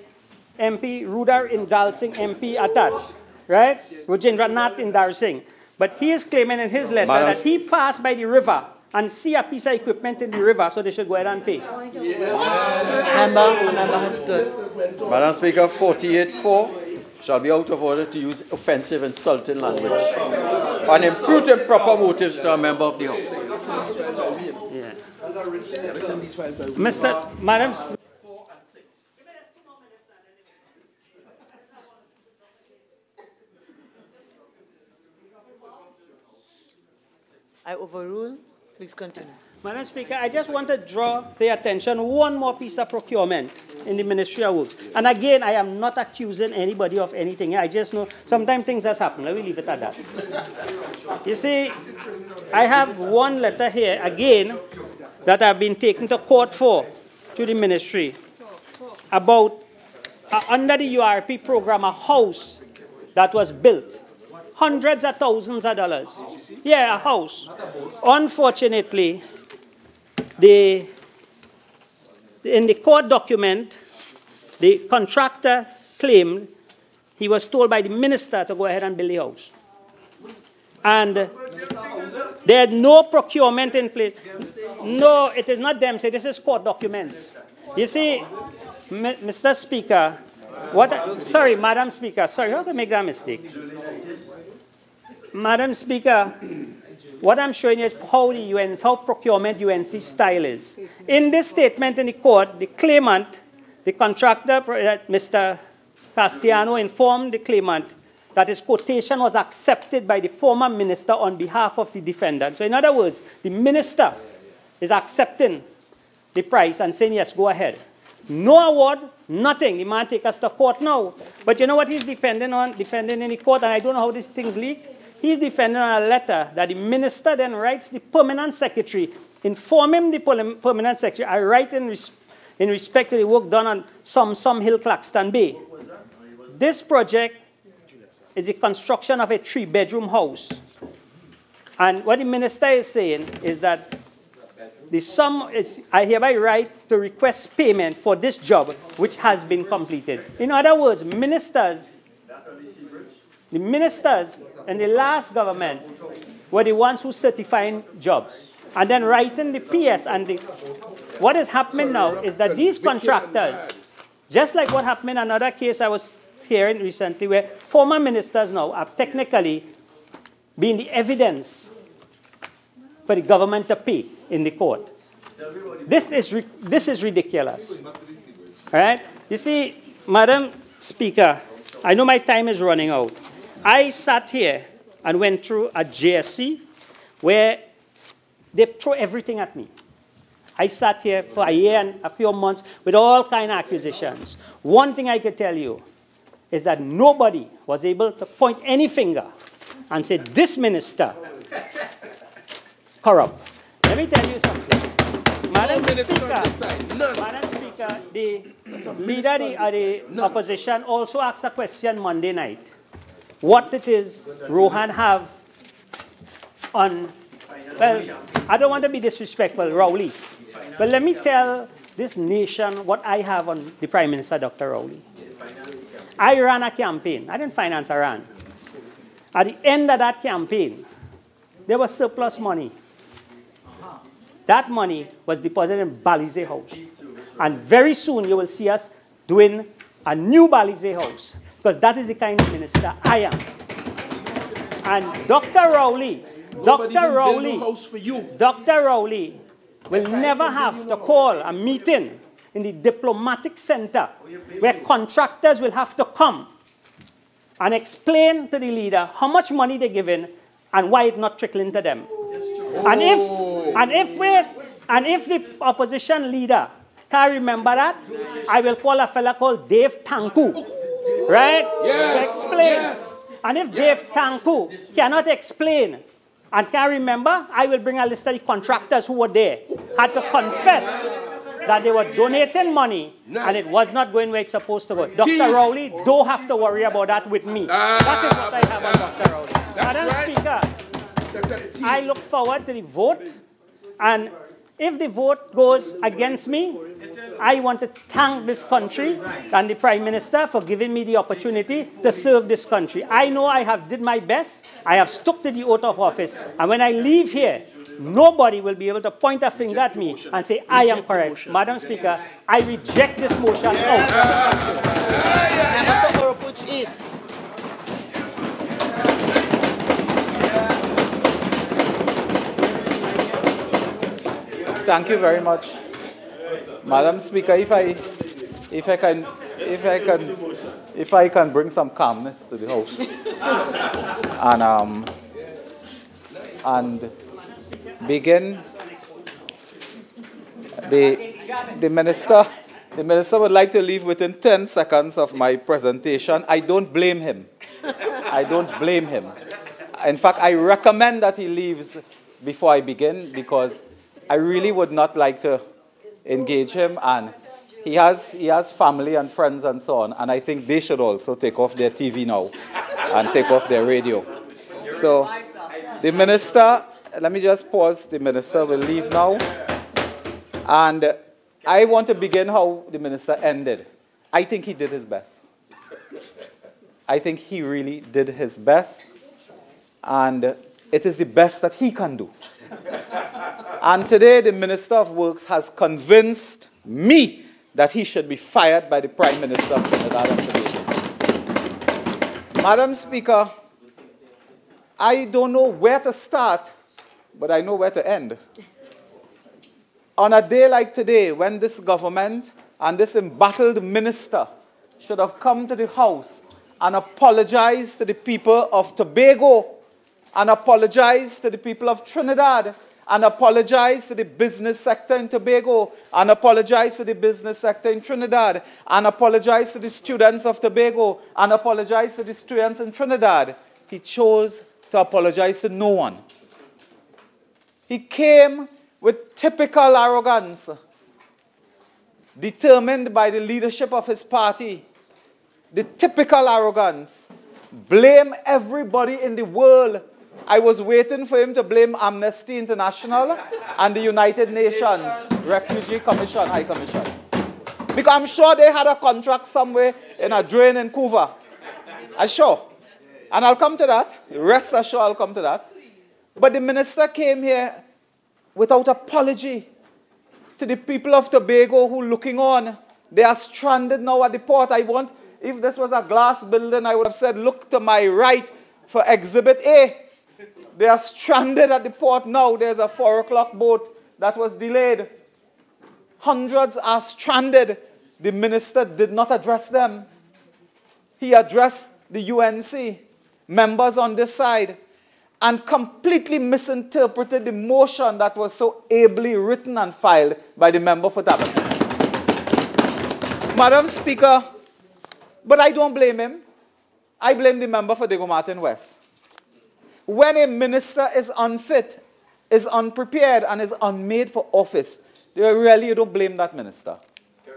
MP Roodal Indal Singh, MP attached, right? Rajendranath Indar Singh. But he is claiming in his letter that he passed by the river and see a piece of equipment in the river, so they should go ahead and pay. Member has stood. Madam Speaker, 48-4 shall be out of order to use offensive, insulting language and impute improper motives to a member of the House. Yeah. Madam Speaker. I overrule. Please continue. Madam Speaker, I just want to draw the attention one more piece of procurement in the Ministry of Works. And again, I am not accusing anybody of anything. I just know sometimes things just happen. Let me leave it at that. You see, I have one letter here, again, that I've been taken to court for to the ministry about, under the URP program, a house that was built. Hundreds of thousands of dollars. Yeah, a house. Unfortunately, in the court document, the contractor claimed he was told by the minister to go ahead and build the house. And they had no procurement in place. No, it is not them. Say, this is court documents. You see, Mr. Speaker, sorry, Madam Speaker, sorry, how to make that mistake? Madam Speaker, what I'm showing you is how procurement UNC style is. In this statement in the court, the claimant, the contractor, Mr. Castellano, informed the claimant that his quotation was accepted by the former minister on behalf of the defendant. So in other words, the minister is accepting the price and saying, yes, go ahead. No award, nothing. The man take us to court now. But you know what he's defending in the court, and I don't know how these things leak? He's defending on a letter that the minister then writes the permanent secretary informing the permanent secretary, I write in respect to the work done on some Hill, Claxton Bay. This project is the construction of a 3-bedroom house. And what the minister is saying is that the sum is, I hereby write to request payment for this job, which has been completed. In other words, the ministers in the last government were the ones who certifying jobs. And then writing the PS. And what is happening now is that these contractors, just like what happened in another case I was hearing recently, where former ministers now are technically being the evidence for the government to pay in the court. This is ridiculous. All right? You see, Madam Speaker, I know my time is running out. I sat here and went through a JSC where they throw everything at me. I sat here for a year and a few months with all kinds of accusations. One thing I could tell you is that nobody was able to point any finger and say, this minister corrupt. Let me tell you something. Madam Speaker, the leader of the opposition also asked a question Monday night. What it is Rohan have on, well, I don't want to be disrespectful, Rowley, but let me tell this nation what I have on the Prime Minister, Dr. Rowley. I ran a campaign. I didn't finance, I ran. At the end of that campaign, there was surplus money. That money was deposited in Balize House. And very soon you will see us doing a new Balize House, because that is the kind of minister I am. And Dr. Rowley will never have to call a meeting in the diplomatic center where contractors will have to come and explain to the leader how much money they're giving and why it's not trickling to them. And if the opposition leader can't remember that, I will call a fella called Dave Tanku, right? To explain. And if Dave Tanku cannot explain and can't remember, I will bring a list of the contractors who were there, had to confess that they were donating money and it was not going where it's supposed to go. Dr. Rowley, don't have to worry about that with me. That is what I have on Dr. Rowley. Madam Speaker, I look forward to the vote, and if the vote goes against me, I want to thank this country and the Prime Minister for giving me the opportunity to serve this country. I know I have did my best. I have stuck to the oath of office. And when I leave here, nobody will be able to point a finger at me and say, I am correct. Madam Speaker, I reject this motion. Thank you very much, Madam Speaker. If I can bring some calmness to the House, and begin. The minister would like to leave within 10 seconds of my presentation. I don't blame him. I don't blame him. In fact, I recommend that he leaves before I begin, because I really would not like to engage him, and he has family and friends and so on, and I think they should also take off their TV now and take off their radio. So the minister, let me just pause, the minister will leave now, and I want to begin how the minister ended. I think he did his best. I think he really did his best, and it is the best that he can do. And today, the Minister of Works has convinced me that he should be fired by the Prime Minister of Trinidad and Tobago. Madam Speaker, I don't know where to start, but I know where to end. On a day like today, when this government and this embattled minister should have come to the House and apologized to the people of Tobago, and apologized to the people of Trinidad, and apologize to the business sector in Tobago, and apologize to the business sector in Trinidad, and apologize to the students of Tobago, and apologize to the students in Trinidad. He chose to apologize to no one. He came with typical arrogance, determined by the leadership of his party, the typical arrogance, blame everybody in the world. I was waiting for him to blame Amnesty International and the United Nations Refugee Commission, High Commission. Because I'm sure they had a contract somewhere in a drain in Cuba. I'm sure. And I'll come to that. Rest assured I'll come to that. But the minister came here without apology to the people of Tobago who are looking on. They are stranded now at the port. If this was a glass building, I would have said, look to my right for Exhibit A. They are stranded at the port now. There's a 4 o'clock boat that was delayed. Hundreds are stranded. The minister did not address them. He addressed the UNC, members on this side, and completely misinterpreted the motion that was so ably written and filed by the member for Tabak. Madam Speaker, but I don't blame him. I blame the member for Diego Martin West. When a minister is unfit, is unprepared, and is unmade for office, you don't blame that minister.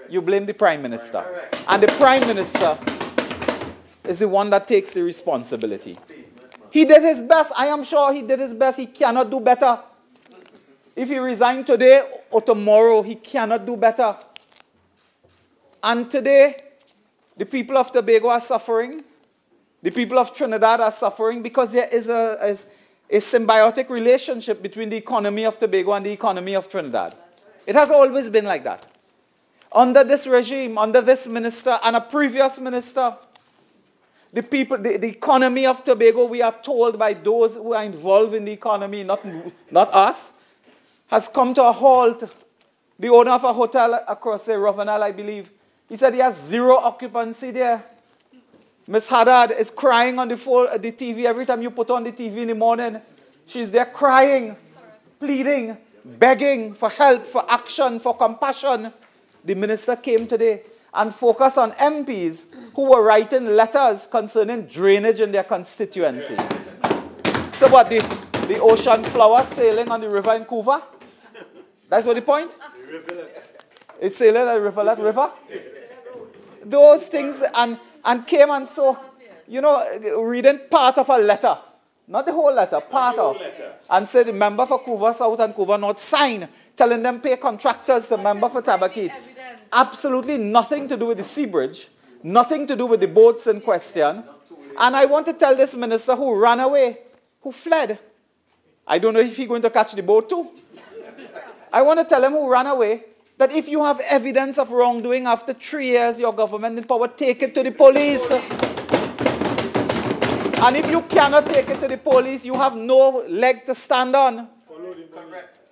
You blame the Prime Minister. And the Prime Minister is the one that takes the responsibility. He did his best. I am sure he did his best. He cannot do better. If he resigns today or tomorrow, he cannot do better. And today, the people of Tobago are suffering. The people of Trinidad are suffering because there is a symbiotic relationship between the economy of Tobago and the economy of Trinidad. It has always been like that. Under this regime, under this minister and a previous minister, the economy of Tobago, we are told by those who are involved in the economy, not us, has come to a halt. The owner of a hotel across the Ravenel, I believe, he said he has 0 occupancy there. Miss Haddad is crying on the TV every time you put on the TV in the morning. She's there crying, pleading, begging for help, for action, for compassion. The minister came today and focused on MPs who were writing letters concerning drainage in their constituency. So what, the ocean flowers sailing on the river in Cuba? That's what the point? It's sailing on the river, river? Those things, and came and saw, reading part of a letter. Not the whole letter, part of. And said the member for Cuba South and Cuba North sign, telling them pay contractors to member for Tabakit. Absolutely nothing to do with the sea bridge, nothing to do with the boats in question. And I want to tell this minister who ran away, who fled. I don't know if he's going to catch the boat too. I want to tell him who ran away that if you have evidence of wrongdoing after 3 years, your government in power, take it to the police. And if you cannot take it to the police, you have no leg to stand on.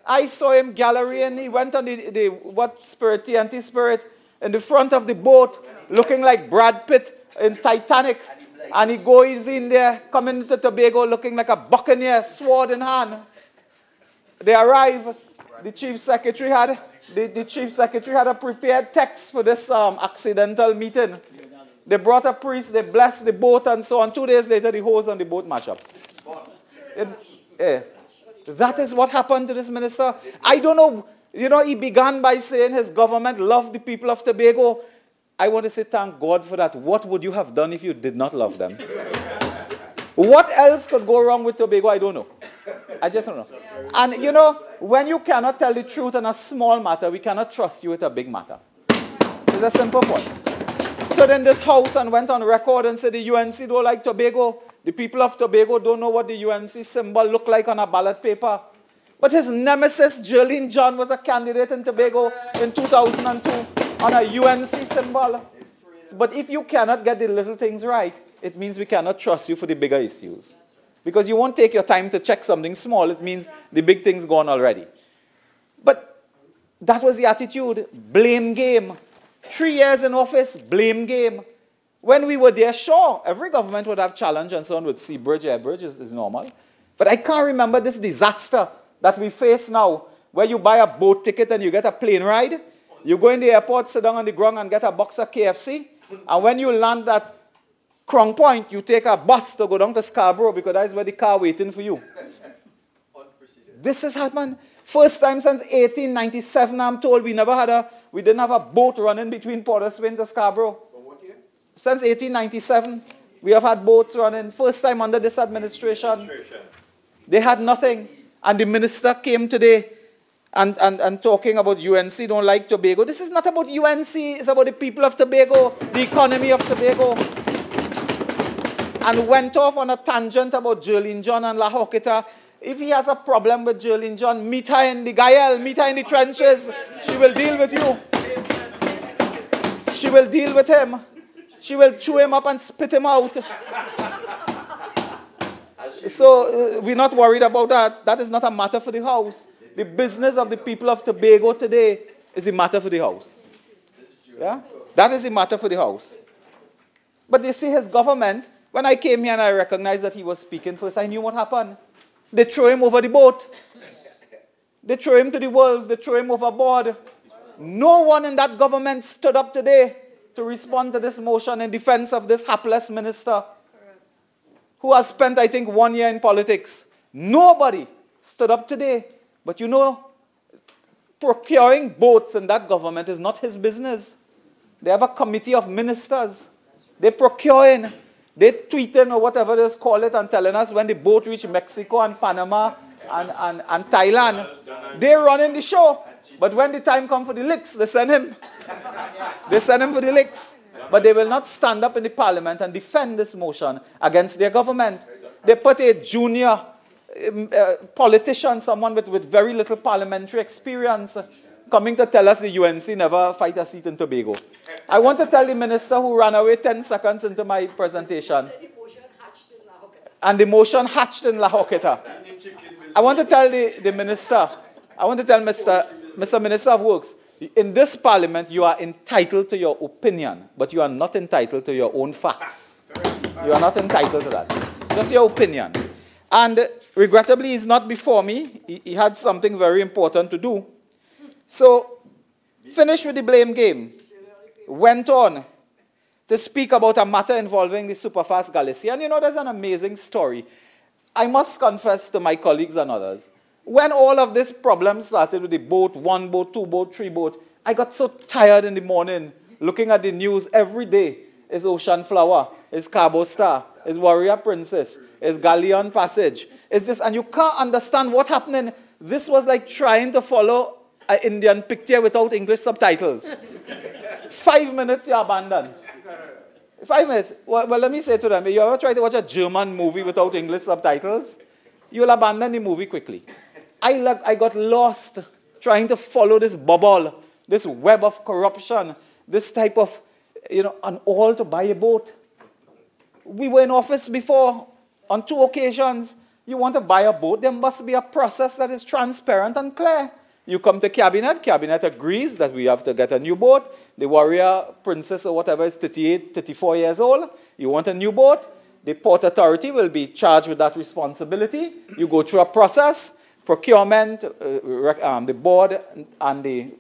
I saw him gallerying. He went on the anti-spirit, in the front of the boat, looking like Brad Pitt in Titanic. And he goes in there, coming to Tobago, looking like a buccaneer, sword in hand. They arrive. The chief secretary had a prepared text for this accidental meeting. They brought a priest, they blessed the boat and so on. 2 days later, the hose on the boat mash up. That is what happened to this minister. I don't know. He began by saying his government loved the people of Tobago. I want to say thank God for that. What would you have done if you did not love them? What else could go wrong with Tobago? I don't know. I just don't know. And when you cannot tell the truth on a small matter, we cannot trust you with a big matter. It's a simple point. Stood in this house and went on record and said the UNC don't like Tobago. The people of Tobago don't know what the UNC symbol looked like on a ballot paper. But his nemesis, Jerlene John, was a candidate in Tobago in 2002 on a UNC symbol. But if you cannot get the little things right, it means we cannot trust you for the bigger issues. Because you won't take your time to check something small. It means the big thing's gone already. But that was the attitude. Blame game. 3 years in office, blame game. When we were there, sure, every government would have challenge and so on with sea bridge, air bridge is normal. But I can't remember this disaster that we face now, where you buy a boat ticket and you get a plane ride. You go in the airport, sit down on the ground and get a box of KFC. And when you land at Crown Point, you take a bus to go down to Scarborough because that's where the car waiting for you. This has happened. First time since 1897, I'm told, we didn't have a boat running between Port of Spain to Scarborough. From what year? Since 1897, we have had boats running. First time under this administration. They had nothing. And the minister came today and talking about UNC don't like Tobago. This is not about UNC, it's about the people of Tobago, the economy of Tobago. And went off on a tangent about Jerlene John and La Hoqueta. If he has a problem with Jerlene John, meet her in the Gael, meet her in the trenches. She will deal with you. She will deal with him. She will chew him up and spit him out. So we're not worried about that. That is not a matter for the House. The business of the people of Tobago today is a matter for the House. Yeah? That is a matter for the House. But you see his government, when I came here and I recognized that he was speaking first, I knew what happened. They threw him over the boat. They threw him to the wolves. They threw him overboard. No one in that government stood up today to respond to this motion in defense of this hapless minister who has spent, I think, 1 year in politics. Nobody stood up today. But you know, procuring boats in that government is not his business. They have a committee of ministers. They're procuring. They're tweeting or whatever they call it and telling us when the boat reach Mexico and Panama and Thailand. They're running the show. But when the time comes for the licks, they send him. They send him for the licks. But they will not stand up in the parliament and defend this motion against their government. They put a junior politician, someone with very little parliamentary experience, coming to tell us the UNC never fight a seat in Tobago. I want to tell the minister who ran away 10 seconds into my presentation. And the motion hatched in La Hoqueta. I want to tell the minister, I want to tell Mr. Minister of Works, in this parliament you are entitled to your opinion, but you are not entitled to your own facts. You are not entitled to that. Just your opinion. And regrettably, he's not before me. He had something very important to do. So, finished with the blame game. Went on to speak about a matter involving the Superfast Galicia. And you know, there's an amazing story. I must confess to my colleagues and others, when all of this problem started with the boat, 1 boat, 2 boat, 3 boat, I got so tired in the morning looking at the news every day. Is Ocean Flower, is Cabo Star, is Warrior Princess, is Galleon Passage, is this, and you can't understand what's happening. This was like trying to follow an Indian picture without English subtitles. 5 minutes, you abandon. 5 minutes. Well, let me say to them, you ever try to watch a German movie without English subtitles? You'll abandon the movie quickly. I got lost trying to follow this bubble, this web of corruption, this type of, and all to buy a boat. We were in office before on 2 occasions. You want to buy a boat, there must be a process that is transparent and clear. You come to cabinet agrees that we have to get a new boat. The Warrior Princess or whatever is 38, 34 years old. You want a new boat. The Port Authority will be charged with that responsibility. You go through a process, procurement, the board and the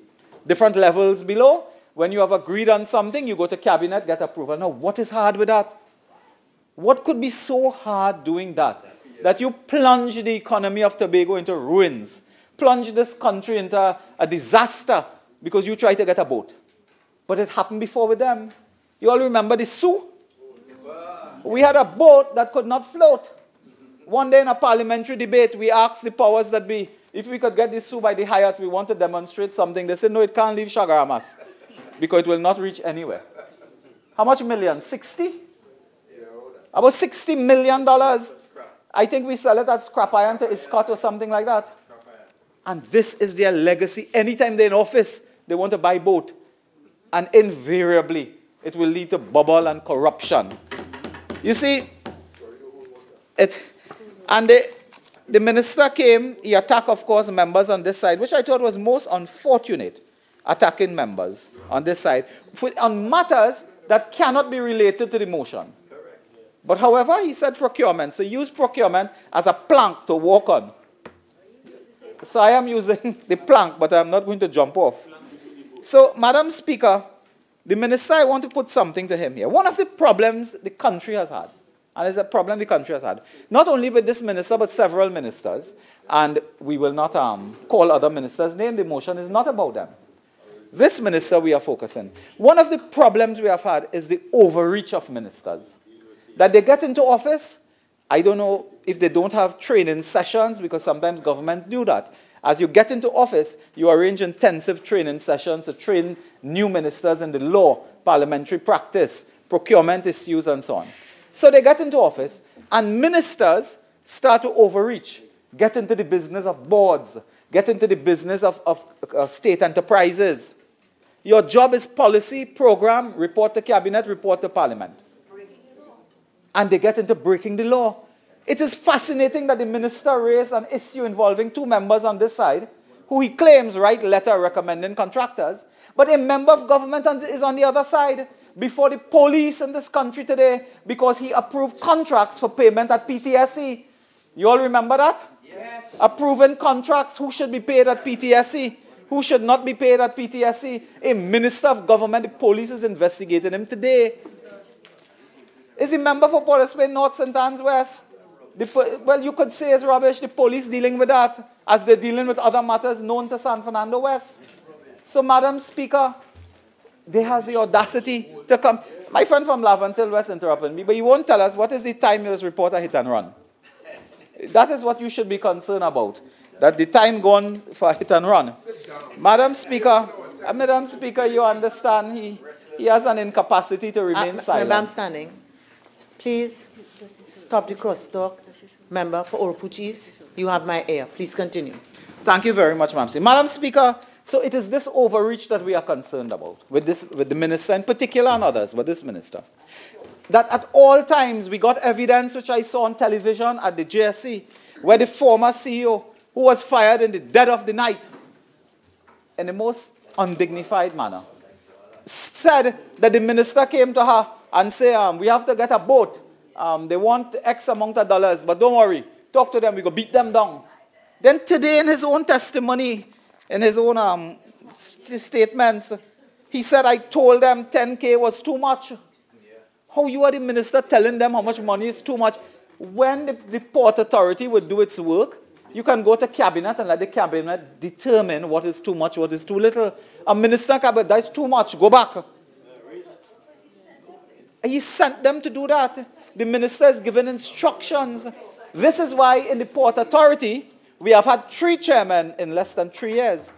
different levels below. When you have agreed on something, you go to cabinet, get approval. Now, what is hard with that? What could be so hard doing that? That you plunge the economy of Tobago into ruins, plunge this country into a disaster because you try to get a boat. But it happened before with them. You all remember the Sioux? We had a boat that could not float. One day in a parliamentary debate, we asked the powers that be, if we could get the Sioux by the Hyatt, we want to demonstrate something. They said, no, it can't leave Chagaramas because it will not reach anywhere. How much millions? 60? About $60 million. I think we sell it at scrap iron to Iscot or something like that. And this is their legacy. Anytime they're in office, they want to buy boat. And invariably, it will lead to bubble and corruption. You see, the minister came, he attacked, of course, members on this side, which I thought was most unfortunate, attacking members on this side, on matters that cannot be related to the motion. But however, he said procurement. So use procurement as a plank to walk on. So I am using the plank, but I'm not going to jump off. So, Madam Speaker, the minister, I want to put something to him here. One of the problems the country has had And it's a problem the country has had. Not only with this minister, but several ministers. And we will not call other ministers' names. The motion is not about them. This minister we are focusing. One of the problems we have had is the overreach of ministers. That they get into office, I don't know if they don't have training sessions, because sometimes government do that. As you get into office, you arrange intensive training sessions to train new ministers in the law, parliamentary practice, procurement issues, and so on. So they get into office, and ministers start to overreach, get into the business of boards, get into the business of state enterprises. Your job is policy, program, report to cabinet, report to parliament. And they get into breaking the law. It is fascinating that the minister raised an issue involving two members on this side, who he claims write letter recommending contractors, but a member of government is on the other side before the police in this country today because he approved contracts for payment at PTSE. You all remember that? Yes. Approving contracts, who should be paid at PTSE, who should not be paid at PTSE. A minister of government, the police is investigating him today. Is he member for Port of Spain North, St. Anne's West? Well, you could say it's rubbish. The police dealing with that as they're dealing with other matters known to San Fernando West. So, Madam Speaker, they have the audacity to come. My friend from Lavantil West interrupted me, but he won't tell us what is the time you report a hit and run. That is what you should be concerned about, that the time gone for a hit and run. Madam Speaker, you understand he has an incapacity to remain silent. Member, I'm standing. Please stop the crosstalk. Member for Orupuchis, you have my ear. Please continue. Thank you very much, Madam Speaker. So it is this overreach that we are concerned about, with the minister in particular and others, but this minister. That at all times we got evidence, which I saw on television at the JSC, where the former CEO, who was fired in the dead of the night, in the most undignified manner, said that the minister came to her and said, we have to get a boat. They want X amount of dollars, but don't worry. Talk to them, we go beat them down. Then today in his own testimony, in his own statements, he said, I told them 10K was too much. How you are the minister telling them how much money is too much? When the Port Authority would do its work, you can go to cabinet and let the cabinet determine what is too much, what is too little. A minister cabinet, that's too much, go back. He sent them to do that. The minister is given instructions. This is why in the Port Authority, we have had 3 chairmen in less than 3 years.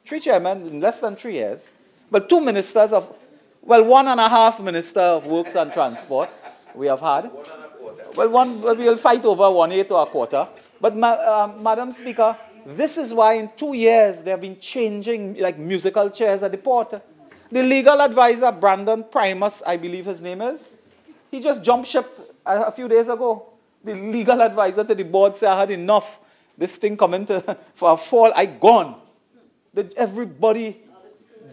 3 chairmen in less than 3 years. But 2 ministers of, well, 1.5 minister of Works and Transport we have had. Well, we'll fight over 1/8 or 1/4. But, Madam Speaker, this is why in 2 years they have been changing like musical chairs at the port. The legal advisor, Brandon Primus, I believe his name is, he just jumped ship a few days ago. The legal advisor to the board said, I had enough. This thing coming for a fall, I gone. Everybody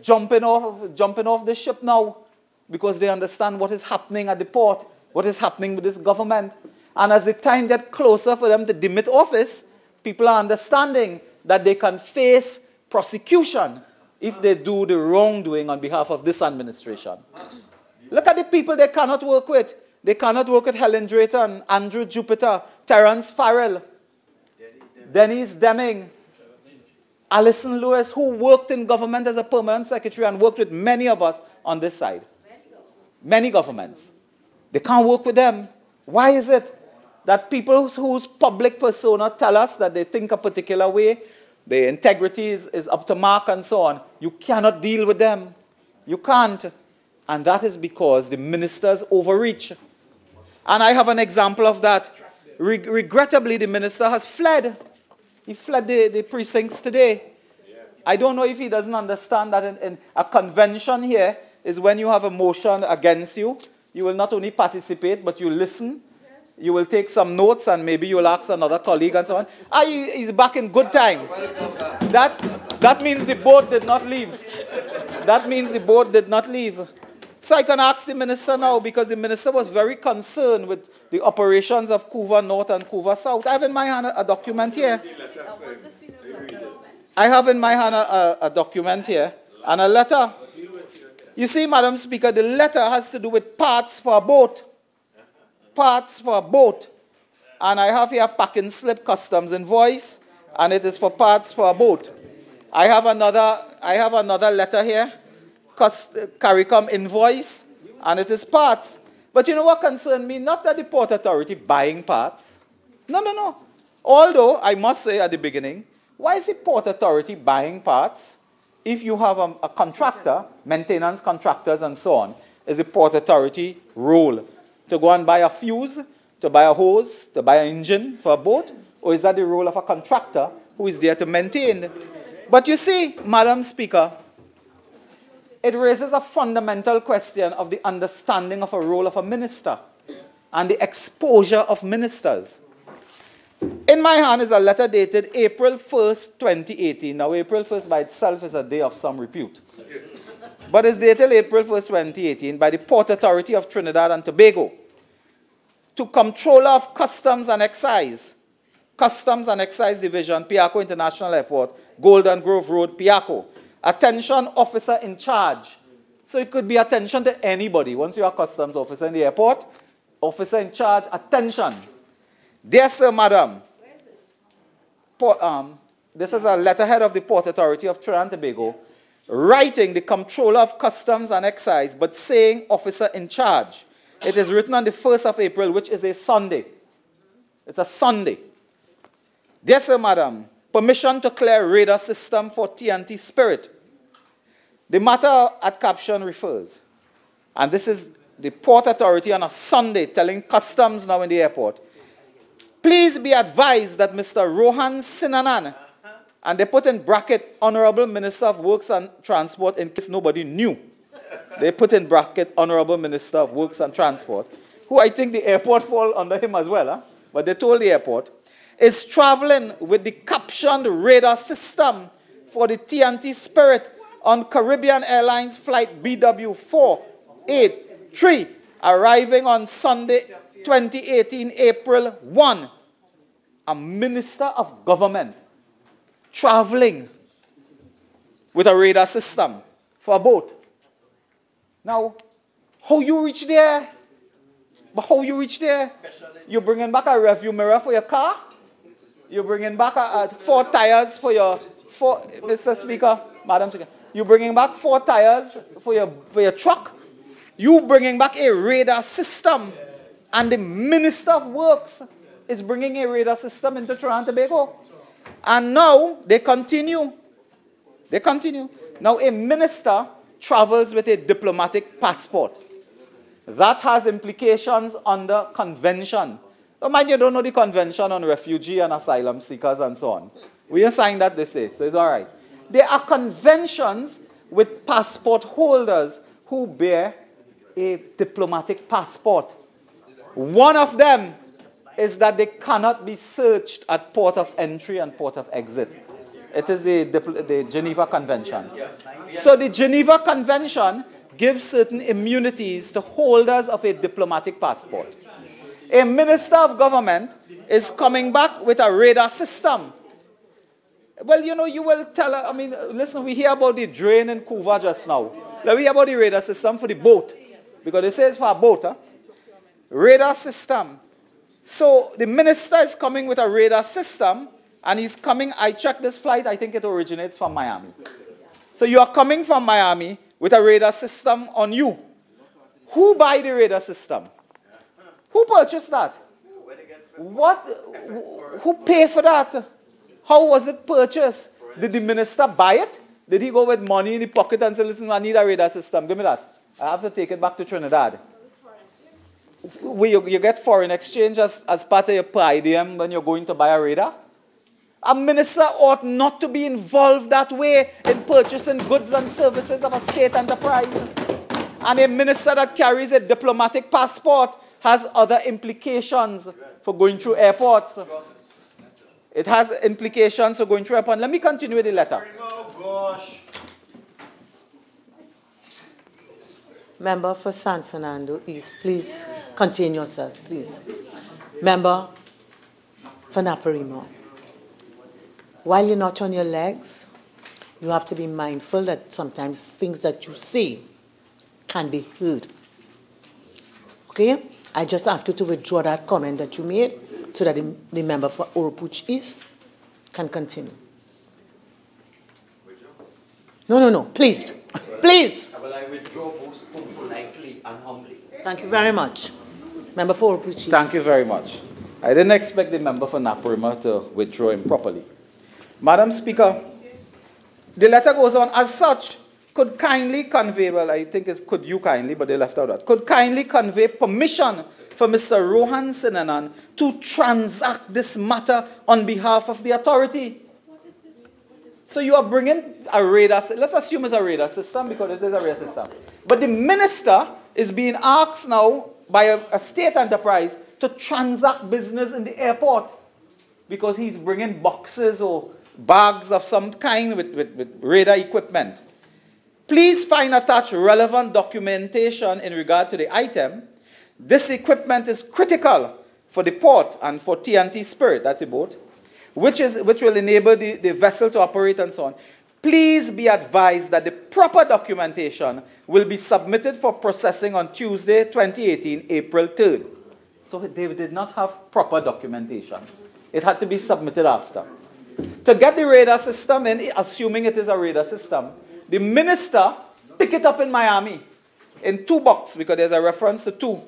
jumping off the ship now because they understand what is happening at the port, what is happening with this government. And as the time gets closer for them to demit office, people are understanding that they can face prosecution if they do the wrongdoing on behalf of this administration. Look at the people they cannot work with. They cannot work with Helen Drayton, Andrew Jupiter, Terence Farrell, Denise Deming, Alison Lewis, who worked in government as a permanent secretary and worked with many of us on this side. Many governments. They can't work with them. Why is it that people whose public persona tell us that they think a particular way, their integrity is up to mark and so on, you cannot deal with them. You can't. And that is because the ministers overreach. And I have an example of that. Regrettably, the minister has fled. He fled the precincts today. I don't know if he doesn't understand that in a convention here is when you have a motion against you. You will not only participate, but you listen. You will take some notes and maybe you will ask another colleague and so on. He's back in good time. That means the boat did not leave. That means the boat did not leave. So I can ask the minister now, because the minister was very concerned with the operations of Couva North and Couva South. I have in my hand a document here. I have in my hand a document here and a letter. You see, Madam Speaker, the letter has to do with parts for a boat. parts for a boat. And I have here packing slip customs invoice, and it is for parts for a boat. I have another letter here, CARICOM invoice, and it is parts. But you know what concerned me? Not that the Port Authority buying parts. No. Although, I must say at the beginning, why is the Port Authority buying parts if you have a contractor, maintenance contractors and so on, is the Port Authority role to go and buy a fuse, to buy a hose, to buy an engine for a boat, or is that the role of a contractor who is there to maintain? But you see, Madam Speaker, it raises a fundamental question of the understanding of a role of a minister and the exposure of ministers. In my hand is a letter dated April 1st, 2018. Now, April 1st by itself is a day of some repute. But it's dated April 1st, 2018 by the Port Authority of Trinidad and Tobago to Comptroller of Customs and Excise Division, Piaco International Airport, Golden Grove Road, Piaco. Attention, officer in charge. So it could be attention to anybody. Once you're a customs officer in the airport, officer in charge, attention. Dear Sir, Madam, this is a letterhead of the Port Authority of Trinidad and Tobago, writing the Comptroller of Customs and Excise, but saying officer in charge. It is written on the 1st of April, which is a Sunday. It's a Sunday. Dear Sir, Madam, permission to clear radar system for TNT Spirit. The matter at caption refers, and this is the Port Authority on a Sunday telling customs now in the airport, please be advised that Mr. Rohan Sinanan, and they put in bracket, Honorable Minister of Works and Transport, in case nobody knew. They put in bracket, Honorable Minister of Works and Transport, who I think the airport fall under him as well, huh? But they told the airport, is traveling with the captioned radar system for the TNT Spirit on Caribbean Airlines flight BW483, arriving on Sunday, 2018, April 1. A minister of government traveling with a radar system for a boat. Now, how you reach there? But how you reach there? You're bringing back a rearview mirror for your car? You're bringing back 4 tires for your, Mr. Speaker, Madam Speaker, you're bringing back 4 tires for your truck? You bringing back a radar system, and the Minister of Works is bringing a radar system into Trinidad and Tobago. And now they continue. They continue. Now a minister travels with a diplomatic passport. That has implications under convention. Don't mind you don't know the convention on refugee and asylum seekers and so on. We assigned that, they say, so it's all right. There are conventions with passport holders who bear a diplomatic passport. One of them is that they cannot be searched at port of entry and port of exit. It is the Geneva Convention. So the Geneva Convention gives certain immunities to holders of a diplomatic passport. A minister of government is coming back with a radar system. Well, you know, you will tell her, I mean, listen, we hear about the drain in Cuba just now. Now we hear about the radar system for the boat, because it says for a boat, huh? Radar system. So the minister is coming with a radar system, and he's coming, I checked this flight, I think it originates from Miami. So you are coming from Miami with a radar system on you. Who buy the radar system? Who purchased that? What? Who paid for that? How was it purchased? Did the minister buy it? Did he go with money in the pocket and say, listen, I need a radar system, give me that. I have to take it back to Trinidad. You get foreign exchange as part of your per diem when you're going to buy a radar? A minister ought not to be involved that way in purchasing goods and services of a state enterprise. And a minister that carries a diplomatic passport has other implications for going through airports. It has implications for going through airports. Let me continue with the letter. Member for San Fernando East, please contain yourself, please. Member for Naparimo. While you're not on your legs, you have to be mindful that sometimes things that you say can be heard. Okay? I just ask you to withdraw that comment that you made so that the member for Oropouche East can continue. No, please. Please. Well, I withdraw both politely and humbly. Thank you very much. Member for Oropouche East. Thank you very much. I didn't expect the member for Naparima to withdraw him properly. Madam Speaker, the letter goes on, as such, could kindly convey, well, I think it's could you kindly, but they left out that, could kindly convey permission for Mr. Rohan Sinanan to transact this matter on behalf of the authority. So you are bringing a radar, let's assume it's a radar system because this is a radar system. But the minister is being asked now by a state enterprise to transact business in the airport because he's bringing boxes or bags of some kind with radar equipment. Please find attached relevant documentation in regard to the item. This equipment is critical for the port and for TNT Spirit, that's a boat, which will enable the vessel to operate and so on. Please be advised that the proper documentation will be submitted for processing on Tuesday, 2018, April 3rd. So they did not have proper documentation. It had to be submitted after. To get the radar system in, assuming it is a radar system, the minister picked it up in Miami in 2 boxes, because there's a reference to 2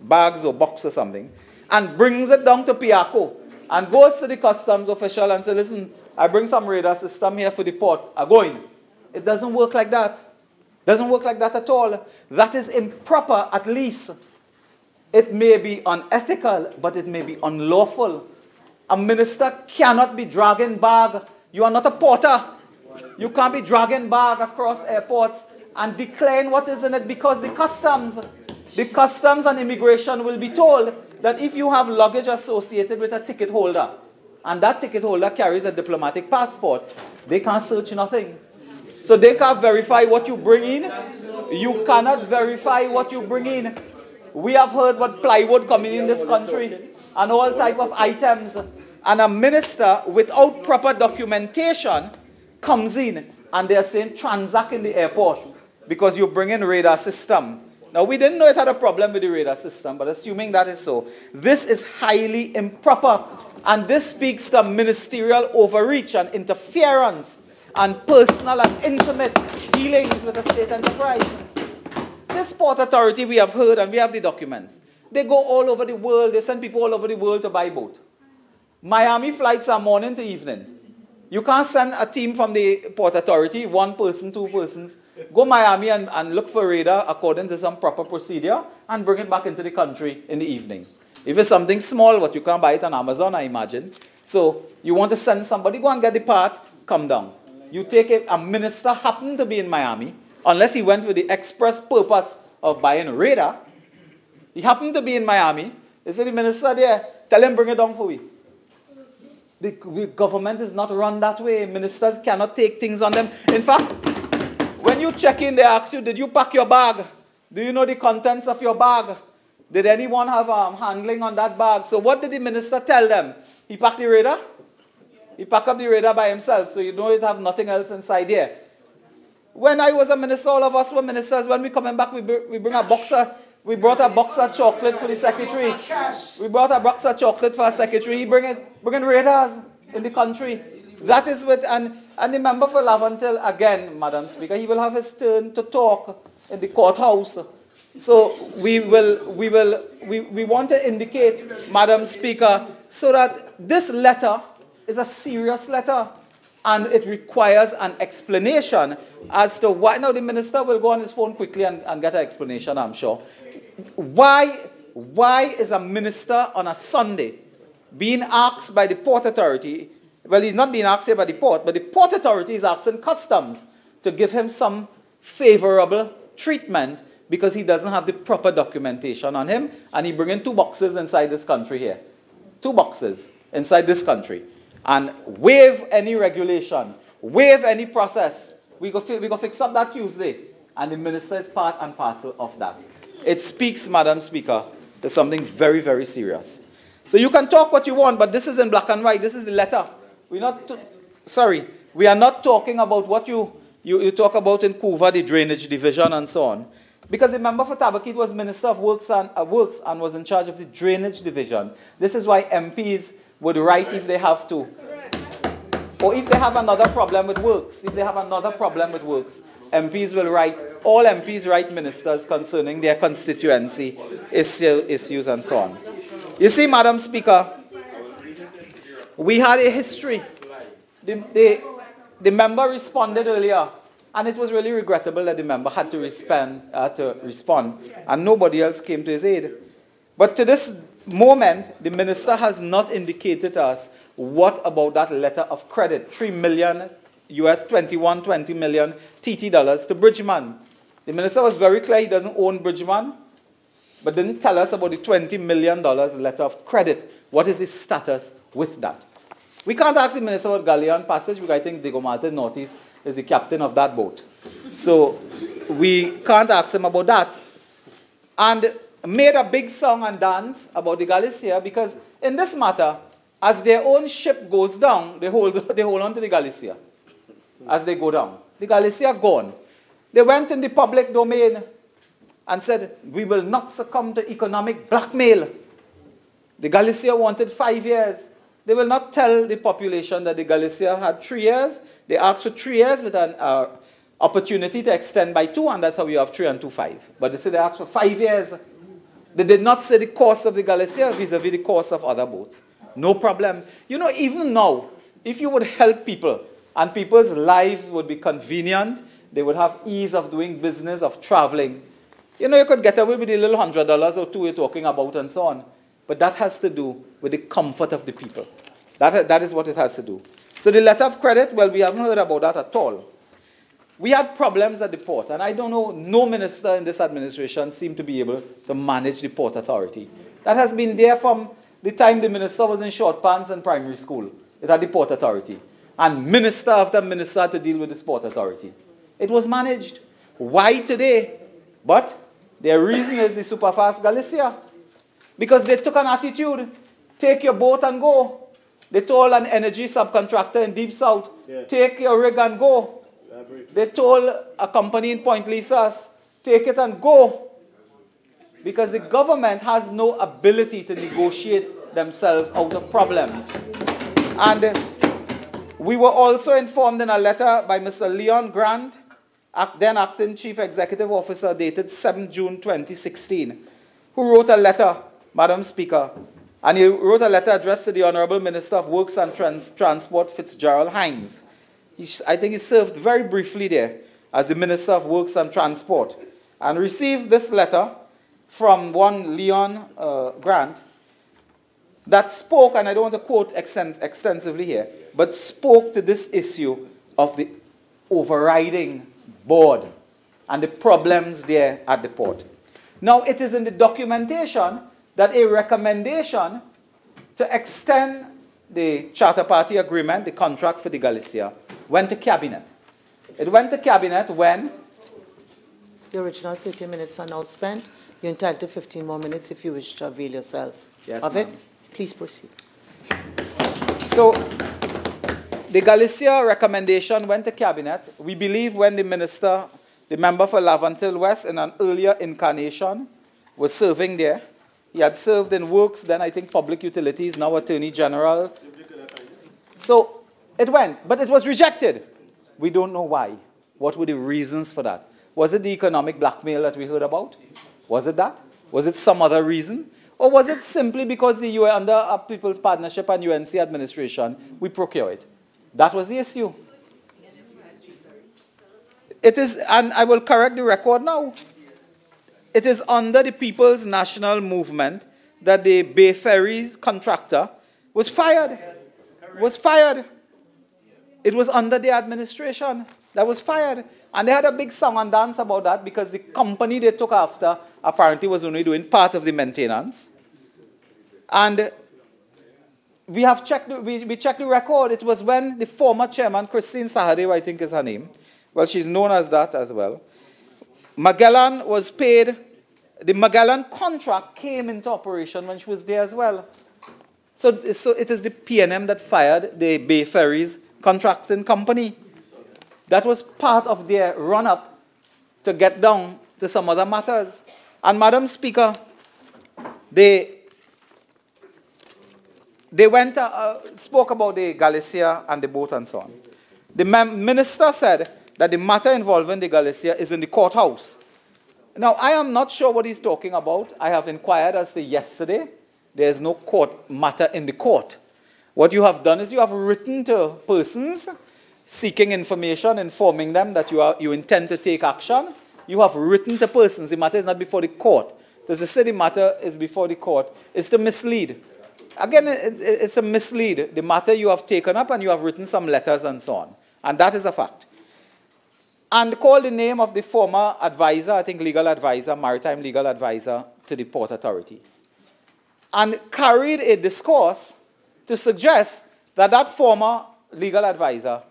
bags or box or something, and brings it down to Piaco and goes to the customs official and says, listen, I bring some radar system here for the port. I'm going. It doesn't work like that. Doesn't work like that at all. That is improper, at least. It may be unethical, but it may be unlawful. A minister cannot be dragging bag. You are not a porter. You can't be dragging bag across airports and declaring what is in it, because the customs and immigration will be told that if you have luggage associated with a ticket holder, and that ticket holder carries a diplomatic passport, they can't search nothing. So they can't verify what you bring in. You cannot verify what you bring in. We have heard what plywood coming in this country and all type of items. And a minister without proper documentation comes in and they're saying transact in the airport because you bring in radar system. Now, we didn't know it had a problem with the radar system, but assuming that is so, this is highly improper. And this speaks to ministerial overreach and interference and personal and intimate dealings with the state enterprise. This port authority, we have heard, and we have the documents. They go all over the world. They send people all over the world to buy boat. Miami flights are morning to evening. You can't send a team from the port authority, 1 person, 2 persons, go Miami and look for radar according to some proper procedure and bring it back into the country in the evening. If it's something small, what you can't buy it on Amazon, I imagine. So you want to send somebody, go and get the part, come down. You take a minister happened to be in Miami, unless he went with the express purpose of buying radar. He happened to be in Miami. They said, the minister there, tell him bring it down for me. The government is not run that way. Ministers cannot take things on them. In fact, when you check in, they ask you, did you pack your bag? Do you know the contents of your bag? Did anyone have handling on that bag? So what did the minister tell them? He packed the radar? He packed up the radar by himself, so you know it have nothing else inside here. When I was a minister, all of us were ministers. When we coming back, we bring a boxer. We brought a box of chocolate for the secretary. We brought a box of chocolate for our secretary. He bringing radars in the country. That is what, and the member for Lavantil, again, Madam Speaker, he will have his turn to talk in the courthouse. So we want to indicate, Madam Speaker, so that this letter is a serious letter. And it requires an explanation as to why. Now, the minister will go on his phone quickly and get an explanation, I'm sure. Why is a minister on a Sunday being asked by the port authority? Well, he's not being asked here by the port, but the port authority is asking customs to give him some favorable treatment because he doesn't have the proper documentation on him, and he bringing 2 boxes inside this country here. 2 boxes inside this country. And waive any regulation, waive any process. We go fix up that Tuesday. And the minister is part and parcel of that. It speaks, Madam Speaker, to something very, very serious. So you can talk what you want, but this is in black and white. This is the letter. We are not talking about what you talk about in Cuba, the drainage division and so on. Because the member for Tabakit was Minister of Works and was in charge of the Drainage Division. This is why MPs would write if they have to. Or if they have another problem with works. If they have another problem with works, MPs will write, all MPs write ministers concerning their constituency issues and so on. You see, Madam Speaker, we had a history. The member responded earlier, and it was really regrettable that the member had to respond, and nobody else came to his aid. But to this moment, the minister has not indicated to us what about that letter of credit, $3 million US 20 million TT dollars to Bridgeman. The minister was very clear he doesn't own Bridgeman, but didn't tell us about the $20 million letter of credit. What is his status with that? We can't ask the minister about Galleon Passage because I think Diego Martin Nortis is the captain of that boat. So we can't ask him about that. And made a big song and dance about the Galicia because in this matter, as their own ship goes down, they hold on to the Galicia as they go down. The Galicia gone. They went in the public domain and said, we will not succumb to economic blackmail. The Galicia wanted 5 years. They will not tell the population that the Galicia had 3 years. They asked for 3 years with an opportunity to extend by 2, and that's how we have 3 and 2, 5. But they said they asked for 5 years. They did not say the cost of the Galicia vis-a-vis the cost of other boats. No problem. You know, even now, if you would help people, and people's lives would be convenient, they would have ease of doing business, of traveling. You know, you could get away with a little $100 or 2 you're talking about and so on. But that has to do with the comfort of the people. That is what it has to do. So the letter of credit, well, we haven't heard about that at all. We had problems at the port, and I don't know, no minister in this administration seemed to be able to manage the port authority. That has been there from the time the minister was in short pants in primary school. It had the port authority. And minister after minister had to deal with this port authority. It was managed. Why today? But their reason is the superfast Galicia. Because they took an attitude, take your boat and go. They told an energy subcontractor in Deep South, take your rig and go. They told a company in Point Lisas, take it and go. Because the government has no ability to negotiate themselves out of problems. And we were also informed in a letter by Mr. Leon Grant, then Acting Chief Executive Officer, dated 7 June 2016, who wrote a letter, Madam Speaker, and he wrote a letter addressed to the Honorable Minister of Works and Transport, Fitzgerald Hinds. I think he served very briefly there as the Minister of Works and Transport, and received this letter from one Leon Grant that spoke, and I don't want to quote extensively here, but spoke to this issue of the overriding board and the problems there at the port. Now, it is in the documentation that a recommendation to extend the Charter Party Agreement, the contract for the Galicia, went to Cabinet. It went to Cabinet when the original 30 minutes are now spent. You're entitled to 15 more minutes if you wish to avail yourself of it. Please proceed. So, the Galicia recommendation went to Cabinet. We believe when the minister, the member for Laventille West, in an earlier incarnation, was serving there. He had served in Works, then I think Public Utilities, now Attorney General. So it went, but it was rejected. We don't know why. What were the reasons for that? Was it the economic blackmail that we heard about? Was it that? Was it some other reason? Or was it simply because the UN, under a People's Partnership and UNC administration, we procure it? That was the issue. It is, and I will correct the record now. It is under the People's National Movement that the Bay Ferries contractor was fired. It was under the administration that was fired. And they had a big song and dance about that because the company they took after apparently was only doing part of the maintenance. And we have checked, we checked the record. It was when the former chairman, Christine Sahadev, I think is her name. Well, she's known as that as well. Magellan was paid. The Magellan contract came into operation when she was there as well. So it is the PNM that fired the Bay Ferries contracting company. That was part of their run-up to get down to some other matters. And Madam Speaker, they spoke about the Galicia and the boat and so on. The minister said that the matter involving the Galicia is in the courthouse. Now, I am not sure what he's talking about. I have inquired as to yesterday. There is no court matter in the court. What you have done is you have written to persons seeking information, informing them that you intend to take action. You have written to persons. The matter is not before the court. Does it say the matter is before the court? It's to mislead. Again, it's a mislead. The matter you have taken up and you have written some letters and so on. And that is a fact. And call the name of the former advisor, I think legal advisor, maritime legal advisor to the Port Authority. And carried a discourse to suggest that that former legal advisor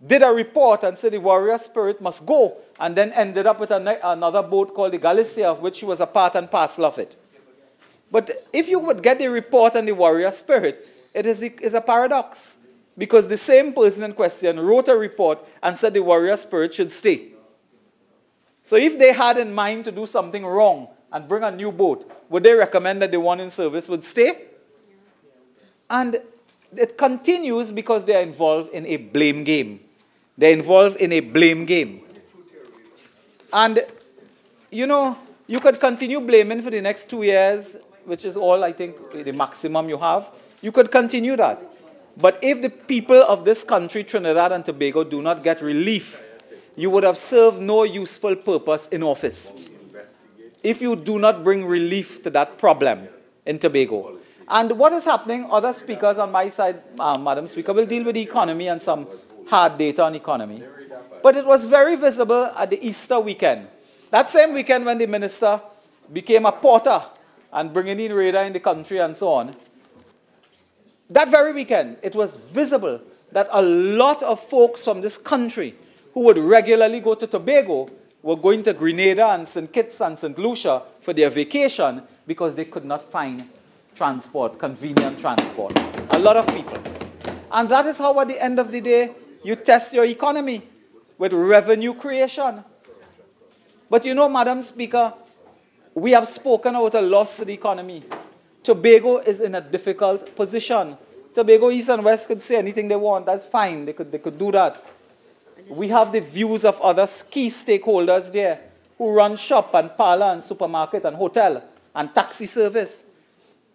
did a report and said the warrior spirit must go, and then ended up with another boat called the Galicia, of which she was a part and parcel of it. But if you would get the report on the warrior spirit, it is a paradox. Because the same person in question wrote a report and said the warrior spirit should stay. So if they had in mind to do something wrong and bring a new boat, would they recommend that the one in service would stay? And it continues because they are involved in a blame game. They're involved in a blame game. And, you know, you could continue blaming for the next 2 years, which is all, I think, the maximum you have. You could continue that. But if the people of this country, Trinidad and Tobago, do not get relief, you would have served no useful purpose in office. If you do not bring relief to that problem in Tobago. And what is happening, other speakers on my side, Madam Speaker, will deal with the economy and some hard data on economy. But it was very visible at the Easter weekend. That same weekend when the minister became a porter and bringing in radar in the country and so on, that very weekend, it was visible that a lot of folks from this country who would regularly go to Tobago were going to Grenada and St. Kitts and St. Lucia for their vacation because they could not find transport, convenient transport. A lot of people. And that is how, at the end of the day, you test your economy with revenue creation. But you know, Madam Speaker, we have spoken about a loss to the economy. Tobago is in a difficult position. Tobago East and West could say anything they want. That's fine. They could do that. We have the views of other key stakeholders there who run shop and parlor and supermarket and hotel and taxi service.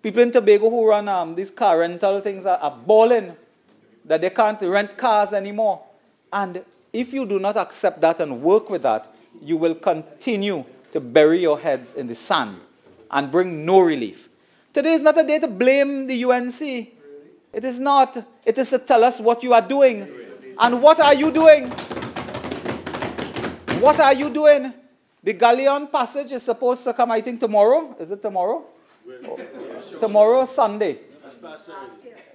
People in Tobago who run these car rental things are bawling that they can't rent cars anymore. And if you do not accept that and work with that, you will continue to bury your heads in the sand and bring no relief. Today is not a day to blame the UNC. It is not. It is to tell us what you are doing. And what are you doing? What are you doing? The Galleon passage is supposed to come, I think, tomorrow. Is it tomorrow? Tomorrow, Sunday.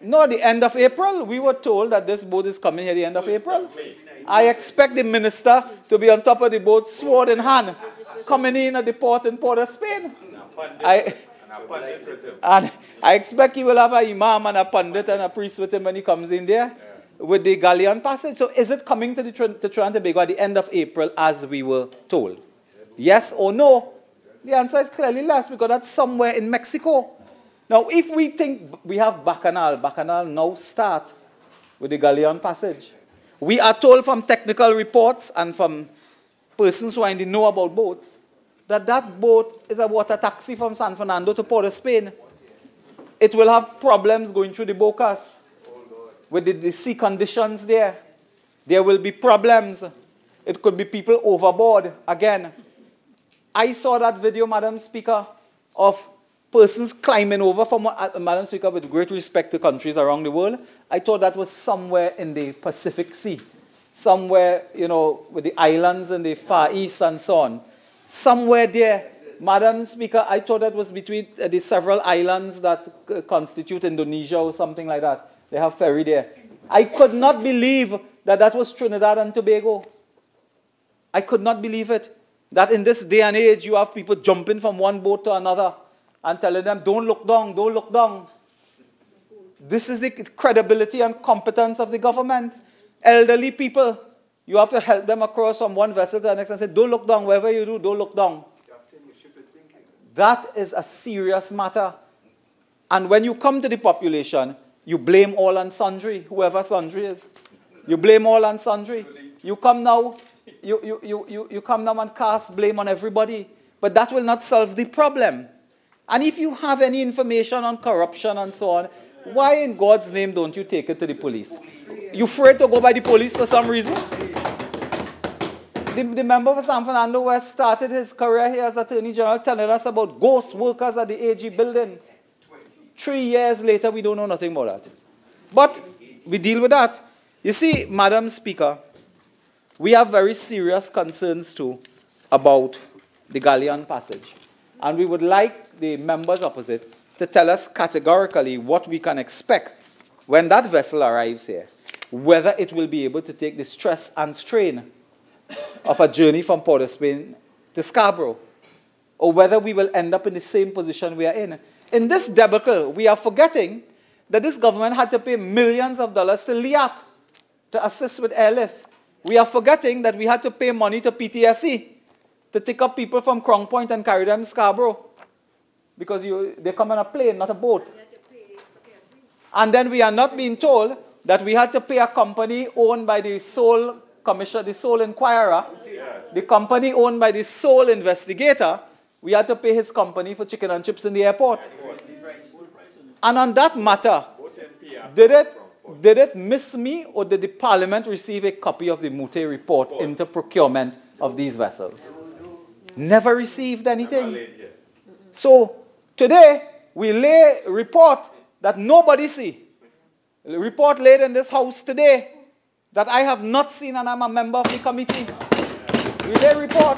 No, the end of April. We were told that this boat is coming here the end of April. I expect the minister to be on top of the boat, sword in hand, coming in at the port in Port of Spain. And I expect he will have an imam and a pandit and a priest with him when he comes in there with the Galleon passage. So is it coming to Trinidad and Tobago at the end of April as we were told? Yes or no? The answer is clearly yes, because that's somewhere in Mexico. Now, if we think we have Bacchanal now start with the Galleon passage. We are told from technical reports and from persons who are in the know about boats that that boat is a water taxi from San Fernando to Port of Spain. It will have problems going through the Bocas with the sea conditions there. There will be problems. It could be people overboard again. I saw that video, Madam Speaker, of persons climbing over from, Madam Speaker, with great respect to countries around the world. I thought that was somewhere in the Pacific Sea. Somewhere, you know, with the islands in the Far East and so on. Somewhere there, Madam Speaker, I thought that was between the several islands that constitute Indonesia or something like that. They have ferry there. I could not believe that that was Trinidad and Tobago. I could not believe it. That in this day and age, you have people jumping from one boat to another and telling them, don't look down, don't look down. This is the credibility and competence of the government. Elderly people You have to help them across from one vessel to the next and say, don't look down. Wherever you do, don't look down. That is a serious matter. And when you come to the population, you blame all and sundry, whoever sundry is. You blame all and sundry. You come now, you come now and cast blame on everybody. But that will not solve the problem. And if you have any information on corruption and so on, why in God's name don't you take it to the police? You afraid to go by the police for some reason? The member for San Fernando West started his career here as Attorney General telling us about ghost workers at the AG building. 3 years later, we don't know nothing about that. But we deal with that. You see, Madam Speaker, we have very serious concerns too about the Galleon Passage. And we would like the members opposite to tell us categorically what we can expect when that vessel arrives here, whether it will be able to take the stress and strain of a journey from Port of Spain to Scarborough, or whether we will end up in the same position we are in. In this debacle, we are forgetting that this government had to pay millions of dollars to LIAT to assist with airlift. We are forgetting that we had to pay money to PTSE to take up people from Crown Point and carry them to Scarborough, because they come on a plane, not a boat. And then we are not being told that we had to pay a company owned by the sole commissioner, the sole inquirer, the company owned by the sole investigator. We had to pay his company for chicken and chips in the airport. And on that matter, did it miss me, or did the Parliament receive a copy of the Mute report into procurement of these vessels? Never received anything. So today, we lay a report that nobody see. A report laid in this house today that I have not seen, and I'm a member of the committee. We lay a report.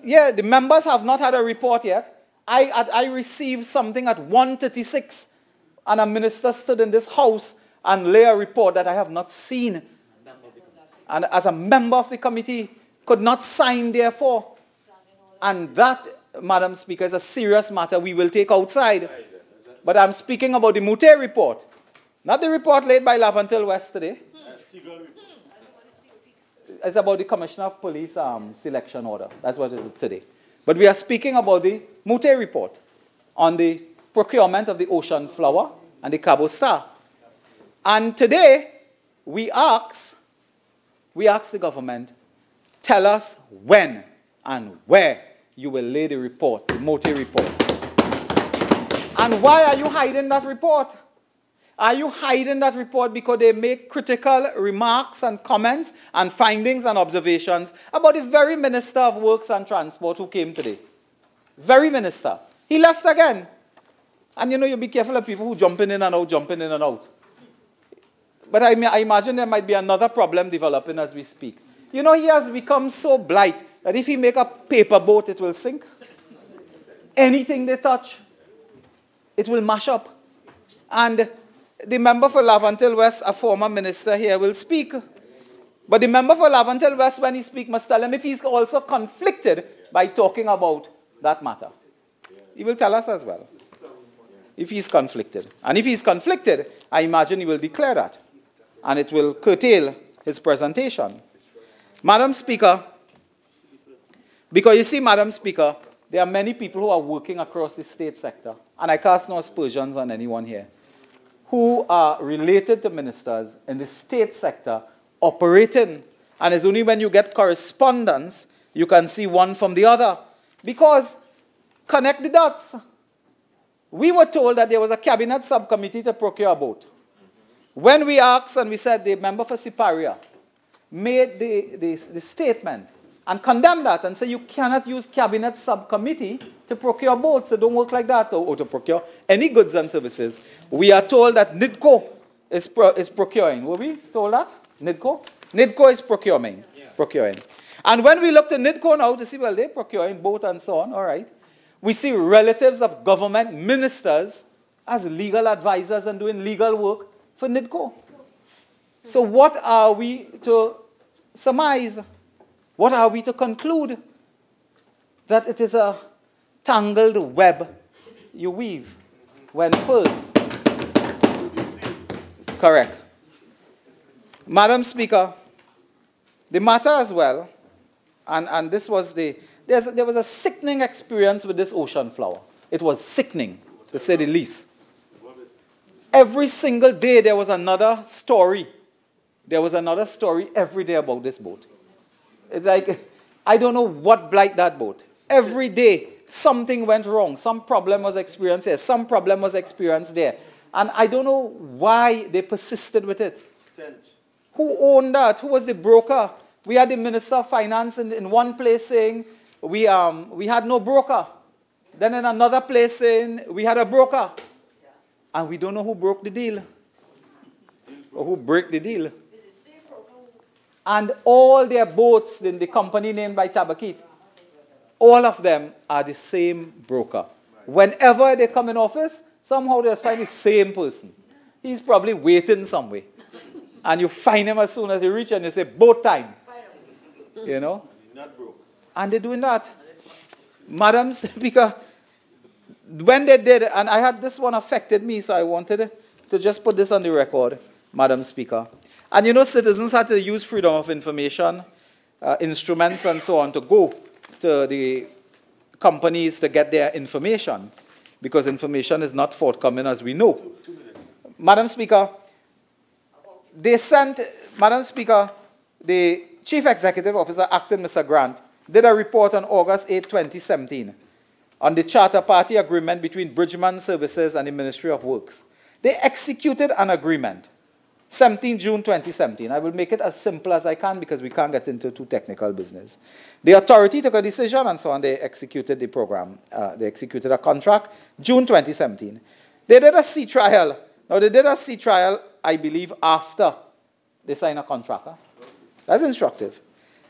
Yeah, the members have not had a report yet. I received something at 1:36, and a minister stood in this house and lay a report that I have not seen. And as a member of the committee, could not sign therefore. And that, Madam Speaker, is a serious matter we will take outside. But I'm speaking about the Mute report, not the report laid by Lavantil West today. It's about the Commissioner of Police selection order. That's what it is today. But we are speaking about the Mute report on the procurement of the Ocean Flower and the Cabo Star. And today, we ask the government, tell us when and where you will lay the report, the Mute report. And why are you hiding that report? Are you hiding that report because they make critical remarks and comments and findings and observations about the very Minister of Works and Transport who came today? Very minister. He left again. And you know, you be careful of people who jumping in and out, jumping in and out. But I imagine there might be another problem developing as we speak. You know, he has become so blight that if he make a paper boat, it will sink. Anything they touch, it will mash up. And the member for Lavantil West, a former minister here, will speak. But the member for Lavantil West, when he speaks, must tell him if he's also conflicted by talking about that matter. He will tell us as well, if he's conflicted. And if he's conflicted, I imagine he will declare that. And it will curtail his presentation. Madam Speaker, because you see, Madam Speaker, there are many people who are working across the state sector, and I cast no aspersions on anyone here, who are related to ministers in the state sector operating. And it's only when you get correspondence, you can see one from the other. Because, connect the dots. We were told that there was a cabinet subcommittee to procure a boat. When we asked and we said the member for Siparia made the statement and condemned that and said you cannot use cabinet subcommittee to procure boats. It don't work like that, or to procure any goods and services. We are told that NIDCO is procuring. Were we told that? NIDCO? NIDCO is procuring. And when we look to NIDCO now to see, well, they're procuring boat and so on, all right. We see relatives of government ministers as legal advisors and doing legal work for NIDCO. So what are we to surmise? What are we to conclude? That it is a tangled web you weave when first. Correct. Madam Speaker, the matter as well, and this was there was a sickening experience with this ocean flower. It was sickening, to say the least. Every single day there was another story. There was another story every day about this boat. It's like, I don't know what blight that boat. Every day something went wrong. Some problem was experienced here. Some problem was experienced there. And I don't know why they persisted with it. Who owned that? Who was the broker? We had the Minister of Finance in one place saying we had no broker. Then in another place saying we had a broker. And we don't know who broke the deal. Or who broke the deal. And all their boats in the company named by Tabakit, all of them are the same broker. Whenever they come in office, somehow they find the same person. He's probably waiting somewhere. And you find him as soon as you reach and you say, boat time. You know? And they're doing that. Madam Speaker, when they did, and I had this one affected me, so I wanted to just put this on the record, Madam Speaker. And you know, citizens had to use freedom of information, instruments and so on to go to the companies to get their information, because information is not forthcoming as we know. Madam Speaker, Madam Speaker, the Chief Executive Officer, Acting Mr. Grant, did a report on August 8, 2017 on the Charter Party Agreement between Bridgman Services and the Ministry of Works. They executed an agreement, 17 June 2017. I will make it as simple as I can because we can't get into too technical business. The authority took a decision and so on. They executed the program. They executed a contract, June 2017. They did a sea trial. Now, they did a sea trial, I believe, after they signed a contract. Huh? That's instructive.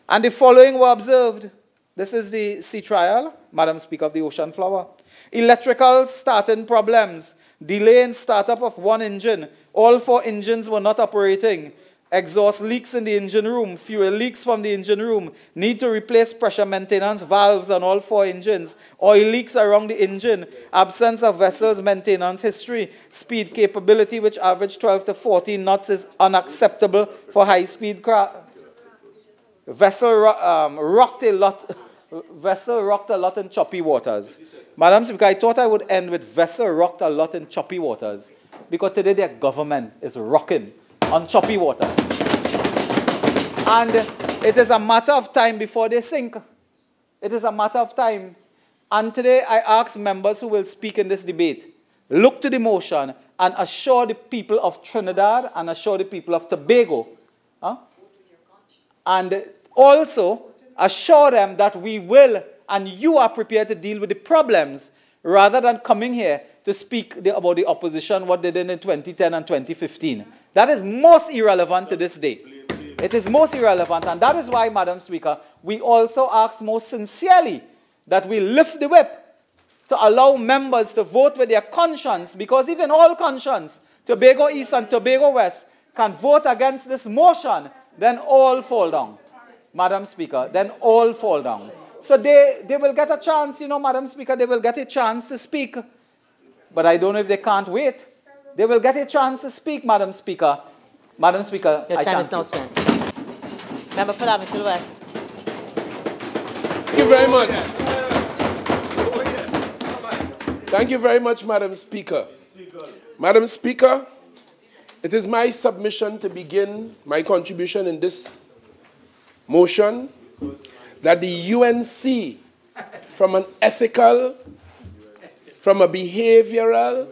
And the following were observed. This is the sea trial, Madam Speaker, of the Ocean Flower. Electrical starting problems, delay in startup of one engine. All 4 engines were not operating. Exhaust leaks in the engine room, fuel leaks from the engine room, need to replace pressure maintenance valves on all 4 engines, oil leaks around the engine, absence of vessels maintenance history, speed capability which averaged 12 to 14 knots is unacceptable for high-speed craft. Vessel rocked a lot in choppy waters. Madam Speaker, I thought I would end with vessel rocked a lot in choppy waters, because today their government is rocking on choppy waters. And it is a matter of time before they sink. It is a matter of time. And today I ask members who will speak in this debate, look to the motion and assure the people of Trinidad and assure the people of Tobago. And also assure them that we will and you are prepared to deal with the problems rather than coming here to speak about the opposition, what they did in 2010 and 2015. That is most irrelevant to this day. It is most irrelevant, and that is why, Madam Speaker, we also ask most sincerely that we lift the whip to allow members to vote with their conscience, because if in all conscience, Tobago East and Tobago West can vote against this motion, then all fall down. Madam Speaker, then all fall down. So they will get a chance, you know, Madam Speaker, they will get a chance to speak. But I don't know if they can't wait. They will get a chance to speak, Madam Speaker. Madam Speaker, your time is now spent. Member for Lavington West. Thank you very much. Thank you very much, Madam Speaker. Madam Speaker, it is my submission to begin my contribution in this motion that the UNC, from an ethical, from a behavioral,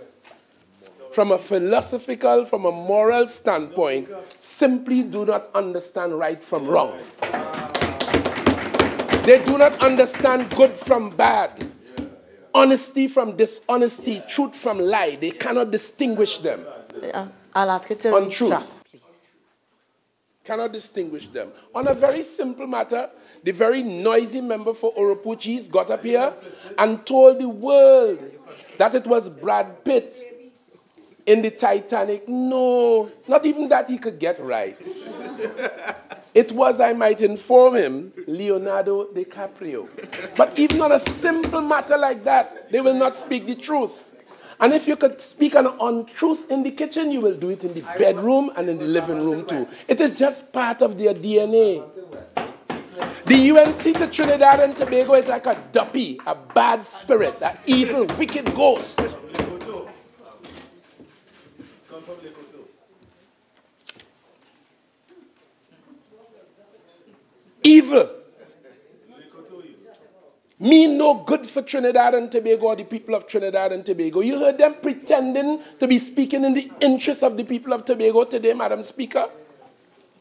from a philosophical, from a moral standpoint, simply do not understand right from wrong. They do not understand good from bad, honesty from dishonesty, truth from lie. They cannot distinguish them. I'll ask you to retract, please. Cannot distinguish them. On a very simple matter, the very noisy member for Oropuchis got up here and told the world that it was Brad Pitt in the Titanic. No, not even that he could get right. It was, I might inform him, Leonardo DiCaprio. But even on a simple matter like that, they will not speak the truth. And if you could speak an untruth in the kitchen, you will do it in the bedroom and in the living room too. It is just part of their DNA. The UNC to Trinidad and Tobago is like a duppy, a bad spirit, an evil, wicked ghost. Evil. Mean no good for Trinidad and Tobago or the people of Trinidad and Tobago. You heard them pretending to be speaking in the interest of the people of Tobago today, Madam Speaker.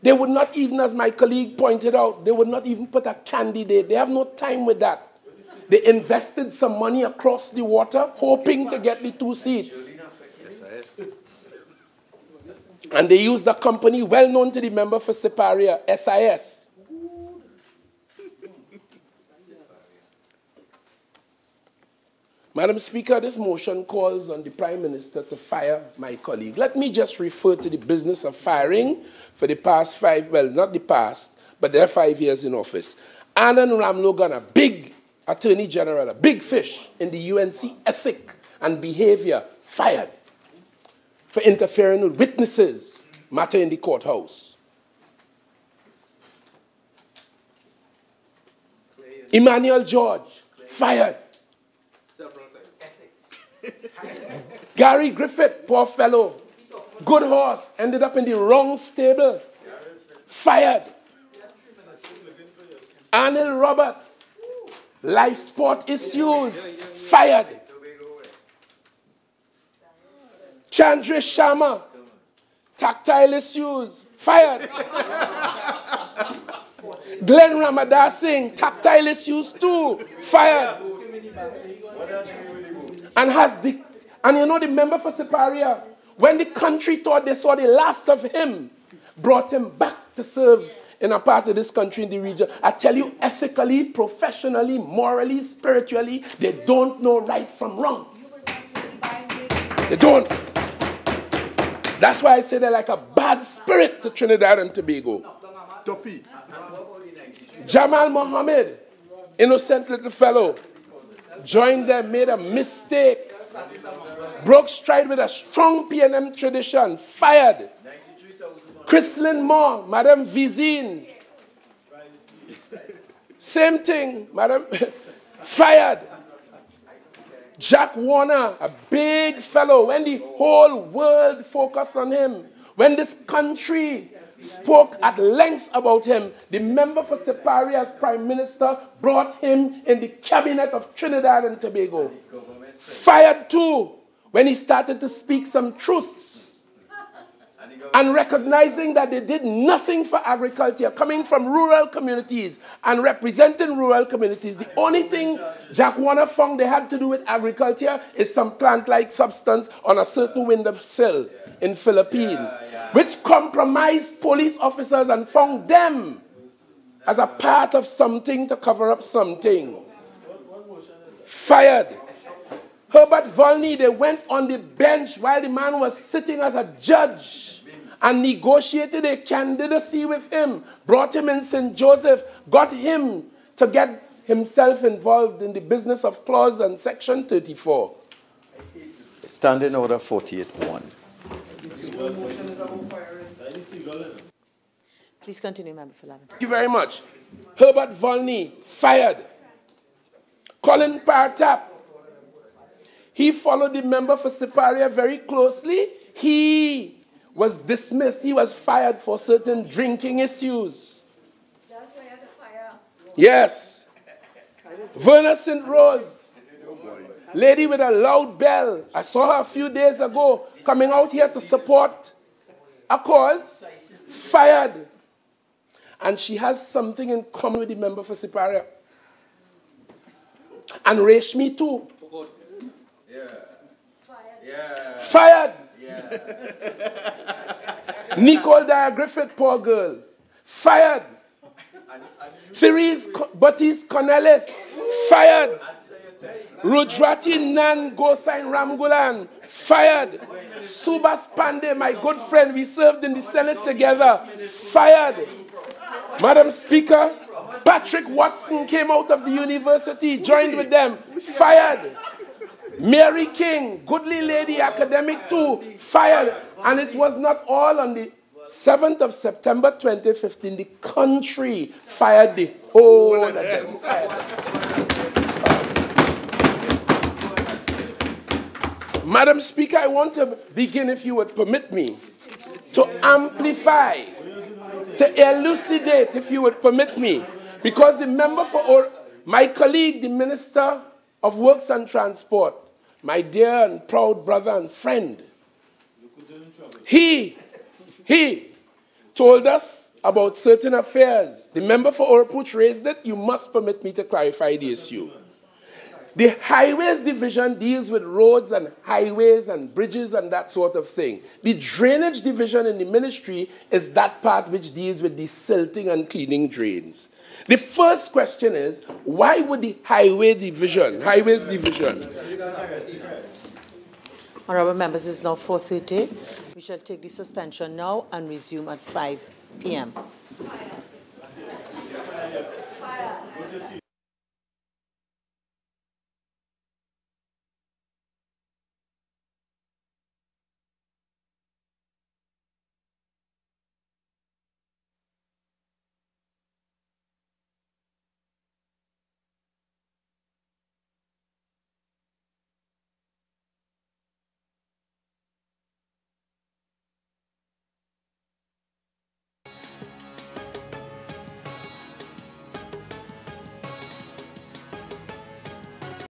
They would not even, as my colleague pointed out, they would not even put a candidate. They have no time with that. They invested some money across the water, hoping to get the 2 seats. And they used a company well known to the member for Siparia, SIS. Madam Speaker, this motion calls on the Prime Minister to fire my colleague. Let me just refer to the business of firing for the past 5, well, not the past, but their 5 years in office. Anand Ramlogan, a big Attorney General, a big fish in the UNC ethic and behavior, fired for interfering with witnesses, matter in the courthouse. Emmanuel George, fired. Gary Griffith, poor fellow, good horse, ended up in the wrong stable, fired. Anil Roberts, life sport issues, fired. Chandresh Sharma, tactile issues, fired. Glenn Ramadas Singh, tactile issues too, fired. And you know the member for Siparia, when the country thought they saw the last of him, brought him back to serve in a part of this country in the region. I tell you, ethically, professionally, morally, spiritually, they don't know right from wrong. They don't. That's why I say they're like a bad spirit to Trinidad and Tobago. Jamal Mohammed, innocent little fellow, joined them, made a mistake, broke stride with a strong PNM tradition, fired. Chrislyn Moore, Madam Vizine, same thing, Madam, fired. Jack Warner, a big fellow, when the whole world focused on him, when this country spoke at length about him, the member for Siparia as Prime Minister brought him in the cabinet of Trinidad and Tobago. Fired too, when he started to speak some truths and recognizing that they did nothing for agriculture, coming from rural communities and representing rural communities. The only thing Jack Warner found they had to do with agriculture is some plant-like substance on a certain windowsill in Philippines, which compromised police officers and found them as a part of something to cover up something. Fired. Herbert Volney, they went on the bench while the man was sitting as a judge and negotiated a candidacy with him, brought him in St. Joseph, got him to get himself involved in the business of clause and section 34. Standing order 48-1. Please continue, Member for Lavender. Thank you very much. Herbert Volney, fired. Colin Partap, he followed the member for Siparia very closely. He was dismissed. He was fired for certain drinking issues. That's why you had to fire. Yes. Verna St. Rose, lady with a loud bell. I saw her a few days ago coming out here to support a cause. Fired. And she has something in common with the member for Siparia. And Reshmi too. Fired. Nicole Dyer Griffith, poor girl. Fired. Therese Baptiste Cornelis, fired. Rujrati Nan Gosain Ramgulan, fired. Subhas Pandey, my good friend, we served in the Senate together, fired. Madam Speaker, Patrick Watson came out of the university, joined with them, fired. Mary King, goodly lady, academic too, fired. And it was not all. On the 7th of September 2015, the country fired the whole of them. Madam Speaker, I want to begin, if you would permit me, to amplify, to elucidate, if you would permit me, because the member for my colleague, the Minister of Works and Transport, my dear and proud brother and friend, he told us about certain affairs. The member for Orapuch raised it. You must permit me to clarify the issue. The Highways Division deals with roads and highways and bridges and that sort of thing. The Drainage Division in the ministry is that part which deals with the silting and cleaning drains. The first question is, why would the Highways Division, Honourable members, it is now 4:30. We shall take the suspension now and resume at 5 p.m.